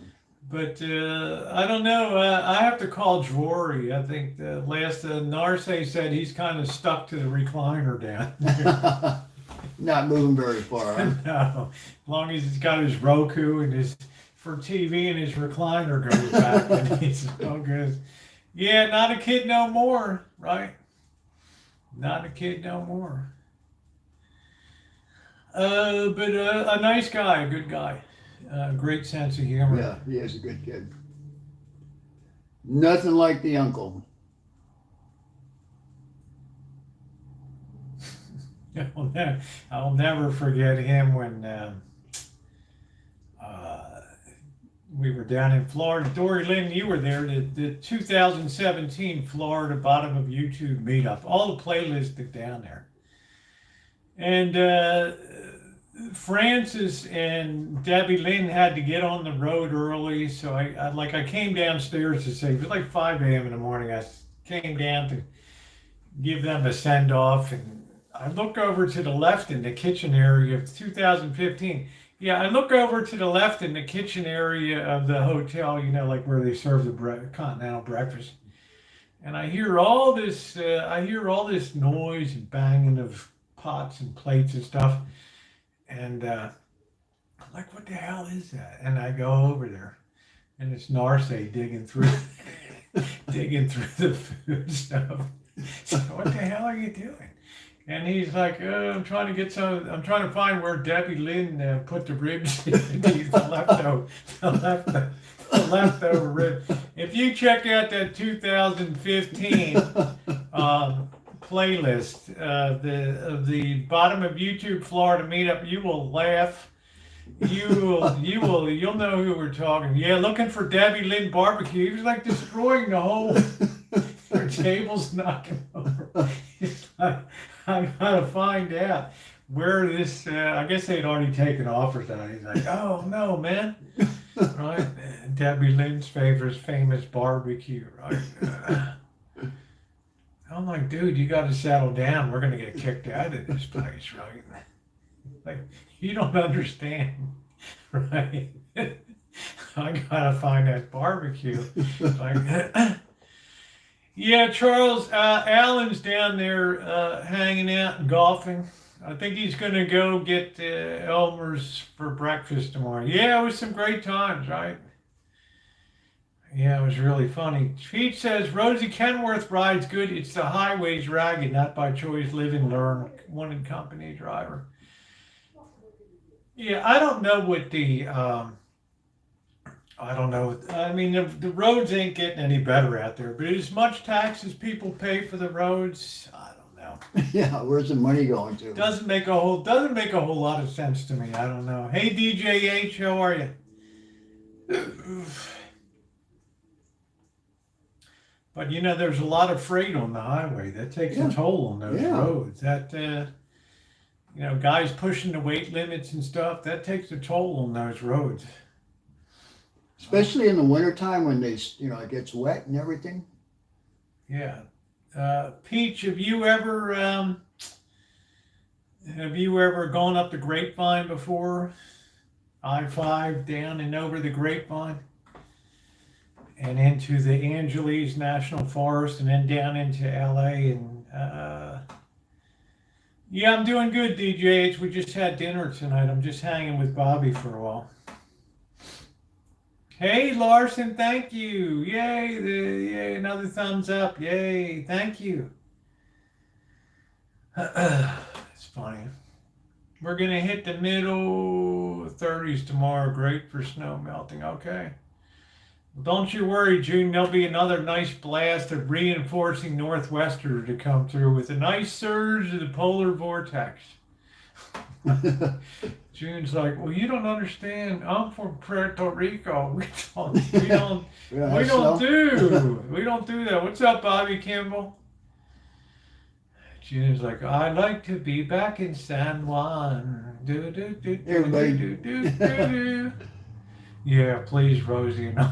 But I don't know. I have to call Drury. I think the last Narce said he's kind of stuck to the recliner down there. Not moving very far. Huh? No, as long as he's got his Roku and his for TV and his recliner goes back, and he's all good. Yeah, not a kid no more, right? Not a kid no more. But a nice guy, a good guy. Great sense of humor. Yeah, he is a good kid. Nothing like the uncle. I'll never forget him when we were down in Florida. Dory Lynn, you were there. The 2017 Florida Bottom of YouTube meetup. All the playlists are down there. And Francis and Debbie Lynn had to get on the road early, so I came downstairs to say, it was like 5 a.m. in the morning. I came down to give them a send off, and I look over to the left in the kitchen area of 2015. Yeah, I look over to the left in the kitchen area of the hotel, you know, like where they serve the continental breakfast, and I hear all this noise and banging of pots and plates and stuff. And I'm like, what the hell is that? And I go over there, and it's Narce digging through the food stuff. So what the hell are you doing? And he's like, I'm trying to find where Debbie Lynn put the ribs in the leftover rib. If you check out that 2015 playlist, the Bottom of YouTube Florida meetup, you will laugh. You'll know who we're talking. Yeah, looking for Debbie Lynn barbecue. He was like destroying the whole. Their table's knocking over. He's like, I gotta find out where this. I guess they'd already taken offers out. He's like, oh no, man. Right, Debbie Lynn's famous barbecue. Right. I'm like, dude, you got to settle down. We're gonna get kicked out of this place, right? Like, you don't understand, right? I gotta find that barbecue. Like, yeah, Charles Allen's down there hanging out and golfing. I think he's gonna go get Elmer's for breakfast tomorrow. Yeah, it was some great times, right? Yeah, it was really funny. Pete says, Rosie Kenworth rides good. It's the highways ragged, not by choice, live and learn. One in company driver. Yeah, I don't know what the, I don't know. I mean, the roads ain't getting any better out there, but as much tax as people pay for the roads, I don't know. Yeah, where's the money going to? Doesn't make a whole lot of sense to me. I don't know. Hey, DJ H, how are you? But you know, there's a lot of freight on the highway. That takes a toll on those roads. That you know, guys pushing the weight limits and stuff, that takes a toll on those roads. Especially in the wintertime when it gets wet and everything. Yeah. Peach, have you ever gone up the Grapevine before? I-5 down and over the Grapevine? And into the Angeles National Forest, and then down into LA. And yeah, I'm doing good, DJH. We just had dinner tonight. I'm just hanging with Bobby for a while. Hey, Larson, thank you. Yay, yay, another thumbs up. Yay, thank you. It's funny. We're going to hit the middle 30s tomorrow. Great for snow melting. Okay. Don't you worry, June. There'll be another nice blast of reinforcing northwester to come through with a nice surge of the polar vortex. June's like, well, you don't understand. I'm from Puerto Rico. We don't Yeah, we so- don't do that. What's up, Bobby Kimball? June's like, I'd like to be back in San Juan. Do do do do Everybody- do do do do. Yeah, please, Rosie. No.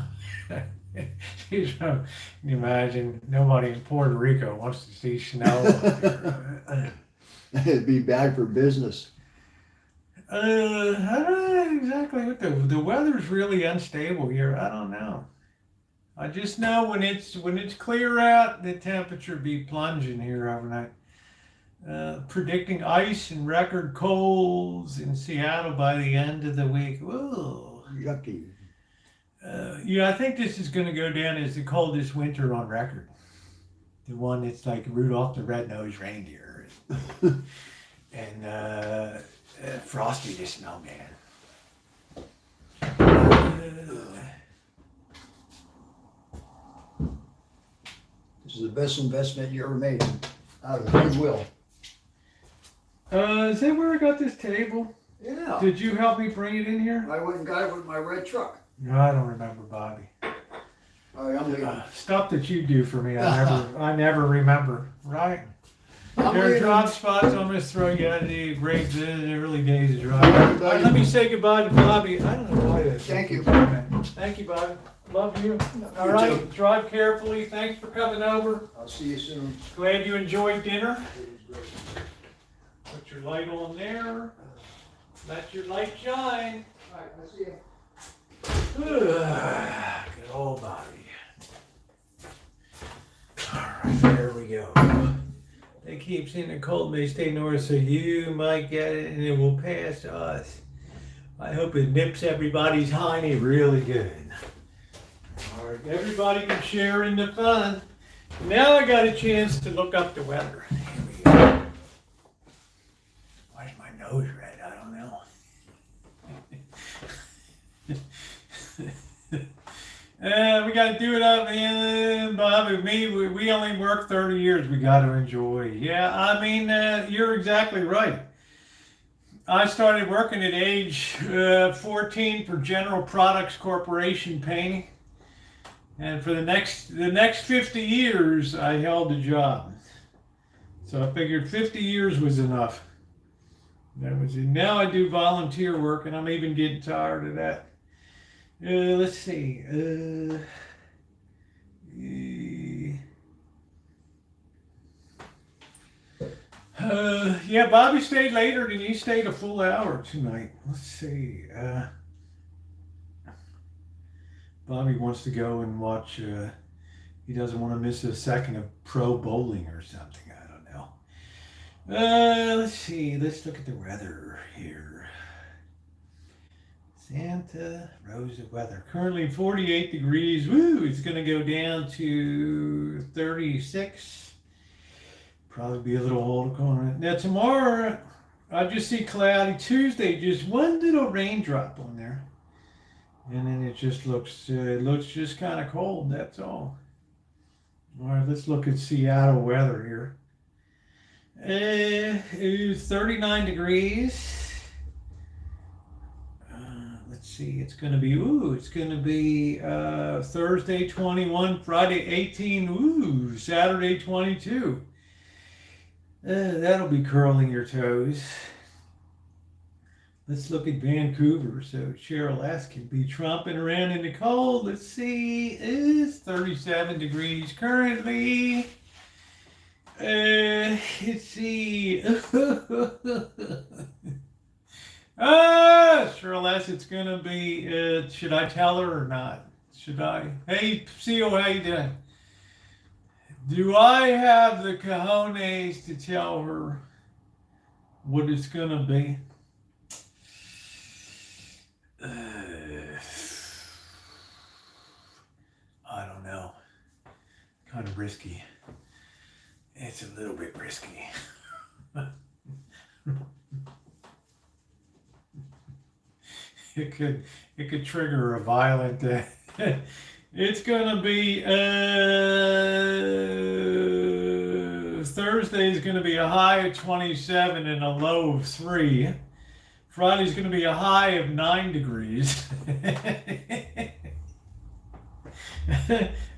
She's, can you imagine? Nobody in Puerto Rico wants to see snow. It'd be bad for business. I don't know exactly what the weather's really unstable here. I don't know. I just know when it's clear out, the temperature be plunging here overnight. Predicting ice and record colds in Seattle by the end of the week. Whoa. Yucky. Yeah, I think this is going to go down as the coldest winter on record. The one that's like Rudolph the Red-Nosed Reindeer and Frosty the Snowman. This is the best investment you ever made out of goodwill. Is that where I got this table? Yeah. Did you help me bring it in here? I went and got it with my red truck. No, I don't remember, Bobby. I'm leaving. Stuff that you do for me, I never remember. Right? I'm There are leaving. drop spots. I'm going to throw you out of the great the early days of driving. Let me say goodbye to Bobby. I don't know why that. Thank you. Thank you, Bobby. Love you. All You right. too. Drive carefully. Thanks for coming over. I'll see you soon. Glad you enjoyed dinner. Put your light on there. Let your light shine. All right, I'll see you. Good old Bobby. All right, there we go. They keep saying the cold may stay north, so you might get it and it will pass us. I hope it nips everybody's hiney really good. All right, everybody can share in the fun. Now I got a chance to look up the weather. Here we go. Why is my nose red? I don't know. We got to do it up, man. Bob and me, we only work 30 years. We got to enjoy. Yeah, I mean, you're exactly right. I started working at age 14 for General Products Corporation painting. And for the next 50 years, I held a job. So I figured 50 years was enough. That was it. Now I do volunteer work, and I'm even getting tired of that. Let's see. Yeah, Bobby stayed later than he stayed a full hour tonight. Let's see. Bobby wants to go and watch. He doesn't want to miss a second of pro bowling or something. I don't know. Let's see. Let's look at the weather here. Santa Rosa weather. Currently 48 degrees. Woo! It's going to go down to 36. Probably be a little cold on it. Now tomorrow, I just see cloudy. Tuesday, just one little raindrop on there, and then it just looks just kind of cold. That's all. All right, let's look at Seattle weather here. It's 39 degrees. Let's see, it's going to be Thursday 21, Friday 18, Saturday 22. That'll be curling your toes. Let's look at Vancouver. So Cheryl S. can be tromping around in the cold. Let's see, it's 37 degrees currently. Let's see. Cheryl S., it's going to be, should I tell her or not? Should I? Hey, CO, how you doing? Do I have the cojones to tell her what it's going to be? I don't know. Kind of risky. It's a little bit risky. It could trigger a violent. It's gonna be Thursday is going to be a high of 27 and a low of 3. Friday's going to be a high of 9 degrees.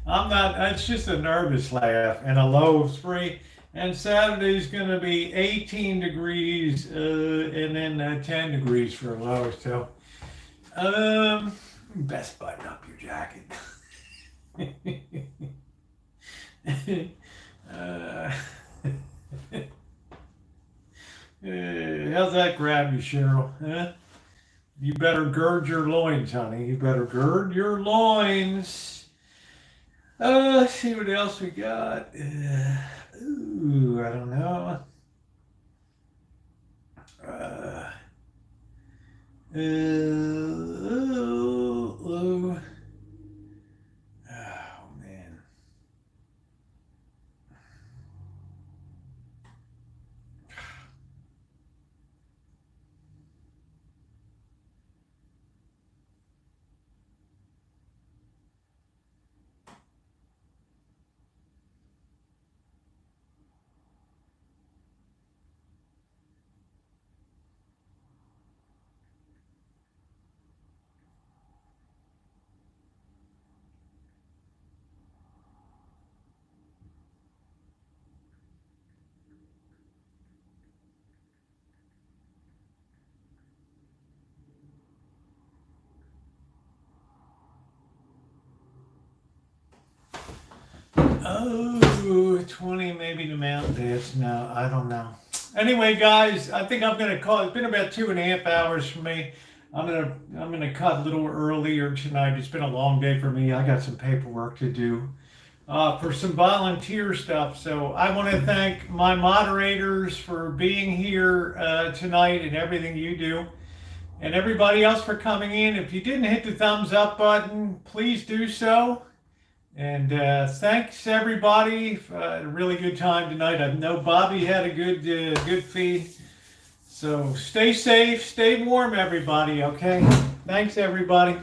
It's just a nervous laugh, and a low of 3. And Saturday's going to be 18 degrees and then 10 degrees for a low. So, best button up your jacket. How's that grab you, Cheryl? Huh? You better gird your loins, honey. You better gird your loins. Let's see what else we got. I don't know. Oh, man. Oh, 20 maybe the mountain dance. No, I don't know. Anyway, guys, I think I'm gonna call. It's been about 2.5 hours for me. I'm gonna cut a little earlier tonight. It's been a long day for me. I got some paperwork to do for some volunteer stuff. So I want to thank my moderators for being here tonight and everything you do, and everybody else for coming in. If you didn't hit the thumbs up button, please do so. And thanks everybody. A really good time tonight. I know Bobby had a good feed. So stay safe, stay warm, everybody. Okay. Thanks, everybody.